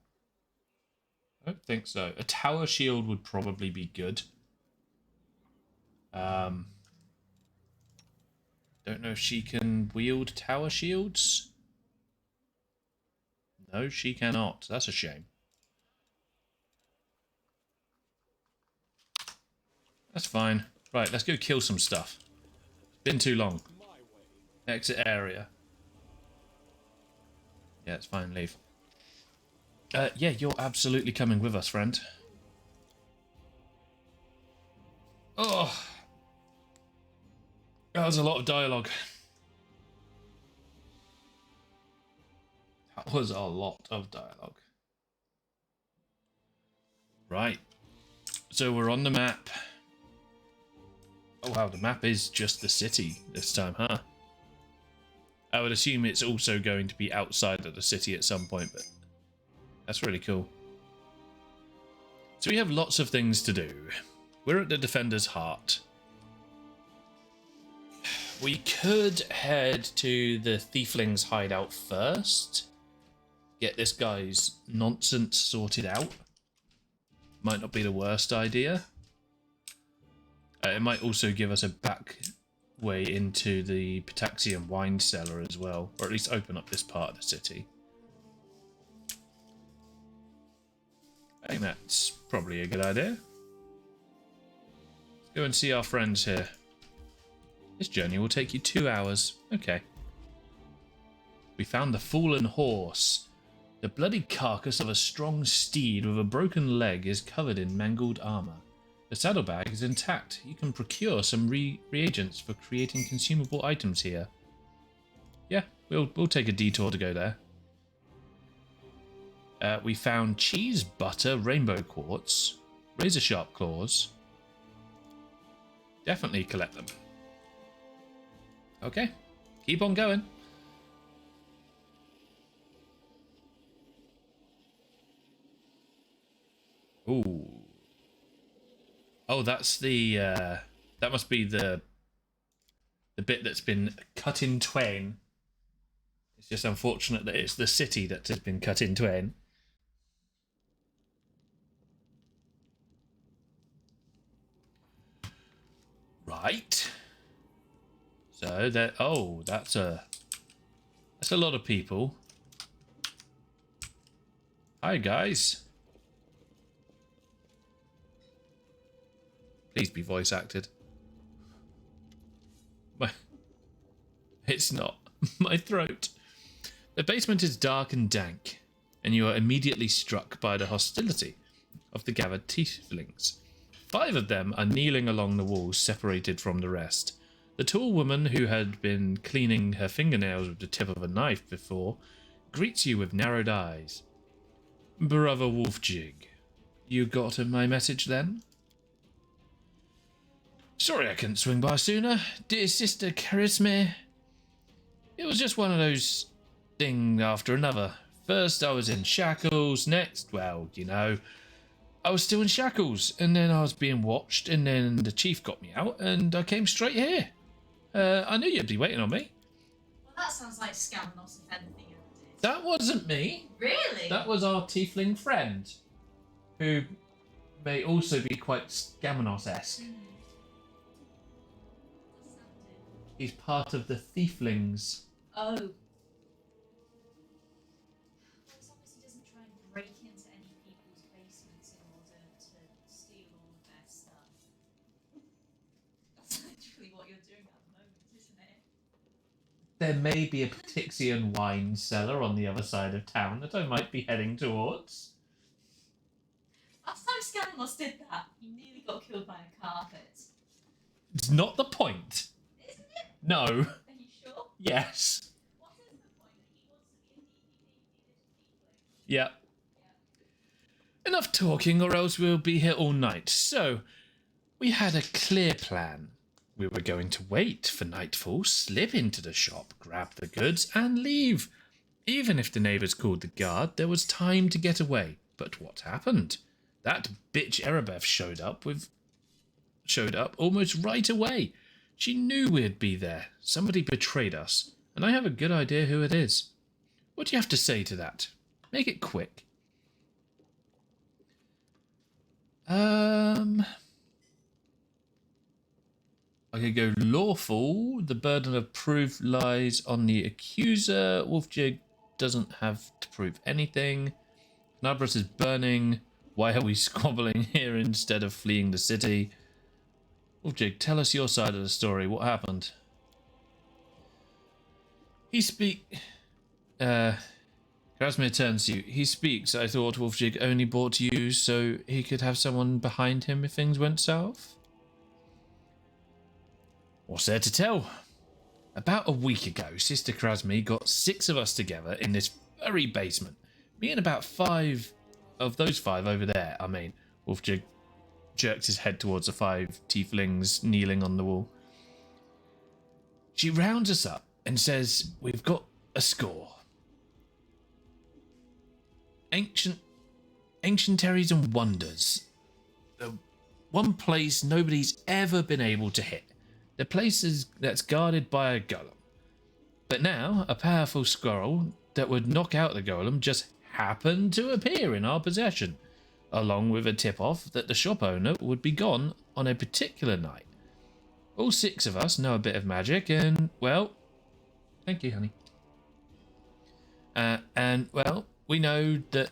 I don't think so. A tower shield would probably be good. Don't know if she can wield tower shields. No, she cannot. That's a shame. That's fine. Right, let's go kill some stuff. It's been too long. Exit area. Yeah, it's fine, leave. Yeah, you're absolutely coming with us, friend. Oh! That was a lot of dialogue. That was a lot of dialogue. Right. So we're on the map. Oh wow, the map is just the city this time, huh? I would assume it's also going to be outside of the city at some point, but that's really cool. So we have lots of things to do. We're at the Defender's Heart. We could head to the Thiefling's hideout first. Get this guy's nonsense sorted out. Might not be the worst idea. It might also give us a back way into the Pitaxian wine cellar as well, or at least open up this part of the city. I think that's probably a good idea. Let's go and see our friends here. This journey will take you 2 hours. Okay. We found the fallen horse. The bloody carcass of a strong steed with a broken leg is covered in mangled armor. The saddlebag is intact. You can procure some reagents for creating consumable items here. Yeah, we'll take a detour to go there. We found cheese, butter, rainbow quartz, razor sharp claws. Definitely collect them. Okay, keep on going. Ooh. Oh, that's the that must be the bit that's been cut in twain. It's just unfortunate that it's the city that has been cut in twain. Right. So that that's a lot of people. Hi guys. Please be voice acted. It's not. My throat. The basement is dark and dank, and you are immediately struck by the hostility of the gathered tieflings. 5 of them are kneeling along the walls, separated from the rest. The tall woman, who had been cleaning her fingernails with the tip of a knife before, greets you with narrowed eyes. Brother Wolfjig, you got my message then? Sorry I couldn't swing by sooner, dear Sister Charisma. It was just one of those things after another. First I was in shackles, next, well, you know, I was still in shackles, and then I was being watched, and then the chief got me out, and I came straight here. I knew you'd be waiting on me. Well, that sounds like Skamanos if anything ever did. That wasn't me. Really? That was our tiefling friend, who may also be quite Skamanos-esque. He's part of the thieflings. Oh. As long as he doesn't try and break into any people's basements in order to steal all of their stuff. That's literally what you're doing at the moment, isn't it? There may be a Ptixian wine cellar on the other side of town that I might be heading towards. Last time Skamanos did that, he nearly got killed by a carpet. It's not the point. Isn't it? No. Are you sure? Yes. What is the point that he wants to be a Yeah. Enough talking, or else we'll be here all night. So, we had a clear plan. We were going to wait for nightfall, slip into the shop, grab the goods, and leave. Even if the neighbours called the guard, there was time to get away. But what happened? That bitch Erebeth showed up almost right away. She knew we'd be there. Somebody betrayed us, and I have a good idea who it is. What do you have to say to that? Make it quick. I could go lawful. The burden of proof lies on the accuser. Wolfjig doesn't have to prove anything. Nabras is burning. Why are we squabbling here instead of fleeing the city? Wolfjig, tell us your side of the story. What happened? Krasmir turns to you. He speaks. I thought Wolfjig only brought you so he could have someone behind him if things went south. What's there to tell? About a week ago, Sister Krasmir got 6 of us together in this very basement. Me and about 5 of those 5 over there. I mean, Wolfjig jerked his head towards the 5 tieflings kneeling on the wall. She rounds us up and says, we've got a score. Ancientaries and wonders. The one place nobody's ever been able to hit. The place that's guarded by a golem. But now, a powerful scroll that would knock out the golem just happened to appear in our possession, along with a tip-off that the shop owner would be gone on a particular night. All 6 of us know a bit of magic and, well... Thank you, honey. Well, we know that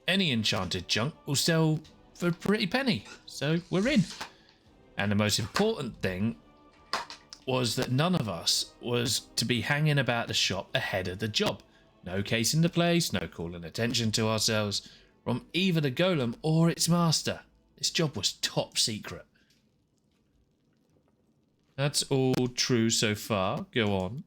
any enchanted junk will sell for a pretty penny, so we're in. And the most important thing was that none of us was to be hanging about the shop ahead of the job. No case in the place, no calling attention to ourselves from either the golem or its master. This job was top secret. That's all true so far. Go on.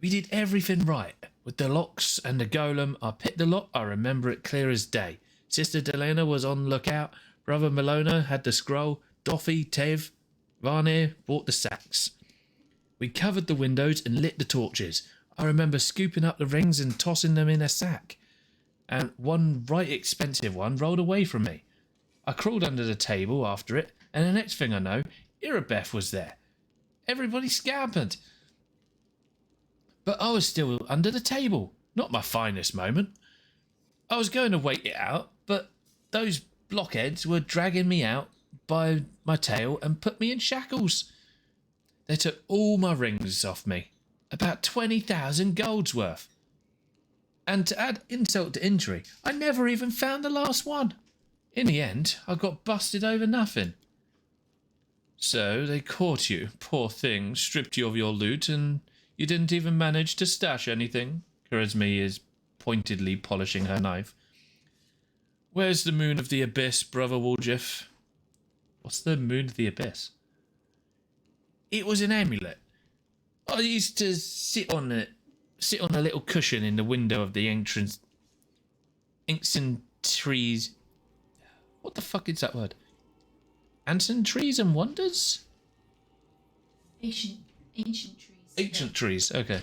We did everything right. With the locks and the golem, I picked the lock. I remember it clear as day. Sister Delena was on lookout. Brother Malona had the scroll. Doffy, Tev, Varnir bought the sacks. We covered the windows and lit the torches. I remember scooping up the rings and tossing them in a sack. And one right expensive one rolled away from me. I crawled under the table after it, and the next thing I know, Erebeth was there. Everybody scampered. But I was still under the table. Not my finest moment. I was going to wait it out, but those blockheads were dragging me out by my tail and put me in shackles. They took all my rings off me. About 20,000 gold's worth. And to add insult to injury, I never even found the last one. In the end, I got busted over nothing. So they caught you, poor thing, stripped you of your loot, and you didn't even manage to stash anything. Charisma is pointedly polishing her knife. Where's the moon of the abyss, brother Woljif? What's the moon of the abyss? It was an amulet. I used to sit on a little cushion in the window of the entrance. Ancient trees. What the fuck is that word? Ancient trees and wonders? Ancient trees. Ancient trees, okay.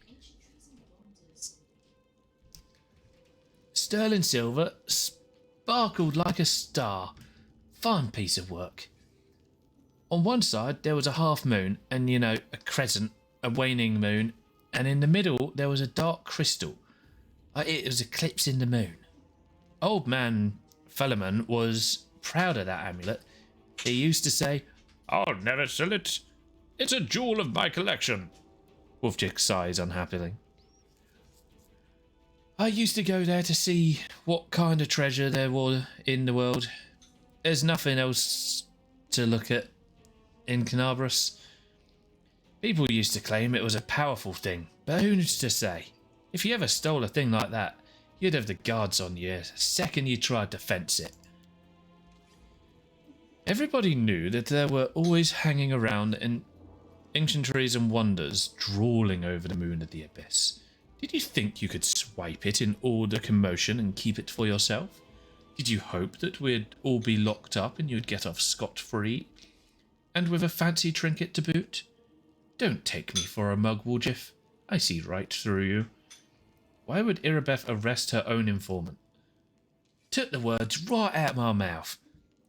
Ancient trees and wonders. Sterling silver sparkled like a star. Fine piece of work. On one side there was a half moon and, you know, a crescent, a waning moon, and in the middle there was a dark crystal. It was eclipsing the moon. Old man Philemon was proud of that amulet. He used to say, "I'll never sell it. It's a jewel of my collection." Wolfchick sighs unhappily. I used to go there to see what kind of treasure there was in the world. There's nothing else to look at in Canabras. People used to claim it was a powerful thing, but who's to say? If you ever stole a thing like that, you'd have the guards on you the second you tried to fence it. Everybody knew that there were always hanging around in ancient trees and wonders, drawling over the moon of the abyss. Did you think you could swipe it in all the commotion and keep it for yourself? Did you hope that we'd all be locked up and you'd get off scot-free? And with a fancy trinket to boot? Don't take me for a mug, Woljif. I see right through you. Why would Irabeth arrest her own informant? Took the words right out of my mouth.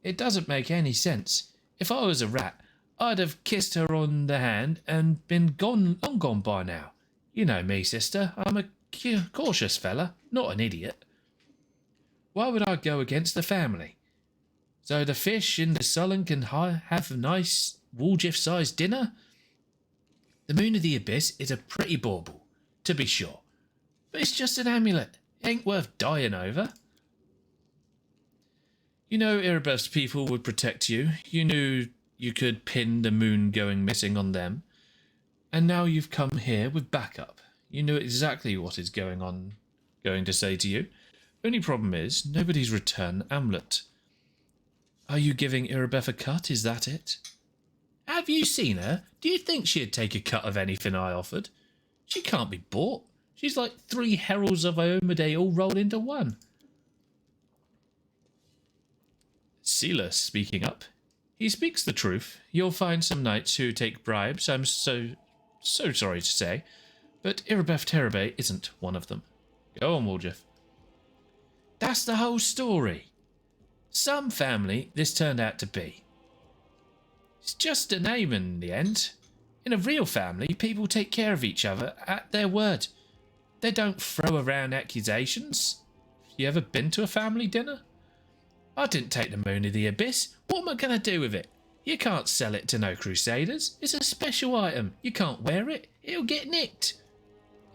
It doesn't make any sense. If I was a rat, I'd have kissed her on the hand and been long gone by now. You know me, sister. I'm a cautious fella, not an idiot. Why would I go against the family? So the fish in the sullen can have a nice Woljif-sized dinner? The moon of the abyss is a pretty bauble, to be sure. But it's just an amulet. It ain't worth dying over. You know Irabeth's people would protect you. You knew you could pin the moon going missing on them. And now you've come here with backup. You knew exactly what is going to say to you. Only problem is, nobody's returned the amulet. Are you giving Irabeth a cut, is that it? Have you seen her? Do you think she'd take a cut of anything I offered? She can't be bought. She's like 3 heralds of Iomedae all rolled into one. Silas speaking up. He speaks the truth. You'll find some knights who take bribes, I'm so sorry to say, but Irabeth Terabeh isn't one of them. Go on, Woljif. That's the whole story. Some family this turned out to be. It's just a name in the end. In a real family, people take care of each other at their word. They don't throw around accusations. You ever been to a family dinner? I didn't take the moon of the abyss. What am I going to do with it? You can't sell it to no crusaders. It's a special item. You can't wear it. It'll get nicked.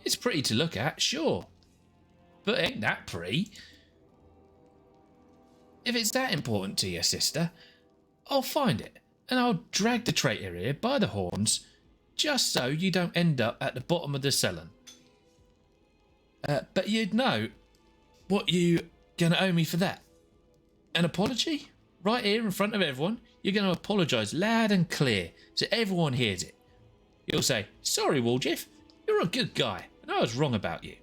It's pretty to look at, sure. But ain't that pretty? If it's that important to your sister, I'll find it. And I'll drag the traitor here by the horns, just so you don't end up at the bottom of the cellar. But you'd know what you gonna owe me for that. An apology? Right here in front of everyone, you're gonna apologise loud and clear, so everyone hears it. You'll say, "Sorry, Woljif, you're a good guy, and I was wrong about you."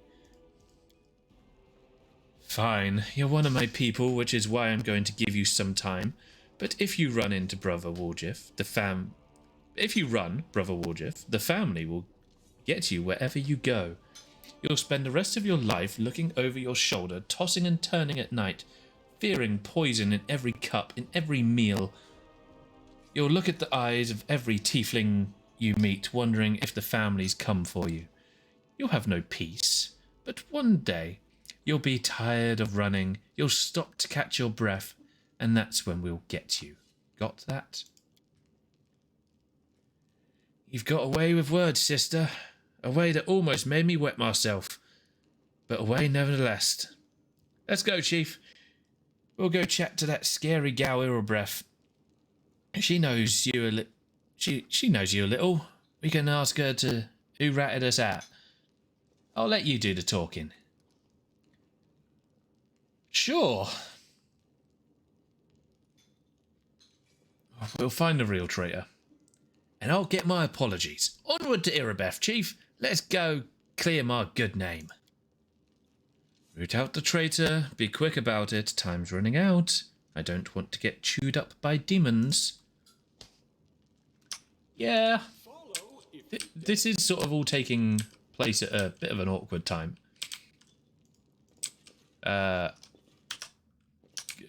Fine, you're one of my people, which is why I'm going to give you some time. But if you run into Brother Woljif, the family will get you wherever you go. You'll spend the rest of your life looking over your shoulder, tossing and turning at night, fearing poison in every cup, in every meal. You'll look at the eyes of every tiefling you meet, wondering if the family's come for you. You'll have no peace, but one day you'll be tired of running, you'll stop to catch your breath, and that's when we'll get you. Got that? You've got a way with words, sister. A way that almost made me wet myself. But a way nevertheless. Let's go, Chief. We'll go chat to that scary gal Irabeth. She knows you she knows you a little. We can ask her to who ratted us out. I'll let you do the talking. Sure. We'll find the real traitor. And I'll get my apologies. Onward to Irabeth, Chief. Let's go clear my good name. Root out the traitor. Be quick about it. Time's running out. I don't want to get chewed up by demons. Yeah. Far This is sort of all taking place at a bit of an awkward time.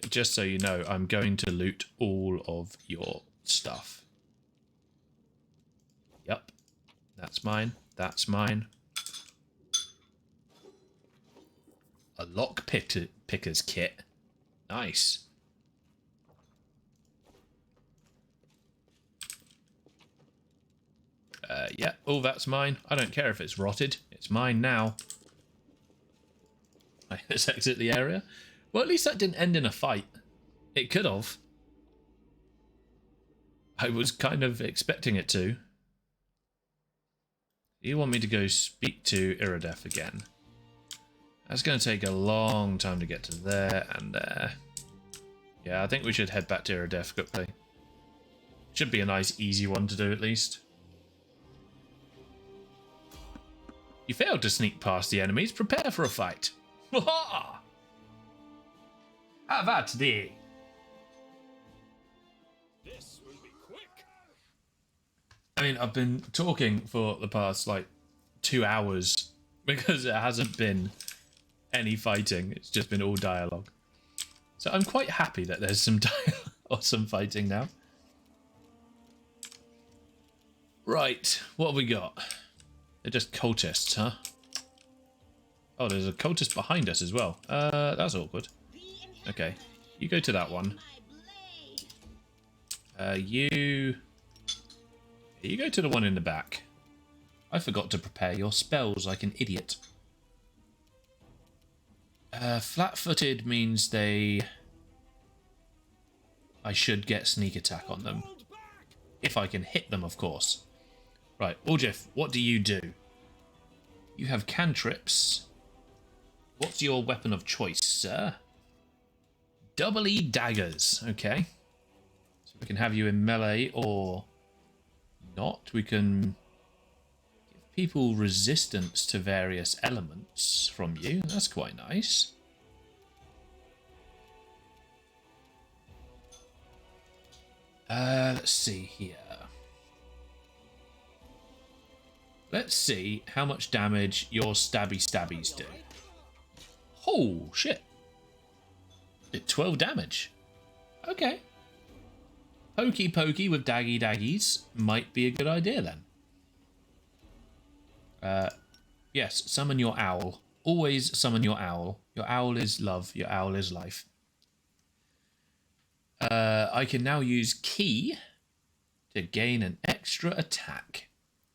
Just so you know, I'm going to loot all of your stuff. Yep. That's mine. That's mine. A lock picker's kit. Nice. Yeah, all that's mine. I don't care if it's rotted. It's mine now. Let's exit the area. Well, at least that didn't end in a fight. It could have. I was kind of expecting it to. You want me to go speak to Iridef again? That's going to take a long time to get to there and there. Yeah, I think we should head back to Iridef quickly. Should be a nice, easy one to do at least. You failed to sneak past the enemies. Prepare for a fight. Ha! Have at thee. This will be quick. I mean, I've been talking for the past, like, 2 hours because it hasn't been any fighting. It's just been all dialogue. So I'm quite happy that there's some dialogue or some fighting now. Right, what have we got? They're just cultists, huh? Oh, there's a cultist behind us as well. That's awkward. Okay, you go to that one. You go to the one in the back. I forgot to prepare your spells like an idiot. Flat-footed means I should get sneak attack on them. If I can hit them, of course. Right, Uljif, what do? You have cantrips. What's your weapon of choice, sir? Double-E daggers. Okay. So we can have you in melee or not. We can give people resistance to various elements from you. That's quite nice. Let's see here. Let's see how much damage your stabbies do. Oh, shit. Did 12 damage. Okay. Pokey pokey with daggies might be a good idea then. Yes, summon your owl. Always summon your owl. Your owl is love. Your owl is life. I can now use key to gain an extra attack.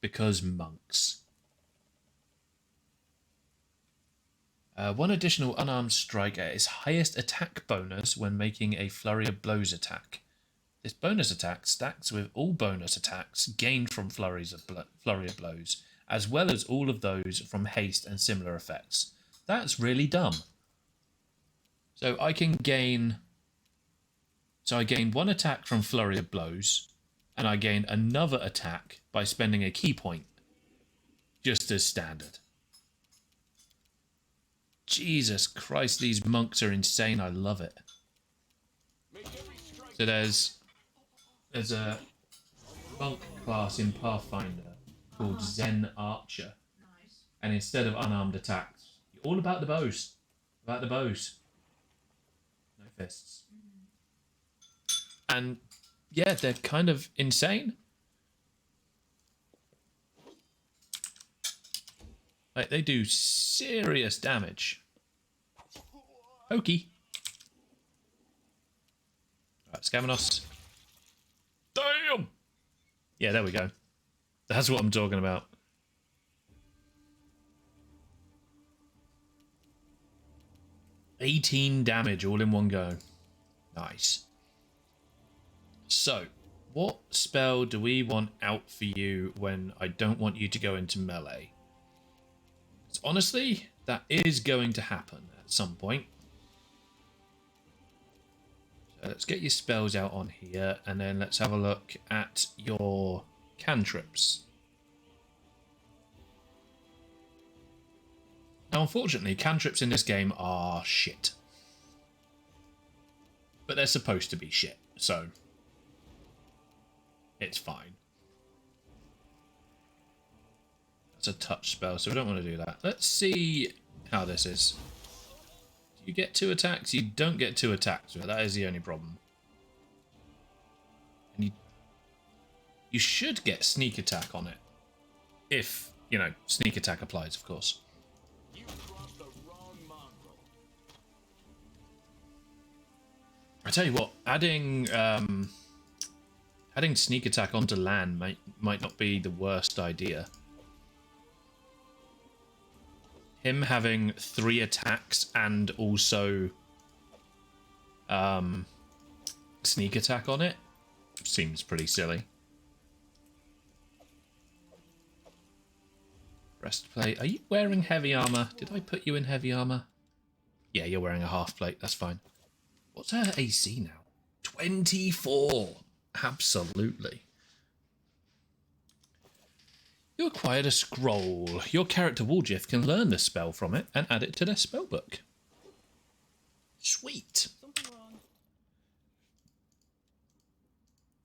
Because monks. One additional unarmed strike at its highest attack bonus when making a flurry of blows attack. This bonus attack stacks with all bonus attacks gained from flurry of blows, as well as all of those from haste and similar effects. That's really dumb. So I gain one attack from flurry of blows, and I gain another attack by spending a key point. Just as standard. Jesus Christ, these monks are insane. I love it. So there's a monk class in Pathfinder called Zen Archer. And instead of unarmed attacks, you're all about the bows. About the bows. No fists. And yeah, they're kind of insane. Like, they do serious damage. Pokey. Right, Skamanos. Damn! Yeah, there we go. That's what I'm talking about. $18 damage all in one go. Nice. So, what spell do we want out for you when I don't want you to go into melee? So honestly, that is going to happen at some point. So let's get your spells out on here, and then let's have a look at your cantrips. Now, unfortunately, cantrips in this game are shit. But they're supposed to be shit, so it's fine. That's a touch spell, so we don't want to do that. Let's see how this is. You get 2 attacks, you don't get 2 attacks. That is the only problem. And you should get sneak attack on it. If, you know, sneak attack applies, of course. You crossed the wrong mongrel. I tell you what, adding sneak attack onto land might not be the worst idea. Him having 3 attacks and also sneak attack on it seems pretty silly. Breastplate. Are you wearing heavy armor? Did I put you in heavy armor? Yeah, you're wearing a half plate. That's fine. What's her AC now? 24. Absolutely. You acquired a scroll. Your character Woljif can learn the spell from it and add it to their spellbook. Sweet.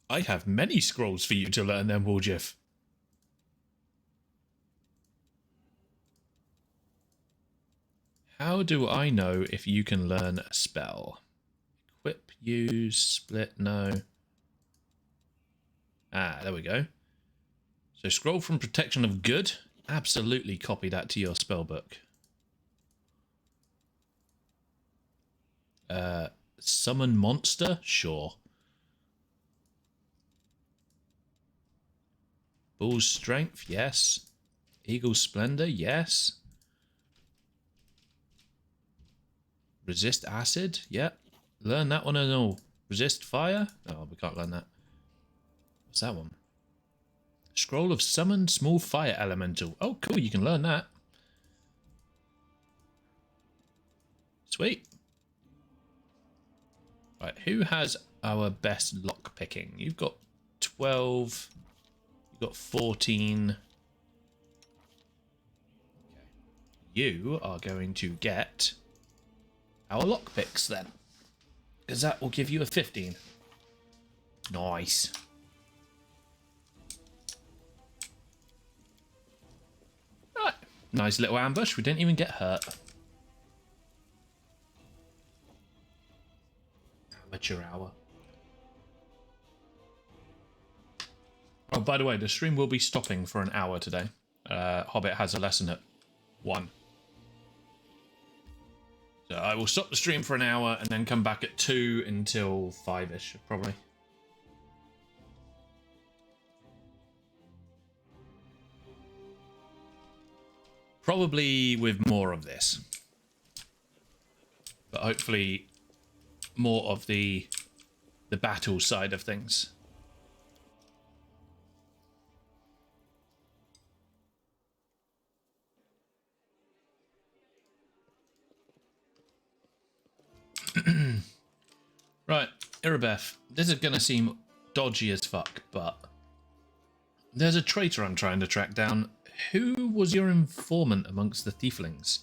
I have many scrolls for you to learn then, Woljif. How do I know if you can learn a spell? Equip, use, split, no. Ah, there we go. So scroll from protection of good. Absolutely copy that to your spellbook. Summon monster? Sure. Bull's strength? Yes. Eagle's splendor? Yes. Resist acid? Yep. Learn that one and all. Resist fire? Oh, we can't learn that. What's that one? Scroll of Summon Small Fire Elemental. Oh, cool. You can learn that. Sweet. Right, who has our best lock picking? You've got 12. You've got 14. Okay. You are going to get our lock picks then, because that will give you a 15. Nice. Right. Nice little ambush. We didn't even get hurt. Amateur hour. Oh, by the way, the stream will be stopping for an hour today. Hobbit has a lesson at 1. So I will stop the stream for an hour and then come back at 2 until 5-ish, probably. Probably with more of this. But hopefully more of the battle side of things. Right, Irabeth, this is going to seem dodgy as fuck, but there's a traitor I'm trying to track down. Who was your informant amongst the tieflings?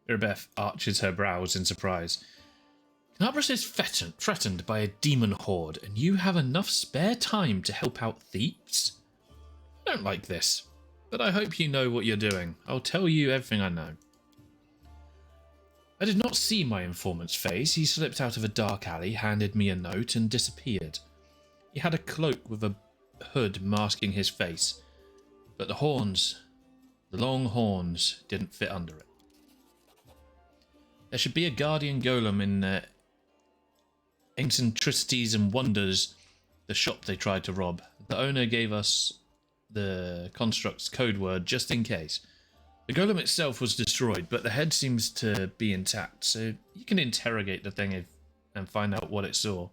Irabeth arches her brows in surprise. Canabras is threatened by a demon horde, and you have enough spare time to help out thieves? I don't like this, but I hope you know what you're doing. I'll tell you everything I know. I did not see my informant's face. He slipped out of a dark alley, handed me a note, and disappeared. He had a cloak with a hood masking his face, but the horns, the long horns, didn't fit under it. There should be a guardian golem in Eccentricities and Wonders, the shop they tried to rob. The owner gave us the construct's code word just in case. The golem itself was destroyed, but the head seems to be intact, so you can interrogate the thing and find out what it saw.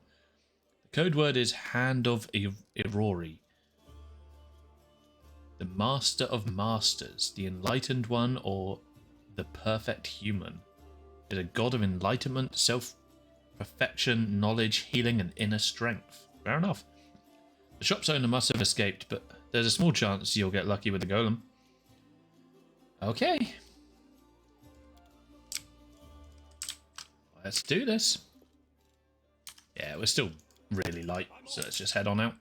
The code word is Hand of Irori. The Master of Masters, the Enlightened One, or the Perfect Human. Is a god of enlightenment, self-perfection, knowledge, healing, and inner strength. Fair enough. The shop's owner must have escaped, but there's a small chance you'll get lucky with the golem. Okay. Let's do this. Yeah, we're still really light, so let's just head on out.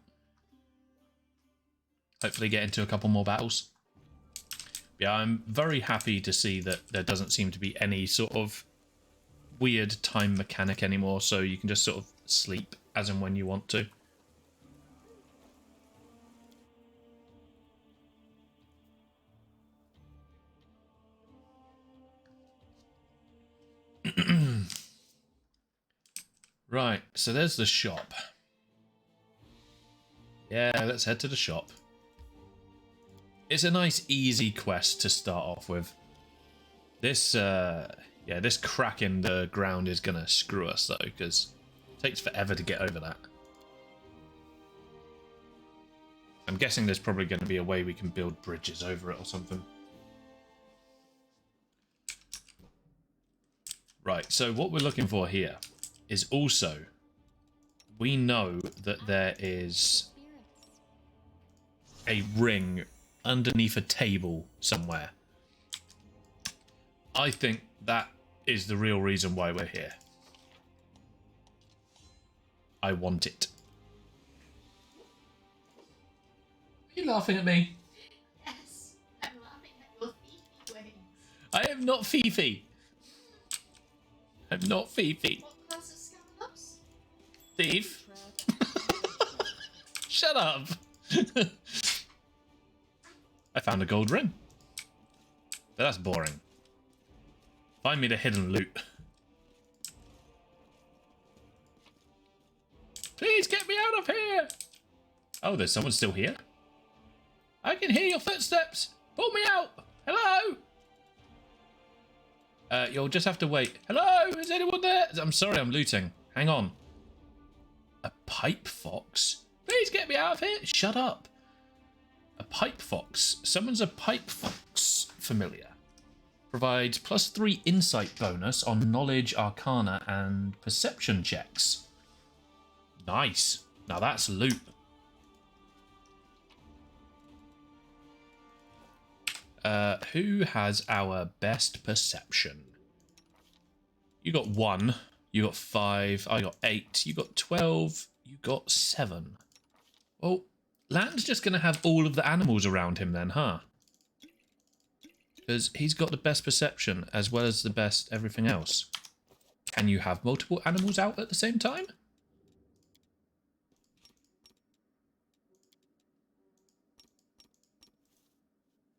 Hopefully get into a couple more battles. Yeah, I'm very happy to see that there doesn't seem to be any sort of weird time mechanic anymore, so you can just sort of sleep as and when you want to. Right, so there's the shop. Yeah, let's head to the shop. It's a nice, easy quest to start off with. This, yeah, this crack in the ground is gonna screw us though, because it takes forever to get over that. I'm guessing there's probably going to be a way we can build bridges over it or something. Right, so what we're looking for here is also, we know that there is a ring underneath a table somewhere. I think that is the real reason why we're here. I want it. Are you laughing at me? Yes, I'm laughing at your Fifi ways. I am not Fifi. I'm not Fifi. What class of Skamanos? Thief. Shut up. I found a gold ring. But that's boring. Find me the hidden loot. Please get me out of here. Oh, there's someone still here? I can hear your footsteps. Pull me out. Hello? You'll just have to wait. Hello? Is anyone there? I'm sorry, I'm looting. Hang on. A pipe fox? Please get me out of here. Shut up. A pipe fox. Summons a pipe fox familiar. Provides +3 insight bonus on knowledge, arcana, and perception checks. Nice. Now that's loot. Who has our best perception? You got 1. You got 5. I got 8. You got 12. You got 7. Well, Land's just going to have all of the animals around him then, huh? Because he's got the best perception as well as the best everything else. Can you have multiple animals out at the same time?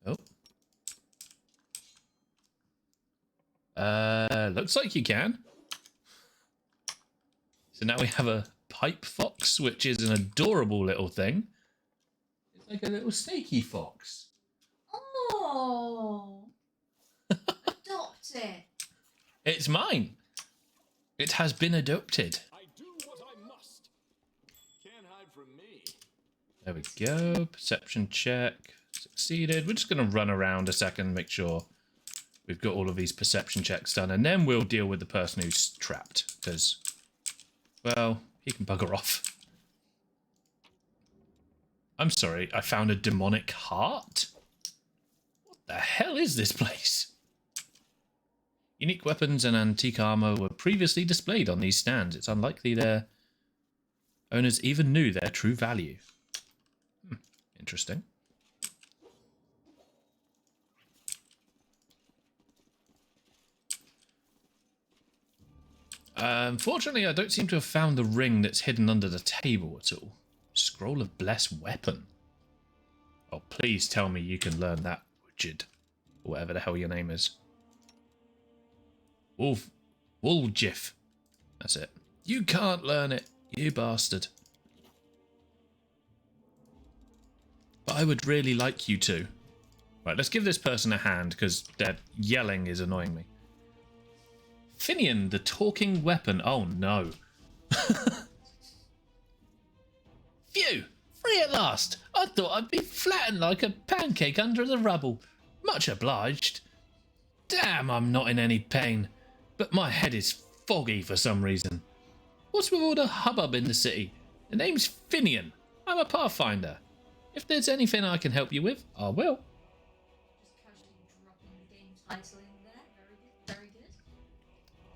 Oh. Looks like you can. So now we have a pipe fox, which is an adorable little thing. It's like a little snaky fox. Oh! Adopt it. It's mine. It has been adopted. I do what I must. Can't hide from me. There we go. Perception check. Succeeded. We're just going to run around a second, make sure we've got all of these perception checks done, and then we'll deal with the person who's trapped, because, well, he can bugger off. I'm sorry, I found a demonic heart? What the hell is this place? Unique weapons and antique armor were previously displayed on these stands. It's unlikely their owners even knew their true value. Interesting. Unfortunately, I don't seem to have found the ring that's hidden under the table at all. Scroll of Blessed Weapon. Oh, please tell me you can learn that, Wujid. Or whatever the hell your name is. Woljif. That's it. You can't learn it, you bastard. But I would really like you to. Right, let's give this person a hand, because their yelling is annoying me. Finian, the talking weapon. Oh no. Phew! Free at last! I thought I'd be flattened like a pancake under the rubble. Much obliged. Damn, I'm not in any pain. But my head is foggy for some reason. What's with all the hubbub in the city? The name's Finian. I'm a Pathfinder. If there's anything I can help you with, I will. Just casually dropping the game title in there. Very good, very good.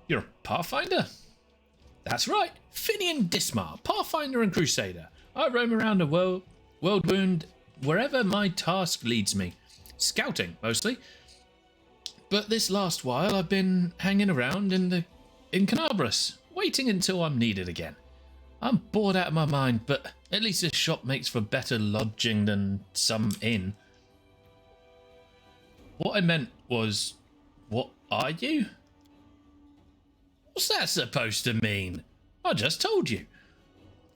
You're a Pathfinder? That's right. Finian Dismar, Pathfinder and Crusader. I roam around the world wound wherever my task leads me. scouting mostly. But this last while I've been hanging around in Canabras, waiting until I'm needed again. I'm bored out of my mind, but at least this shop makes for better lodging than some inn. What I meant was, what are you? What's that supposed to mean? I just told you.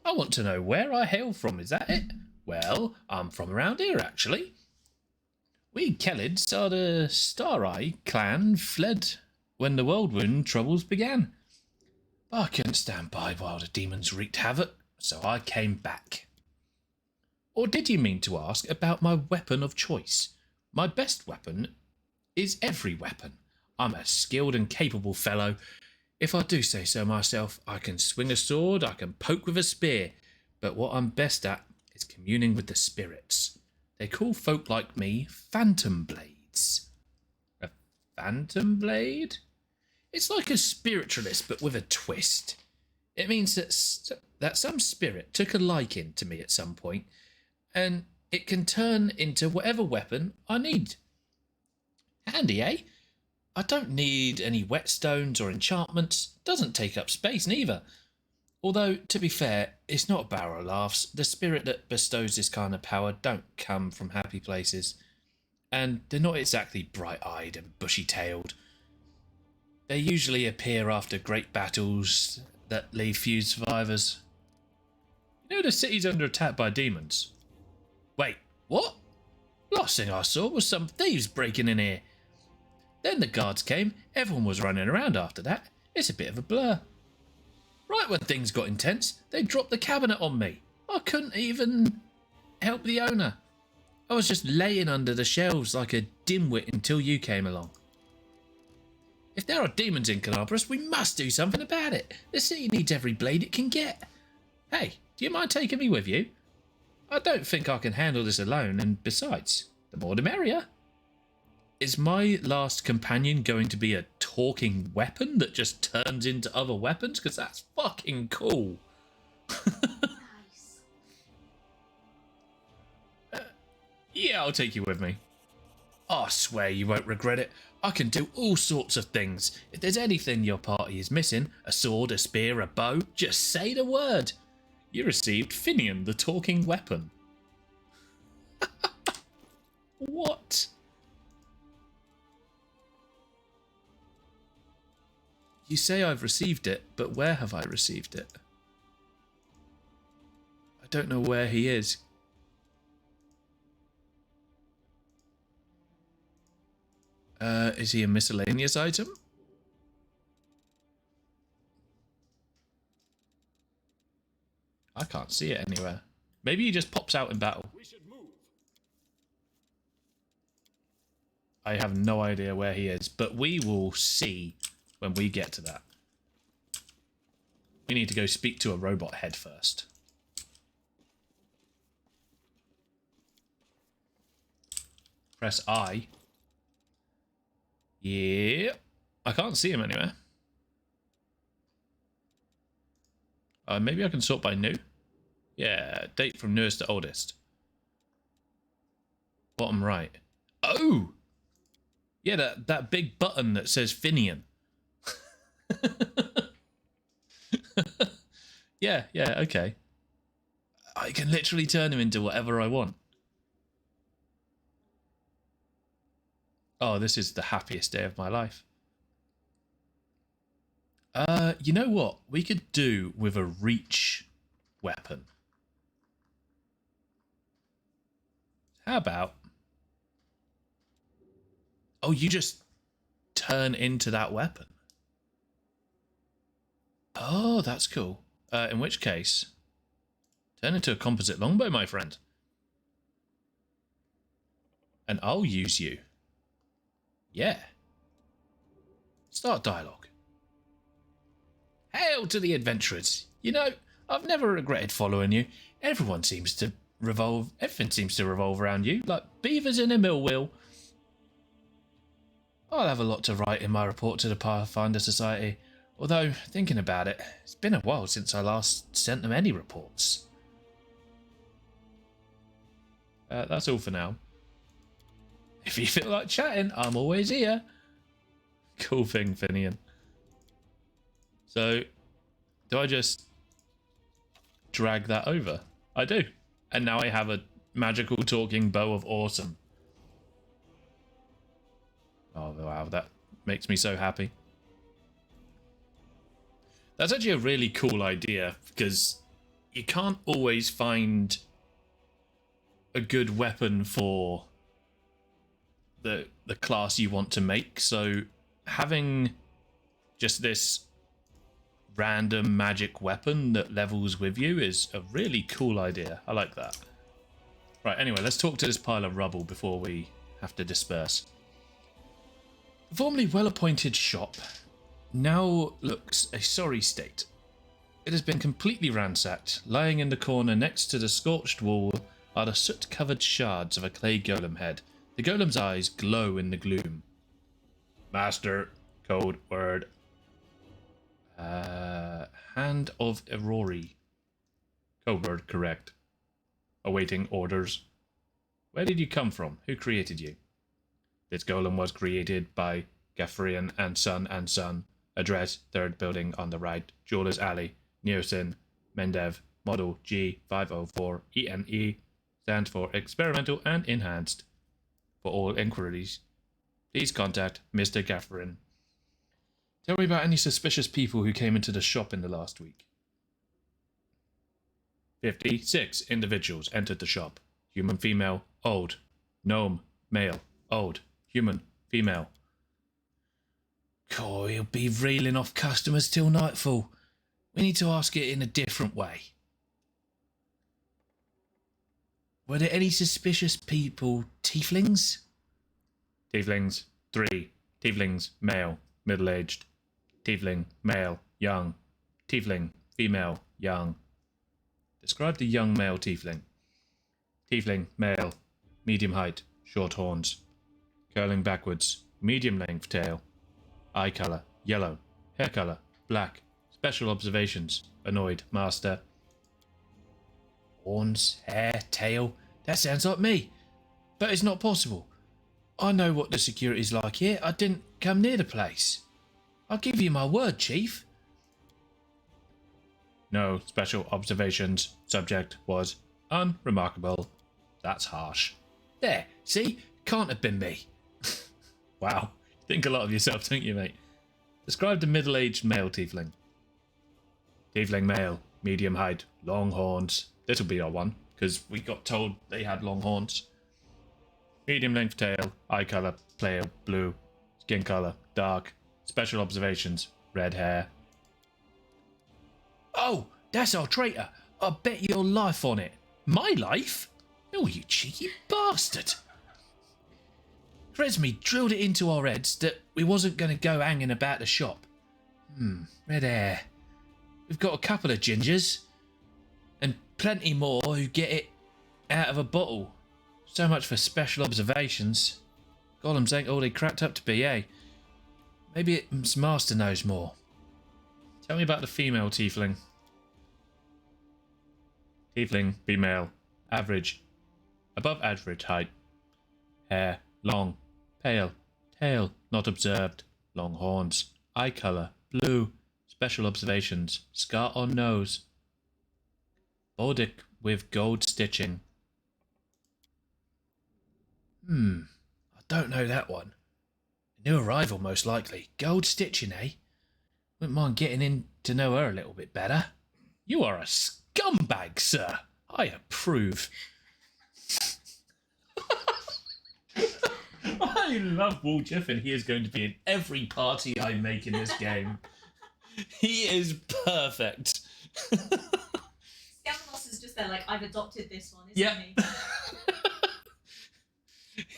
I want to know where I hail from, is that it? Well, I'm from around here, actually. We Kelids are the Stareye clan fled when the Whirlwind troubles began. I couldn't stand by while the demons wreaked havoc, so I came back. Or did you mean to ask about my weapon of choice? My best weapon is every weapon. I'm a skilled and capable fellow. If I do say so myself, I can swing a sword, I can poke with a spear, but what I'm best at is communing with the spirits. They call folk like me phantom blades. A phantom blade? It's like a spiritualist, but with a twist. It means that some spirit took a liking to me at some point, and it can turn into whatever weapon I need. Handy, eh? I don't need any whetstones or enchantments. Doesn't take up space neither. Although, to be fair, it's not a barrel of laughs. The spirit that bestows this kind of power don't come from happy places. And they're not exactly bright-eyed and bushy-tailed. They usually appear after great battles that leave few survivors. You know the city's under attack by demons. Wait, what? Last thing I saw was some thieves breaking in here. Then the guards came, everyone was running around after that. It's a bit of a blur. Right when things got intense, they dropped the cabinet on me. I couldn't even help the owner. I was just laying under the shelves like a dimwit until you came along. If there are demons in Canabras, we must do something about it. The city needs every blade it can get. Hey, do you mind taking me with you? I don't think I can handle this alone, and besides, the more the merrier. Is my last companion going to be a talking weapon that just turns into other weapons? Because that's fucking cool. Nice. Yeah, I'll take you with me. I swear you won't regret it. I can do all sorts of things. If there's anything your party is missing, a sword, a spear, a bow, just say the word. You received Finian, the talking weapon. What? You say I've received it, but where have I received it? I don't know where he is. Is he a miscellaneous item? I can't see it anywhere. Maybe he just pops out in battle. We should move. I have no idea where he is, but we will see when we get to that. We need to go speak to a robot head first. Press I. Yeah. I can't see him anywhere. Maybe I can sort by new. Yeah, date from newest to oldest. Bottom right. Oh! Yeah, that big button that says Finian. Yeah, okay. I can literally turn him into whatever I want. Oh, this is the happiest day of my life. You know what? We could do with a reach weapon. How about... Oh, you just turn into that weapon. Oh, that's cool. In which case, turn into a composite longbow, my friend. And I'll use you. Yeah. Start dialogue. Hail to the adventurers. You know, I've never regretted following you. Everything seems to revolve around you, like beavers in a mill wheel. I'll have a lot to write in my report to the Pathfinder Society, although, thinking about it, it's been a while since I last sent them any reports. That's all for now. If you feel like chatting, I'm always here. Cool thing, Finian. So, do I just drag that over? I do. And now I have a magical talking bow of awesome. Oh, wow, that makes me so happy. That's actually a really cool idea, because you can't always find a good weapon for the class you want to make, so having just this random magic weapon that levels with you is a really cool idea. I like that. Right, anyway, let's talk to this pile of rubble before we have to disperse. The formerly well-appointed shop now looks a sorry state. It has been completely ransacked. Lying in the corner next to the scorched wall are the soot-covered shards of a clay golem head. The golem's eyes glow in the gloom. Master, code word. Hand of Aurori. Code word correct. Awaiting orders. Where did you come from? Who created you? This golem was created by Gaffrian and Son. Address, third building on the right. Jeweler's Alley, Neosin, Mendev, Model G504 ENE. Stands for Experimental and Enhanced. For all inquiries, please contact Mr. Gaffrin. Tell me about any suspicious people who came into the shop in the last week. 56 individuals entered the shop. Human, female, old. Gnome, male, old. Human, female. God, he'll be reeling off customers till nightfall. We need to ask it in a different way. Were there any suspicious people? Tieflings? Tieflings, 3. Tieflings, male, middle-aged. Tiefling, male, young. Tiefling, female, young. Describe the young male tiefling. Tiefling, male, medium height, short horns. Curling backwards, medium length tail. Eye colour, yellow. Hair colour, black. Special observations, annoyed master. Horns, hair, tail. That sounds like me. But it's not possible. I know what the security's like here. I didn't come near the place. I'll give you my word, Chief. No special observations. Subject was unremarkable. That's harsh. There, see? Can't have been me. Wow. Think a lot of yourself, don't you, mate? Describe the middle-aged male tiefling. Tiefling male, medium height, long horns. This'll be our one, because we got told they had long horns. Medium length tail, eye colour, pale blue, skin colour, dark. Special observations, red hair. Oh, that's our traitor. I'll bet your life on it. My life? Oh, you cheeky bastard. Kresme drilled it into our heads that we wasn't going to go hanging about the shop. Red hair. We've got a couple of gingers. And plenty more who get it out of a bottle. So much for special observations. Golems ain't all they cracked up to be, eh? Maybe its master knows more. Tell me about the female tiefling. Tiefling, female, average, above average height. Hair, long, pale, tail, not observed, long horns, eye colour, blue, special observations, scar on nose. Bodic with gold stitching. I don't know that one. New arrival, most likely. Gold stitching, eh? Wouldn't mind getting in to know her a little bit better. You are a scumbag, sir. I approve. I love Wooljeff, and he is going to be in every party I make in this game. He is perfect. Skamanos is just there like, I've adopted this one, isn't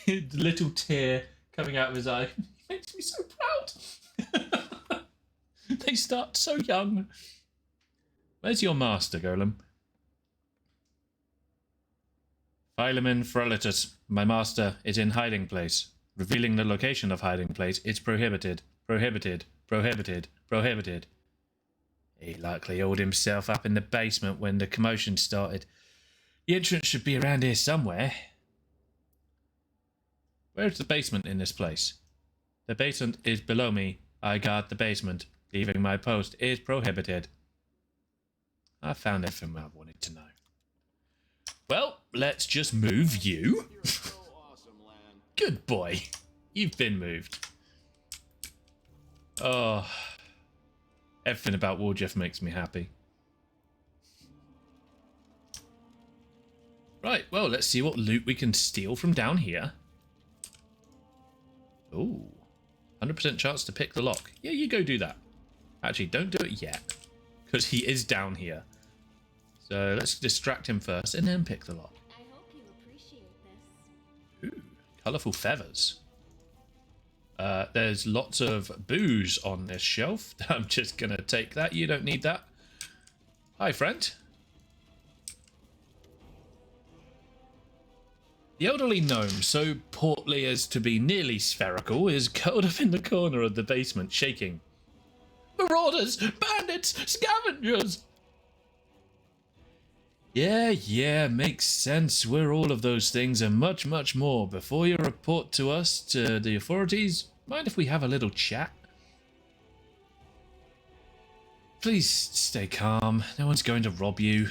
he? The little tear coming out of his eye. He makes me so proud. They start so young. Where's your master, Golem? Philemon Frolitus. My master is in hiding place. Revealing the location of hiding place is prohibited. Prohibited. Prohibited. Prohibited. He likely hauled himself up in the basement when the commotion started. The entrance should be around here somewhere. Where's the basement in this place? The basement is below me. I got the basement. Leaving my post is prohibited. I found everything I wanted to know. Well, let's just move you. You're so awesome, Lan. Good boy. You've been moved. Oh. Everything about WotR makes me happy. Right, well, let's see what loot we can steal from down here. Ooh. 100% chance to pick the lock. Yeah, you go do that. Actually, don't do it yet. Because he is down here. So let's distract him first and then pick the lock. I hope you appreciate this. Ooh, colourful feathers. There's lots of booze on this shelf. I'm just going to take that. You don't need that. Hi, friend. The elderly gnome, so portly as to be nearly spherical, is curled up in the corner of the basement, shaking. Marauders! Bandits! Scavengers! Yeah, makes sense. We're all of those things and much, much more. Before you report to us, to the authorities, mind if we have a little chat? Please stay calm. No one's going to rob you.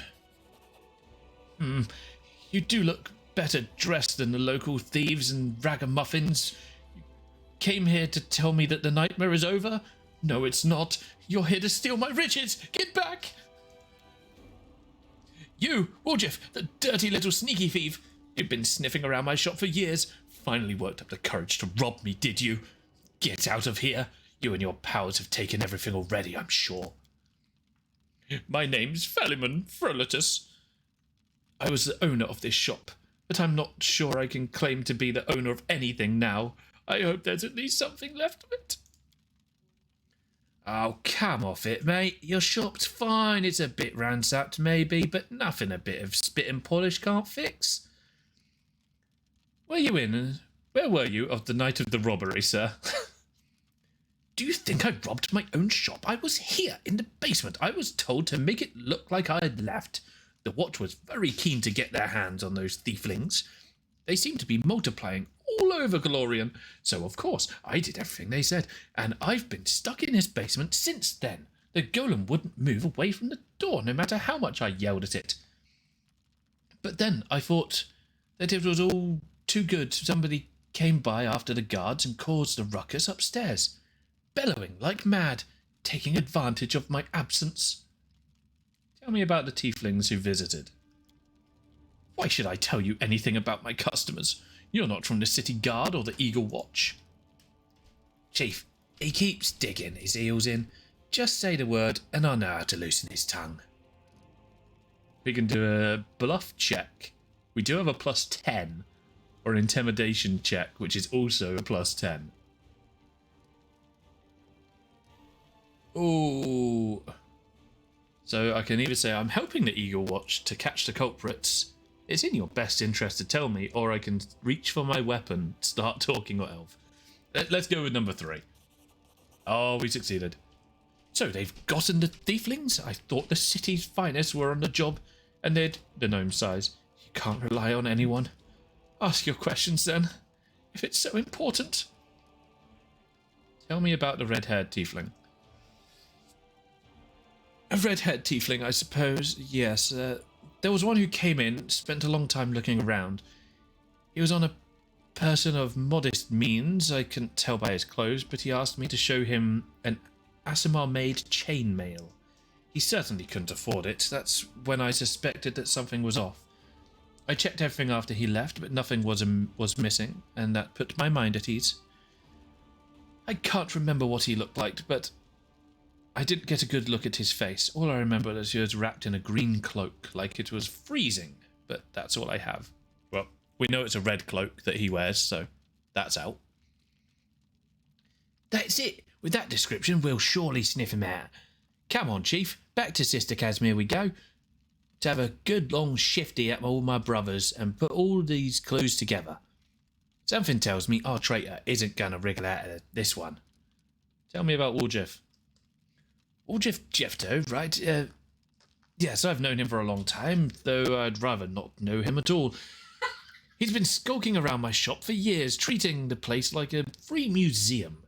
You do look better dressed than the local thieves and ragamuffins. You came here to tell me that the nightmare is over? No, it's not. You're here to steal my riches. Get back! You, WotR, the dirty little sneaky thief. You've been sniffing around my shop for years. Finally worked up the courage to rob me, did you? Get out of here. You and your pals have taken everything already, I'm sure. My name's Philemon Frolitus. I was the owner of this shop, but I'm not sure I can claim to be the owner of anything now. I hope there's at least something left of it. Oh, come off it, mate. Your shop's fine. It's a bit ransacked, maybe, but nothing a bit of spit and polish can't fix. Where were you of the night of the robbery, sir? Do you think I robbed my own shop? I was here in the basement. I was told to make it look like I had left. The WotR was very keen to get their hands on those thieflings. They seem to be multiplying all over Golem, so of course I did everything they said, and I've been stuck in this basement since then. The golem wouldn't move away from the door no matter how much I yelled at it. But then I thought that it was all too good. Somebody came by after the guards and caused a ruckus upstairs, bellowing like mad, taking advantage of my absence. Tell me about the tieflings who visited. Why should I tell you anything about my customers? You're not from the City Guard or the Eagle Watch. Chief, he keeps digging his heels in. Just say the word and I'll know how to loosen his tongue. We can do a bluff check. We do have a +10. Or an intimidation check, which is also a +10. Ooh. So I can either say I'm helping the Eagle Watch to catch the culprits. It's in your best interest to tell me, or I can reach for my weapon, start talking or elf. Let's go with number 3. Oh, we succeeded. So they've gotten the thieflings? I thought the city's finest were on the job, and they'd... The gnome sighs. You can't rely on anyone. Ask your questions then, if it's so important. Tell me about the red-haired tiefling. A red-haired tiefling, I suppose. Yes, there was one who came in, spent a long time looking around. He was on a person of modest means, I couldn't tell by his clothes, but he asked me to show him an Asimar-made chainmail. He certainly couldn't afford it. That's when I suspected that something was off. I checked everything after he left, but nothing was missing, and that put my mind at ease. I can't remember what he looked like, but I didn't get a good look at his face. All I remember is he was wrapped in a green cloak, like it was freezing, but that's all I have. Well, we know it's a red cloak that he wears, so that's out. That's it. With that description, we'll surely sniff him out. Come on, Chief. Back to Sister Casimir we go. To have a good long shifty at all my brothers and put all these clues together. Something tells me our traitor isn't going to wriggle out of this one. Tell me about WotR. WotR Jeffto, right? Yes, I've known him for a long time, though I'd rather not know him at all. He's been skulking around my shop for years, treating the place like a free museum.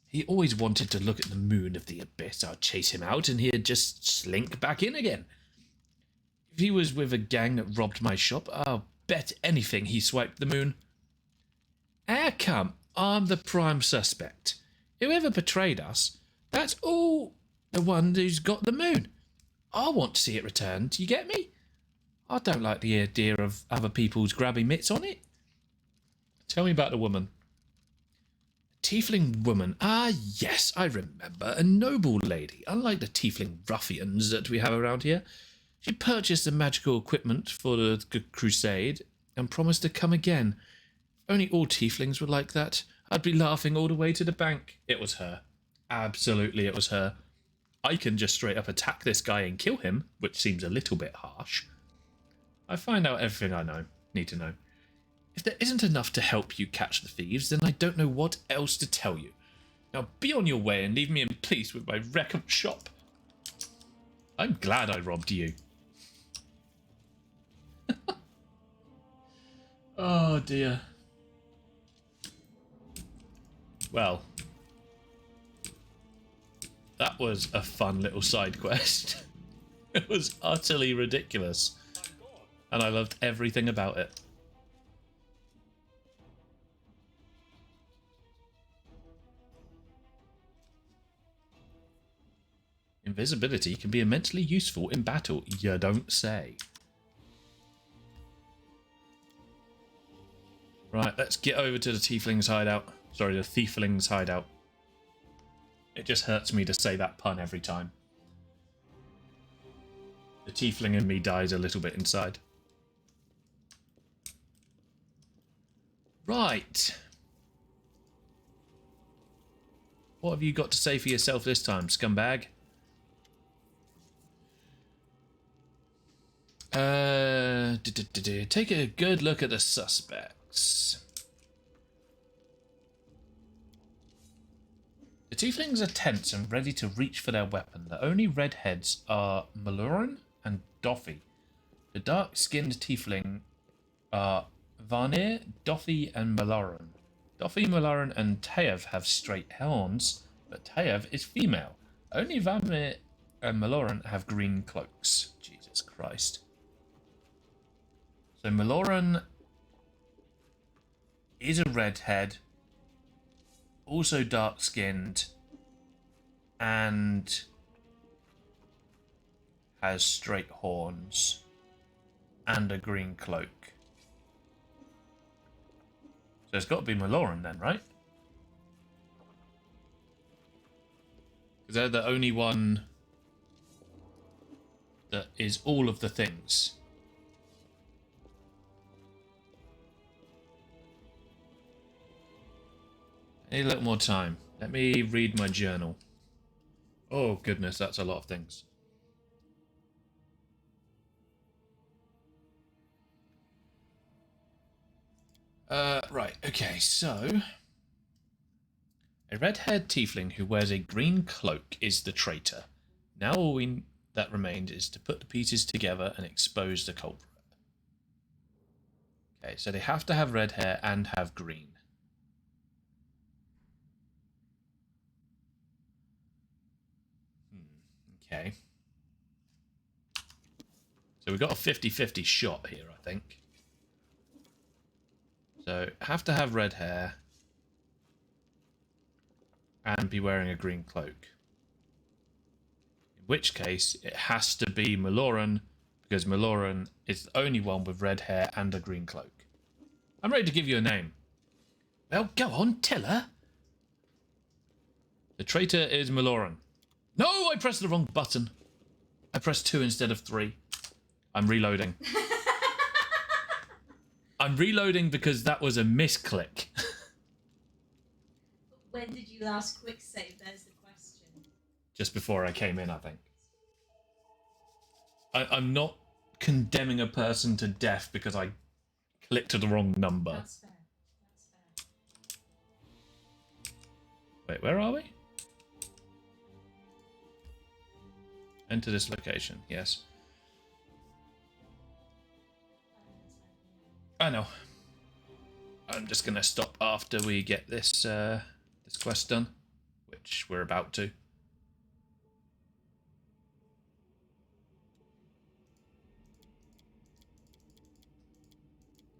He always wanted to look at the moon of the abyss. I'd chase him out and he'd just slink back in again. If he was with a gang that robbed my shop, I'll bet anything he swiped the moon. How come I'm the prime suspect? Whoever betrayed us, that's all the one who's got the moon. I want to see it returned, you get me? I don't like the idea of other people's grabbing mitts on it. Tell me about the woman. Tiefling woman. Ah, yes, I remember. A noble lady. Unlike the tiefling ruffians that we have around here. She purchased the magical equipment for the crusade and promised to come again. If only all tieflings were like that. I'd be laughing all the way to the bank. It was her. Absolutely, it was her. I can just straight up attack this guy and kill him, which seems a little bit harsh. I find out everything I need to know. If there isn't enough to help you catch the thieves, then I don't know what else to tell you. Now be on your way and leave me in peace with my wreck of shop. I'm glad I robbed you. Oh dear. Well, that was a fun little side quest. It was utterly ridiculous. And I loved everything about it. Invisibility can be immensely useful in battle, you don't say. Right, let's get over to the tiefling's hideout. Sorry, the thiefling's hideout. It just hurts me to say that pun every time. The tiefling in me dies a little bit inside. Right. What have you got to say for yourself this time, scumbag? Take a good look at the suspects. The tieflings are tense and ready to reach for their weapon. The only redheads are Maloran and Doffy. The dark-skinned tiefling are Varnir, Doffy, and Maloran. Doffy, Maloran, and Taev have straight horns, but Taev is female. Only Varnir and Maloran have green cloaks. Jesus Christ. So Maloran is a redhead, also dark-skinned, and has straight horns and a green cloak. So it's got to be Maloran then, right? Because they're the only one that is all of the things. I need a little more time. Let me read my journal. Oh goodness, that's a lot of things. Right, okay, so... A red-haired tiefling who wears a green cloak is the traitor. Now all that remains is to put the pieces together and expose the culprit. Okay, so they have to have red hair and have green. Okay. So we've got a 50-50 shot here, I think. So, have to have red hair and be wearing a green cloak. In which case, it has to be Maloran, because Maloran is the only one with red hair and a green cloak. I'm ready to give you a name. Well, go on, tell her. The traitor is Maloran. No, I pressed the wrong button. I pressed 2 instead of 3. I'm reloading. I'm reloading because that was a misclick. When did you last quick save? There's the question. Just before I came in, I think. I'm not condemning a person to death because I clicked the wrong number. That's fair. That's fair. Wait, where are we? Enter this location, yes. I know. I'm just going to stop after we get this this quest done, which we're about to.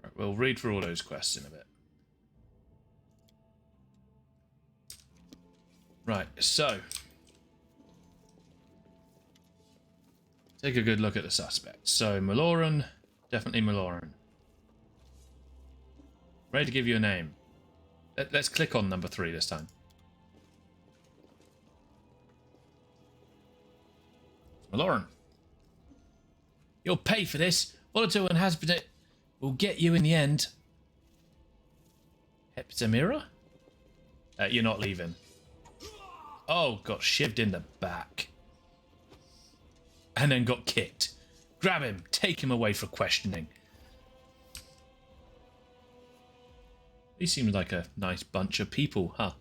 Right, we'll read through all those quests in a bit. Right, so take a good look at the suspects. So Maloran, definitely Maloran. Ready to give you a name. Let's click on number 3 this time. Maloran. You'll pay for this. WotR and has been it. Will get you in the end. Hepzamira? You're not leaving. Oh, got shivved in the back. And then got kicked. Grab him. Take him away for questioning. He seems like a nice bunch of people, huh?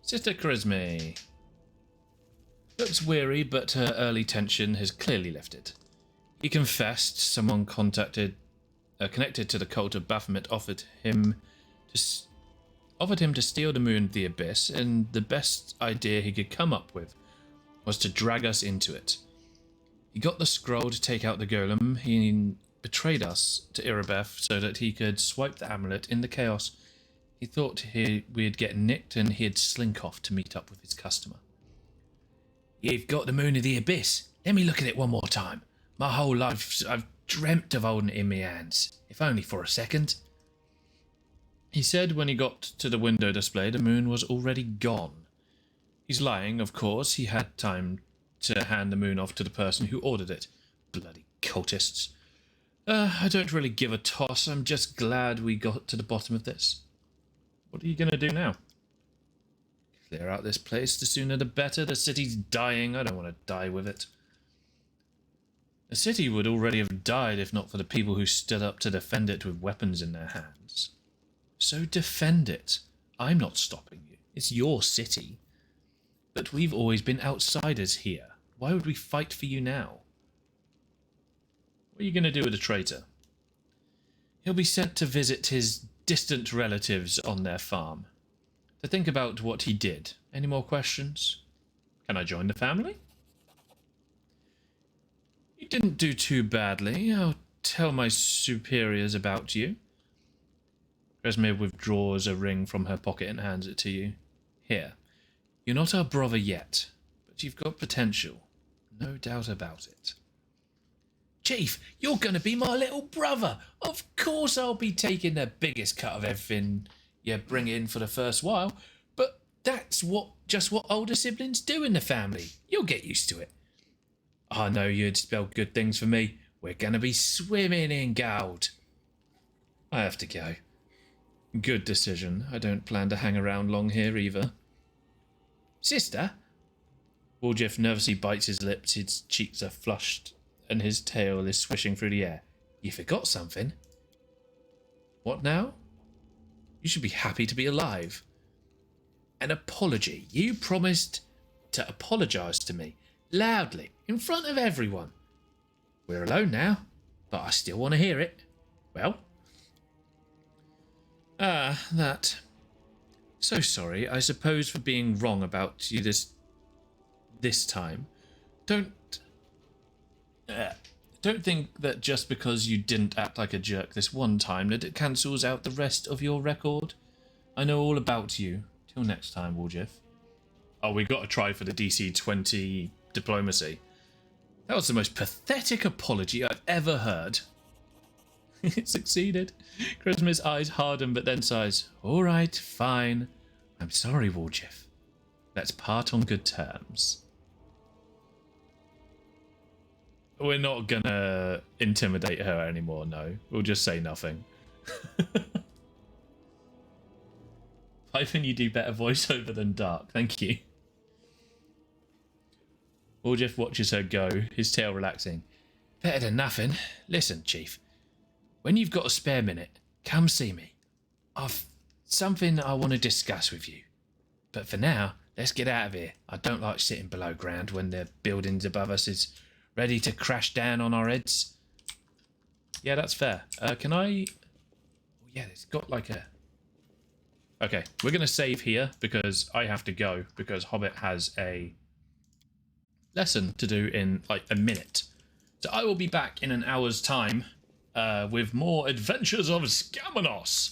Sister Charisma. Looks weary, but her early tension has clearly lifted. He confessed someone connected to the cult of Baphomet offered him to steal the moon of the abyss, and the best idea he could come up with was to drag us into it. He got the scroll to take out the golem. He betrayed us to Irabeth so that he could swipe the amulet in the chaos. He thought we'd get nicked and he'd slink off to meet up with his customer. You've got the moon of the abyss. Let me look at it one more time. My whole life I've dreamt of holding it in my hands, if only for a second. He said when he got to the window display, the moon was already gone. He's lying, of course. He had time to hand the moon off to the person who ordered it. Bloody cultists. I don't really give a toss. I'm just glad we got to the bottom of this. What are you going to do now? Clear out this place. The sooner the better. The city's dying. I don't want to die with it. The city would already have died if not for the people who stood up to defend it with weapons in their hands. So defend it. I'm not stopping you. It's your city. But we've always been outsiders here. Why would we fight for you now? What are you going to do with a traitor? He'll be sent to visit his distant relatives on their farm. To think about what he did. Any more questions? Can I join the family? You didn't do too badly. I'll tell my superiors about you. Resme withdraws a ring from her pocket and hands it to you. Here. You're not our brother yet, but you've got potential. No doubt about it. Chief, you're going to be my little brother. Of course I'll be taking the biggest cut of everything you bring in for the first while, but that's just what older siblings do in the family. You'll get used to it. I know you'd spell good things for me. We're going to be swimming in gold. I have to go. Good decision. I don't plan to hang around long here either. Sister? Woljif nervously bites his lips. His cheeks are flushed and his tail is swishing through the air. You forgot something. What now? You should be happy to be alive. An apology. You promised to apologise to me. Loudly. In front of everyone. We're alone now. But I still want to hear it. Well? That. So sorry, I suppose, for being wrong about you this time. Don't think that just because you didn't act like a jerk this one time that it cancels out the rest of your record. I know all about you. Till next time, Woljif. Oh, we got to try for the DC 20 diplomacy. That was the most pathetic apology I've ever heard. It succeeded. Charisma's eyes harden but then sighs. All right, fine. I'm sorry, Woljif. Let's part on good terms. We're not gonna intimidate her anymore, no. We'll just say nothing. Python, you do better voiceover than Dark. Thank you. Woljif watches her go, his tail relaxing. Better than nothing. Listen, Chief. When you've got a spare minute, come see me. I've something I want to discuss with you. But for now, let's get out of here. I don't like sitting below ground when the buildings above us is ready to crash down on our heads. Yeah, that's fair. Can I... Yeah, it's got like a... Okay, we're going to save here because I have to go because Hobbit has a lesson to do in like a minute. So I will be back in an hour's time with more Adventures of Skamanos.